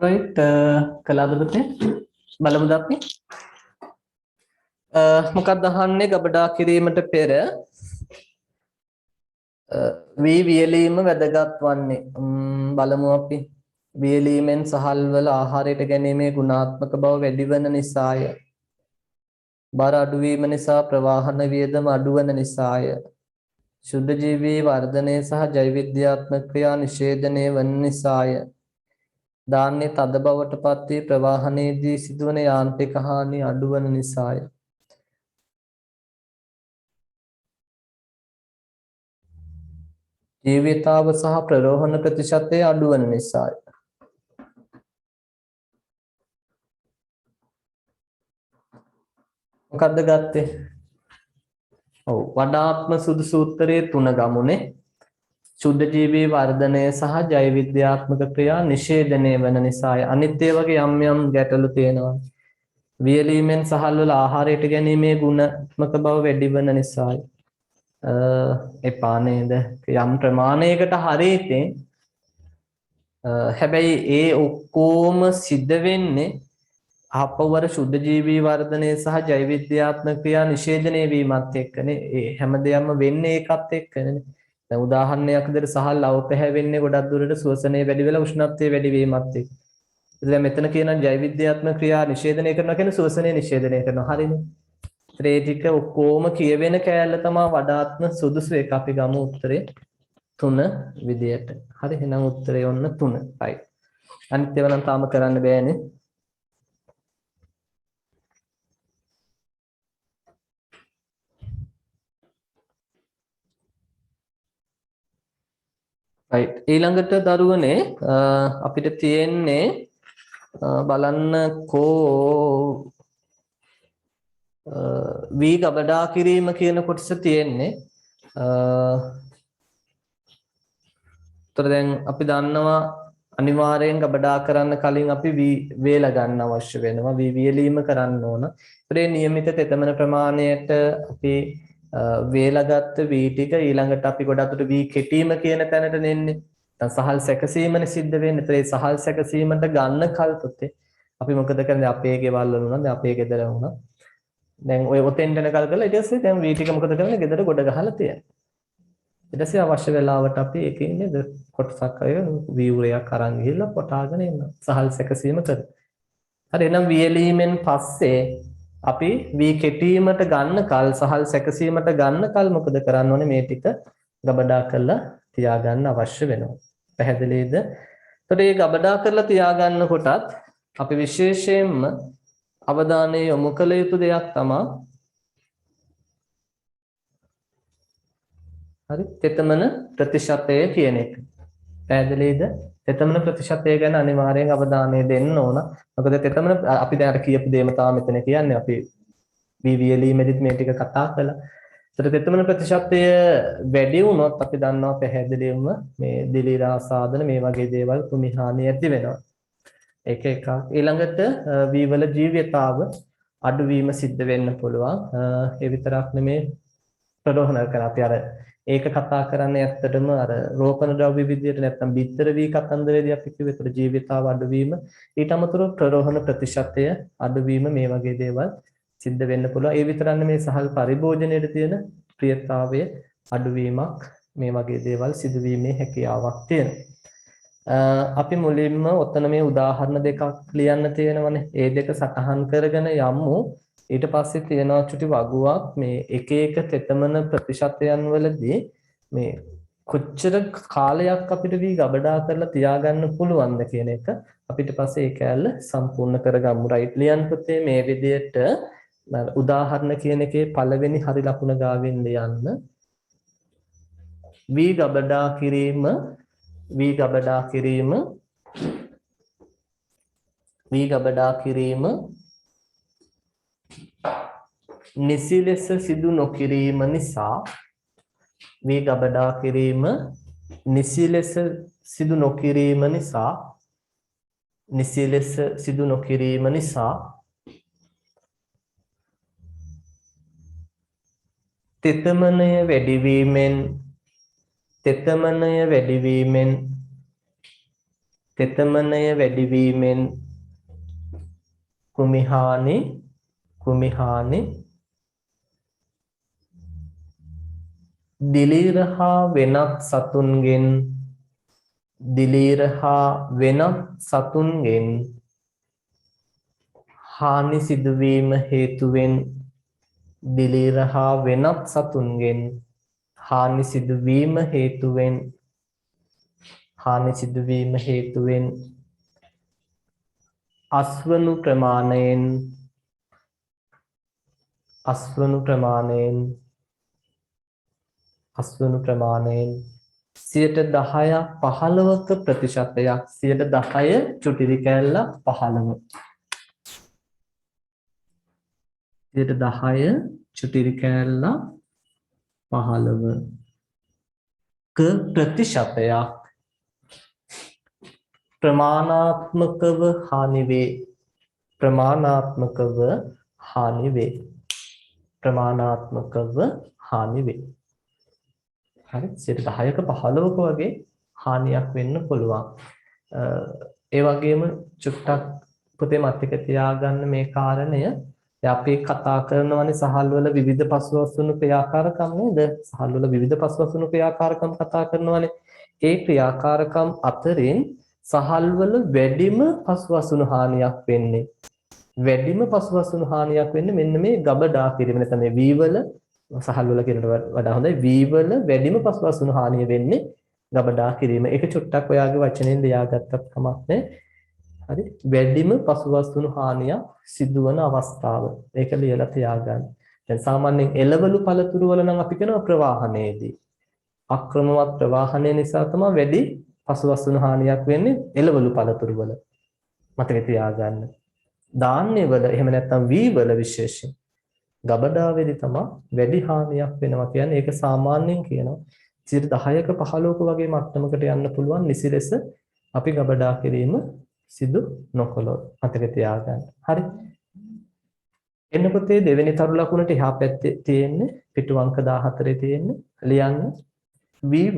right කලාවද පුතේ බලමුද අපි මොකක්ද අහන්නේ ගබඩා කිරීමට පෙර වී වියලීම වැදගත් වන්නේ බලමු අපි වියලීමෙන් සහල්වල ආහාරයට ගැනීමේ ගුණාත්මක බව වැඩි වන නිසාය බර අඩු වීම නිසා ප්‍රවාහන වියදම අඩු වන නිසාය ශුද්ධ ජීවී වර්ධනය සහ ජෛව විද්‍යාත්මක ක්‍රියා නිෂේධනය වන නිසාය දාන්නේ තද බවට පත් වී ප්‍රවාහනයේදී සිදුවන යාන්ත්‍රික හානි අඩු වන නිසාය ජීවිතාව සහ ප්‍රරෝහණ ප්‍රතිශතය අඩු වන නිසාය. මොකද්ද ගත්තේ? ඔව් වඩාත්ම සුදුසු උත්තරයේ 3 ගමුනේ. ශුද්ධ ජීවී වර්ධනය සහ ජෛව විද්‍යාත්මක ක්‍රියා නිෂේධනය වන නිසාය. අනිත් ඒ වගේ යම් යම් ගැටලු තියෙනවා. වියලීමෙන් සහල් වල ආහාරයට ගැනීමේ ගුණාත්මක බව වැඩි වන නිසාය. එපා නේද යම් ප්‍රමාණයකට හරියටේ හැබැයි ඒ ඔක්කොම සිද්ධ වෙන්නේ ආපවර ශුද්ධ ජීවී වර්ධනය සහ ජෛව විද්‍යාත්මක ක්‍රියා නිෂේධනය වීමත් එක්කනේ ඒ හැමදේම වෙන්නේ ඒකත් එක්කනේ දැන් උදාහරණයක් විදිහට සහල් අවපැහැ වෙන්නේ ගොඩක් දුරට ශ්වසනය වැඩි වෙලා උෂ්ණත්වය වැඩි වීමත් එක්ක දැන් මෙතන කියනවා ජෛව විද්‍යාත්මක ක්‍රියා නිෂේධනය කරනවා කියන්නේ ශ්වසනය නිෂේධනය කරනවා හරිනේ ඒ ටික ඔක්කොම කියවෙන කෑල්ල තමයි වඩාත්ම සුදුසු එක අපි ගමු උත්තරේ 3 විදියට. හරි එහෙනම් උත්තරේ ඔන්න 3. right. අනිත් ඒවා නම් තාම කරන්න බෑනේ. right. ඊළඟට දරුවනේ අපිට තියෙන්නේ බලන්නකෝ වී ගබඩා කිරීම කියන කොටස තියෙන්නේ දැන් අපි දන්නවා අනිවාර්යෙන් ගබඩා කරන්න කලින් අපි වේලා ගන්න අවශ්‍ය වෙනවා වියලීම කරන්න ඕන. ඒ નિયમિત තෙතමන ප්‍රමාණයට අපි වේලාගත් වී ටික ඊළඟට අපි ගොඩක් දුරට වී කෙටීම කියන තැනට නෙන්නේ. දැන් සහල් සැකසීමනේ සිද්ධ වෙන්නේ. ඒ සහල් සැකසීමට ගන්න කල්පොතේ අපි මොකද කරන්නේ අපේ ගෙවල් වල උනත් අපේ ගෙදර වුණා. දැන් ඔය ඔතෙන්ට එනකල් කරලා ඊට පස්සේ දැන් වී ටික මොකද කරන්නේ ගෙදර ගොඩ ගහලා තියෙනවා. ඊට පස්සේ අවශ්‍ය වෙලාවට අපි ඒකෙන් නේද කොටසක් අය වීවරයක් අරන් ගිහිල්ලා කොටාගෙන එනවා. සහල් සැකසීම කර. හරි එහෙනම් වියලීමෙන් පස්සේ අපි වී කෙටීමට ගන්න කල් සහල් සැකසීමට ගන්න කල් මොකද කරන්න ඕනේ මේ ටික ගබඩා කරලා තියාගන්න අවශ්‍ය වෙනවා. පැහැදිලිද? එතකොට මේ ගබඩා කරලා තියාගන්න කොටත් අපි විශේෂයෙන්ම අවධානය යොමු කළ යුතු දෙයක් තමයි හරි තෙතමන ප්‍රතිශතය කියන එක. පැහැදිලිද? තෙතමන ප්‍රතිශතය ගැන අනිවාර්යෙන් අවධානය දෙන්න ඕන. මොකද තෙතමන අපි දැන් අර කියපු දේම තමයි මෙතන කියන්නේ. අපි VVLE මේ ටික කතා කළා. ඒතර තෙතමන ප්‍රතිශතය වැඩි වුණොත් අපි දන්නවා පැහැදිලිවම මේ දිලිරා සාධන මේ වගේ දේවල් කුමි හානිය ඇති වෙනවා. ඒක එකක්. ඊළඟට වීවල ජීවිතාව අඩුවීම සිද්ධ වෙන්න පුළුවන්. ඒ විතරක් නෙමේ ප්‍රරෝහණ කර අපි අර ඒක කතා කරන්නේ ඇත්තටම අර රෝපණ ද්‍රව්‍ය විද්‍යාවට නැත්නම් බිත්තර වී කතන්දරේදී අපි කිව්වේ ඒතර ජීවිතාව අඩුවීම ඊට අමතරව ප්‍රරෝහණ ප්‍රතිශතය අඩුවීම මේ වගේ දේවල් සිද්ධ වෙන්න පුළුවන්. ඒ විතරක් නෙමේ සහල් පරිභෝජනයේ තියෙන ප්‍රියතාවය අඩුවීමක් මේ වගේ දේවල් සිදුවීමේ හැකියාවක් තියෙනවා. අපි මුලින්ම ඔතන මේ උදාහරණ දෙකක් ලියන්න තියෙනවනේ. ඒ දෙක සටහන් කරගෙන යමු. ඊට පස්සේ තියෙනවා චුටි වගුවක් මේ එක එක තෙතමන ප්‍රතිශතයන් වලදී මේ කොච්චර කාලයක් අපිට වී ගබඩා කරලා තියාගන්න පුළුවන්ද කියන එක අපිට පස්සේ ඒ කැලල සම්පූර්ණ කරගමු. රයිට් ලියන්න පුතේ මේ විදිහට උදාහරණ කියන එකේ පළවෙනි හරි ලකුණ ගාවෙන් ලියන්න. වී ගබඩා කිරීම නිසි ලෙස සිදු නොකිරීම නිසා තෙතමනය වැඩිවීමෙන් කුමිහානි දිලීර හා වෙනත් සතුන්ගෙන් හානි සිදුවීම හේතුවෙන් අස්වනු ප්‍රමාණයෙන් 10%-15% ප්‍රතිශතයක් 10 චුටිරි කැල්ල 15 10 චුටිරි කැල්ල 15 ක ප්‍රතිශතයක් ප්‍රමාණාත්මකව හානි වේ. හරි 10ක 15ක වගේ හානියක් වෙන්න පුළුවන්. ඒ වගේම චුට්ටක් පුතේ මතක තියාගන්න මේ කාරණය අපි කතා කරනවානේ සහල් වල විවිධ පසුබස්වුණු ක්‍රියාකාරකම් නේද? සහල් වල විවිධ පසුබස්වුණු ක්‍රියාකාරකම් කතා කරනවානේ. ඒ ක්‍රියාකාරකම් අතරින් සහල් වල වැඩිම පසුබස්වුණු හානියක් වෙන්නේ මෙන්න මේ ගබඩා කිරීම. නැත්නම් මේ වී වල සහල් වල කියනට වඩා හොඳයි වී වල වැඩිම පසුබස්වුණු හානිය වෙන්නේ ගබඩා කිරීම. ඒක චුට්ටක් ඔයාගේ වචනෙන් ලියාගත්තත් කමක් නැහැ. හරි වැඩිම පසුබස්වුණු හානිය සිදුවන අවස්ථාව. ඒක ලියලා තියාගන්න. දැන් සාමාන්‍යයෙන් එළවලු පළතුරු වල නම් අපි කියනවා ප්‍රවාහනයේදී. අක්‍රමවත් ප්‍රවාහනය නිසා තමයි වැඩි පසුබස්වුණු හානියක් වෙන්නේ එළවලු පළතුරු වල. මතක තියාගන්න. ධාන්‍ය වල එහෙම නැත්නම් වී වල විශේෂයෙන් ගබඩාවේදී තමයි වැඩි හානියක් වෙනවා කියන්නේ. ඒක සාමාන්‍යයෙන් කියනවා 10ක 15ක වගේ මට්ටමකට යන්න පුළුවන් නිසි ලෙස අපි ගබඩා කිරීම සිදු නොකළොත්. මතක තියාගන්න. හරි. එන්න පුතේ දෙවෙනි තරු ලකුණට එහා පැත්තේ තියෙන්නේ පිටු අංක 14 තියෙන්නේ ලියන්න. වී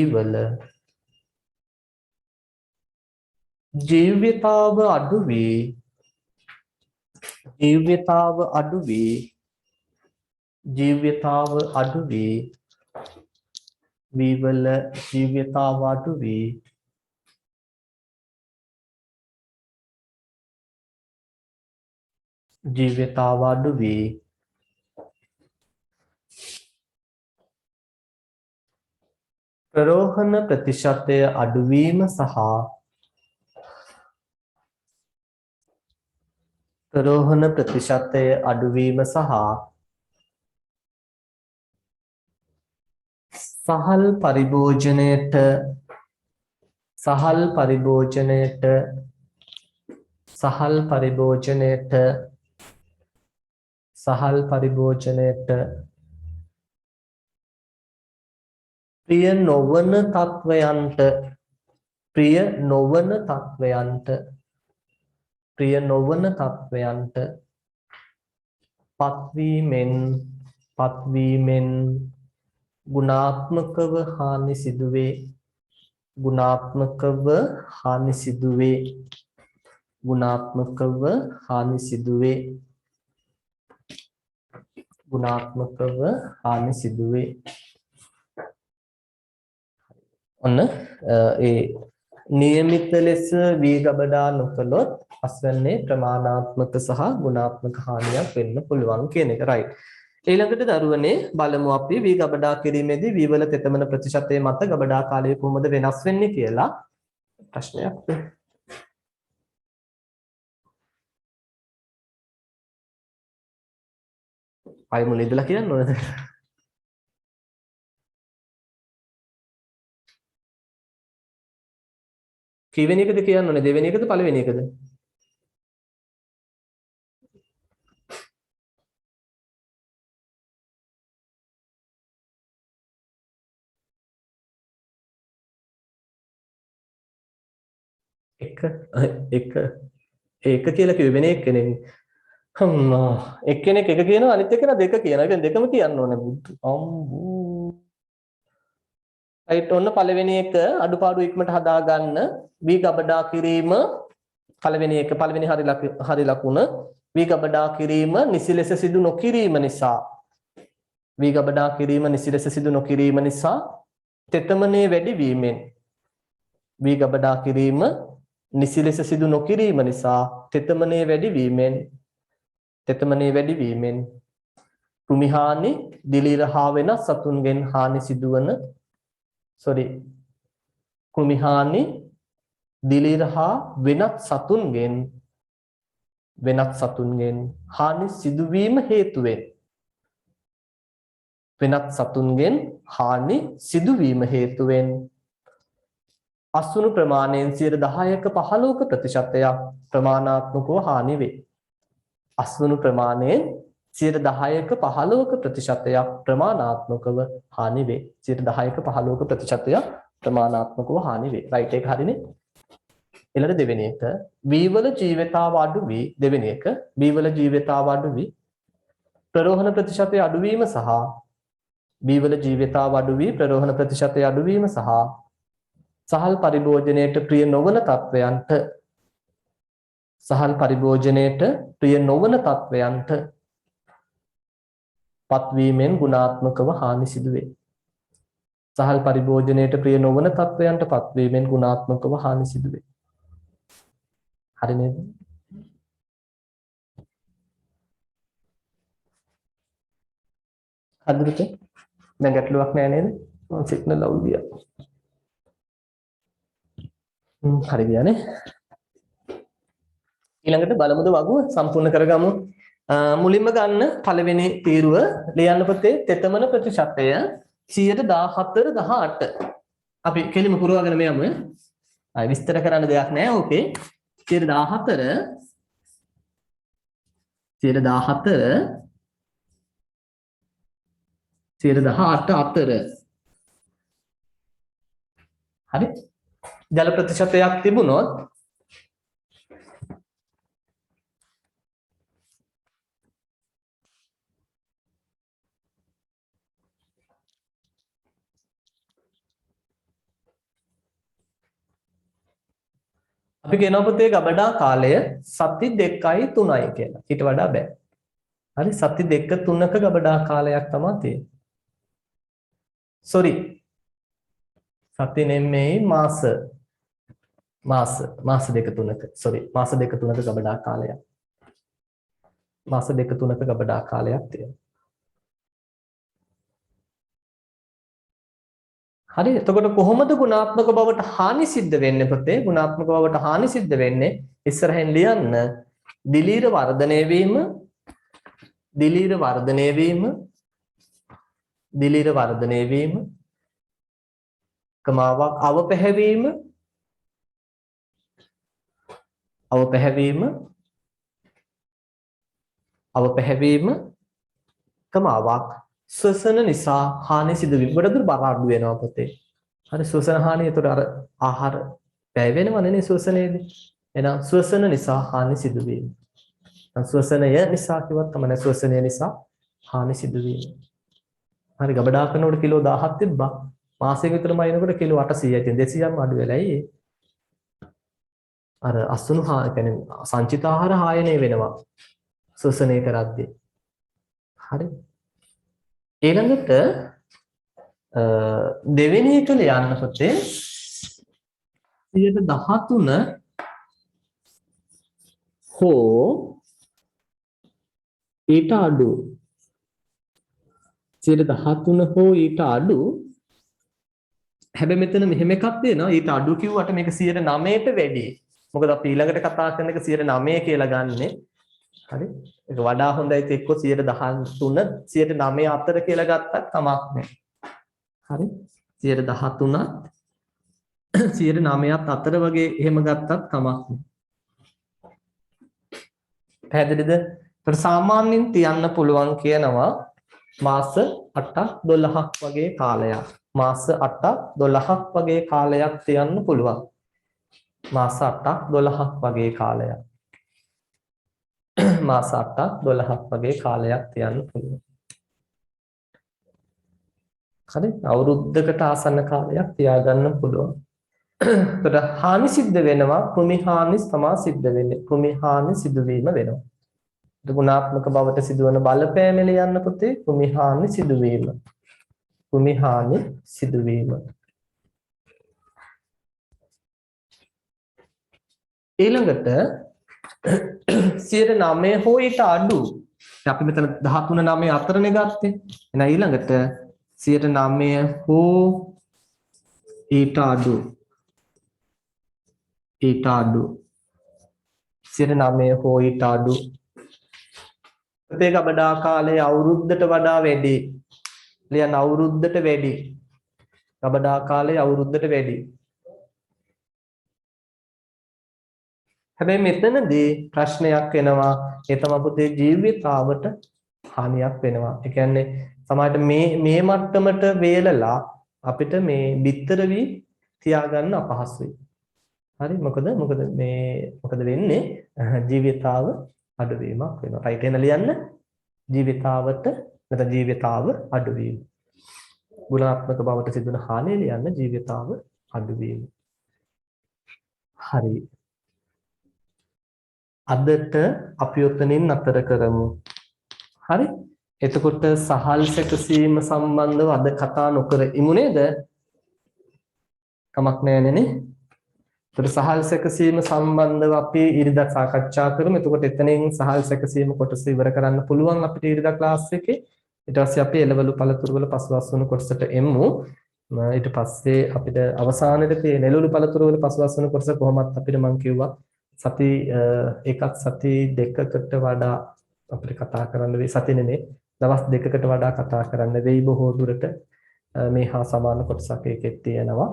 වල ජීවිතාව අඩු වී ප්‍රරෝහණ ප්‍රතිශතය අඩුවීම සහ සහල් පරිභෝජනයට ප්‍රිය නොවන තත්වයන්ට පත්වීමෙන් ගුණාත්මකව හානි සිදුවේ. ඔන්න ඒ નિયમિત ලෙස වී ගබඩා නොකළොත් අස්වැන්නේ ප්‍රමාණාත්මක සහ ගුණාත්මක හානියක් වෙන්න පුළුවන් කියන එක. right. ඊළඟට දරුවනේ බලමු අපි වී ගබඩා කිරීමේදී වී වල තෙතමන ප්‍රතිශතය මත ගබඩා කාලය කොහොමද වෙනස් වෙන්නේ කියලා ප්‍රශ්නයක්. අය මුල ඉඳලා කියන්න ඕනද? කීවෙනි එකද කියන්න ඕනේ? දෙවෙනි එකද පළවෙනි එකද? එක කියලා කිව්වේ වෙන එක්කෙනෙක්. එක්කෙනෙක් එක කියනවා අනිත් එක්කෙනා දෙක කියනවා. ඒ කියන්නේ දෙකම කියන්න ඕනේ. අම්බෝ. ඔන්න පළවෙනි එක අඩුපාඩු ඉක්මනට හදා ගන්න. වී ගබඩා කිරීම පළවෙනි හරි ලකුණ වී ගබඩා කිරීම නිසි ලෙස සිදු නොකිරීම නිසා වී ගබඩා කිරීම නිසි ලෙස සිදු නොකිරීම නිසා තෙතමනේ වැඩි වීමෙන් වී ගබඩා කිරීම නිසි ලෙස සිදු නොකිරීම නිසා තෙතමනේ වැඩි වීමෙන් කෘමිහානි දිලීර හා වෙනස් සතුන්ගෙන් හානි සිදුවන කෘමිහානි දිලීර හා වෙනත් සතුන්ගෙන් හානි සිදුවීම හේතුවෙන් අසුණු ප්‍රමාණයෙන් 10%ක 15ක ප්‍රතිශතයක් ප්‍රමාණාත්මකව හානි වේ. අසුණු ප්‍රමාණයෙන් 10%ක 15ක ප්‍රතිශතයක් ප්‍රමාණාත්මකව හානි වේ. 10%ක 15ක ප්‍රතිශතයක් ප්‍රමාණාත්මකව හානි වේ. රයිට් ඒක හරිනේ. ඊළඟ දෙවෙනි එක වීවල ජීවිතාව අඩු වී දෙවෙනි එක වීවල ජීවිතාව අඩු වී ප්‍රරෝහණ ප්‍රතිශතය අඩු වීම සහ වීවල ජීවිතාව අඩු වී ප්‍රරෝහණ ප්‍රතිශතය අඩු වීම සහ සහල් පරිභෝජනයට ප්‍රිය නොවන තත්වයන්ට පත්වීමෙන් ගුණාත්මකව හානි සිදුවේ. සහල් පරිභෝජනයට ප්‍රිය නොවන තත්වයන්ට පත්වීමෙන් ගුණාත්මකව හානි සිදුවේ. හරි නේද? හරිද? දැන් ගැටලුවක් නෑ නේද? මම සිග්නල් අවුල් ගියා. හරි ගියානේ. ඊළඟට බලමුද වගුව සම්පූර්ණ කරගමු. මුලින්ම ගන්න පළවෙනි තීරුව ලියන්න පොතේ තෙතමන ප්‍රතිශතය 14-18. අපි කෙලිම පුරවගෙන මෙයමු. ආයි විස්තර කරන්න දෙයක් නෑ ඕකේ. 18 අතර හරි ජල ප්‍රතිශතයක් තිබුණොත් අපි කියනවා පුතේ ගබඩා කාලය සති 2යි 3යි කියලා. ඊට වඩා බෑ. හරි සති 2-3ක ගබඩා කාලයක් තමයි තියෙන්නේ. සති නෙමෙයි මාස 2-3ක. මාස 2-3ක ගබඩා කාලයක්. මාස 2-3ක ගබඩා කාලයක් තියෙනවා. හරි එතකොට කොහොමද ගුණාත්මක බවට හානි සිද්ධ වෙන්නේ පුතේ? ගුණාත්මක බවට හානි සිද්ධ වෙන්නේ ඉස්සරහින් ලියන්න දිලීර වර්ධනය වීම කමාවක් අවපැහැවීම කමාවක් ශ්වසන නිසා හානි සිදුවීම. ගොඩදුර බර අඩු වෙනවා පුතේ. හරි ශ්වසන හානිය. ඒතර අර ආහාර වැය වෙනවනේ නේ ශ්වසනයේදී. එහෙනම් ශ්වසන නිසා හානි සිදුවීම. ශ්වසනය නිසා කිව්වත් තමයි ශ්වසනය නිසා හානි සිදුවීම. හරි ගබඩා කරනකොට කිලෝ 1000ක් තිබ්බා. මාසෙක විතරම අයිනකොට කිලෝ 800යි. ඉතින් 200ක්ම අඩු වෙලායි. අර අසුණු කියන්නේ සංචිත ආහාර හායනය වෙනවා. ශ්වසනය කරද්දී. හරි ඊළඟට දෙවෙනි එක ලියන්න පුතේ 13 හෝ ඊට අඩු 13 හෝ ඊට අඩු. හැබැයි මෙතන මෙහෙම එකක් දෙනවා. ඊට අඩු කිව්වට මේක 9ට වැඩි. මොකද අපි ඊළඟට කතා කරන එක 9 කියලා ගන්නෙ. හරි? ඒක වඩා හොඳයි එක්ක 13 9 අතර කියලා ගත්තත් කමක් නැහැ. හරි? 13ත් 9ත් අතර වගේ එහෙම ගත්තත් කමක් නැහැ. පැහැදිලිද? ඒතර සාමාන්‍යයෙන් තියන්න පුළුවන් කියනවා මාස 8ක් 12ක් වගේ කාලයක්. මාස 8ක් 12ක් වගේ කාලයක් තියන්න පුළුවන්. මාස 8ක් 12ක් වගේ කාලයක්. මාස 8ක් 12ක් වගේ කාලයක් තියන්න පුළුවන්. හරි? අවුරුද්දකට ආසන්න කාලයක් තියාගන්න පුළුවන්. ඒතර හානි සිද්ධ වෙනවා කෘමි හානි තමයි සිද්ධ වෙන්නේ. කෘමි හානි සිදුවීම වෙනවා. ගුණාත්මක බවට සිදුවන බලපෑම ලියන්න පුතේ කෘමි හානි සිදුවීම. කෘමි හානි සිදුවීම. ඊළඟට 9 හෝ ඊට අඩු. අපි මෙතන 13 9 අතරනේ ගත්තේ. එහෙනම් ඊළඟට 9 හෝ ඊට අඩු. ඊට අඩු. 9 හෝ ඊට අඩු. ප්‍රති ගබඩා කාලය අවුරුද්දට වඩා වැඩි. ලියන්න අවුරුද්දට වැඩි. ගබඩා කාලය අවුරුද්දට වැඩි. හැබැයි මෙතනදී ප්‍රශ්නයක් එනවා. ඒ තමයි පුතේ ජීවිතාවට හානියක් වෙනවා. ඒ කියන්නේ සමහරට මේ මට්ටමට වේලලා අපිට මේ බිත්තර වී තියාගන්න අපහසුයි. හරි මොකද වෙන්නේ ජීවිතාව අඩුවීමක් වෙනවා. රයිට් එන ලියන්න ජීවිතාවට නැත්නම් ජීවිතාව අඩුවීම. ගුණාත්මක බවට සිදුවන හානිය ලියන්න ජීවිතාව අඩුවීම. හරි. අදට අපි උතනින් අතර කරමු. හරි? එතකොට සහල් සැකසීම සම්බන්ධව අද කතා නොකර ඉමු නේද? කමක් නැහැ නේ. ඒතර සහල් සැකසීම සම්බන්ධව අපි ඉරිදා සාකච්ඡා කරමු. එතකොට එතනින් සහල් සැකසීම කොටස ඉවර කරන්න පුළුවන් අපිට ඉරිදා ක්ලාස් එකේ. ඊට පස්සේ අපි එළවලු පළතුරු වල පසුබස් වුණු කොටසට එමු. ඊට පස්සේ අපිට අවසානයේ තියෙන එළවලු පළතුරු වල පසුබස් වුණු කොටස කොහොමත් අපිට මම කිව්වා සති සති දෙකකට වඩා අපිට කතා කරන්න වෙයි. සති නෙමෙයි දවස් දෙකකට වඩා කතා කරන්න වෙයි බොහෝ දුරට. මේ හා සමාන කොටසක් එකෙත් තියෙනවා.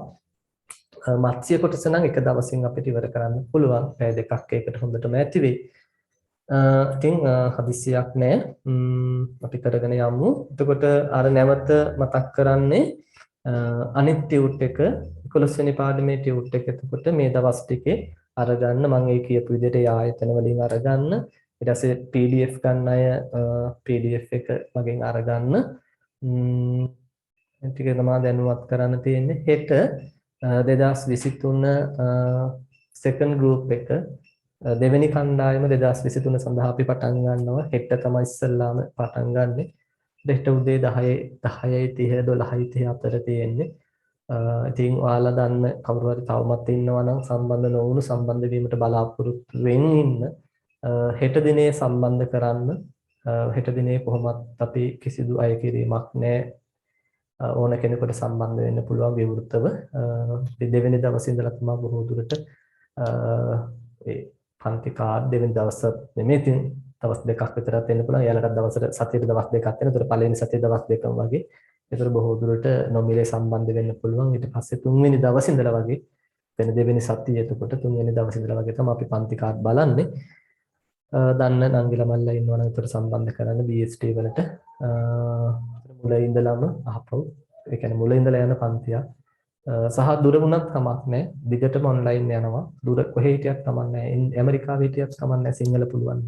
මත්ස්‍ය කොටස නම් එක දවසින් අපිට ඉවර කරන්න පුළුවන්. පැය දෙකක් ඒකට හොඳටම ඇති වෙයි. ඉතින් හදිසියක් නැහැ. අපි කරගෙන යමු. එතකොට අර නැවත මතක් කරන්නේ අනිත් ටියුට් එක 11 වෙනි පාඩමේ ටියුට් එක. එතකොට මේ දවස් ටිකේ අරගන්න මම ඒ කියපු විදිහට ඒ ආයතන වලින් අරගන්න. ඊට පස්සේ PDF ගන්න අය PDF එක මගෙන් අරගන්න. ටික තමයි දැනුවත් කරන්න තියෙන්නේ. හෙට 2023 second group එක දෙවෙනි කණ්ඩායම 2023 සඳහා අපි පටන් ගන්නවා. හෙට තමයි ඉස්සෙල්ලාම පටන් ගන්නෙ. හෙට උදේ 10:30 12:30 අතර තියෙන්නේ. ඉතින් ඔයාලා දන්න කවුරු හරි තවමත් ඉන්නවා නම් සම්බන්ධ නොවුණු සම්බන්ධ වීමට බලාපොරොත්තු වෙන්න ඉන්න. හෙට දිනේ සම්බන්ධ කරන්න. හෙට දිනේ කොහොමත් අපි කිසිදු අය කිරීමක් නැහැ. ඕන කෙනෙකුට සම්බන්ධ වෙන්න පුළුවන් විවෘතව. දෙවෙනි දවසේ ඉඳලා තමයි බොහෝ දුරට ඒ පන්ති කාඩ් දෙවෙනි දවස් නෙමෙයි ඉතින් දවස් දෙකක් විතරක් දෙන්න පුළුවන්. යාලට දවසට සතියේ දවස් දෙකක් වෙන. ඒතර පළවෙනි සතියේ දවස් දෙකම වගේ. ඒතර බොහෝ දුරට නොමිලේ සම්බන්ධ වෙන්න පුළුවන්. ඊට පස්සේ තුන්වෙනි දවසේ ඉඳලා වගේ වෙන දෙවෙනි සතියේ එතකොට තුන්වෙනි දවසේ ඉඳලා වගේ තමයි අපි පන්ති කාඩ් බලන්නේ. දන්න නංගිලා මල්ලා ඉන්නවා නම් ඒතර සම්බන්ධ කරන්න BST වලට. මුල ඉඳලම අහපව්. ඒ කියන්නේ මුල ඉඳලා යන පන්තියක්. සහ දුර වුණත් කමක් නැහැ. දිගටම ඔන්ලයින් යනවා. දුර කොහේ හිටියත් කමක් නැහැ. ඇමරිකාවේ හිටියත් කමක් නැහැ. සිංහල පුළුවන්.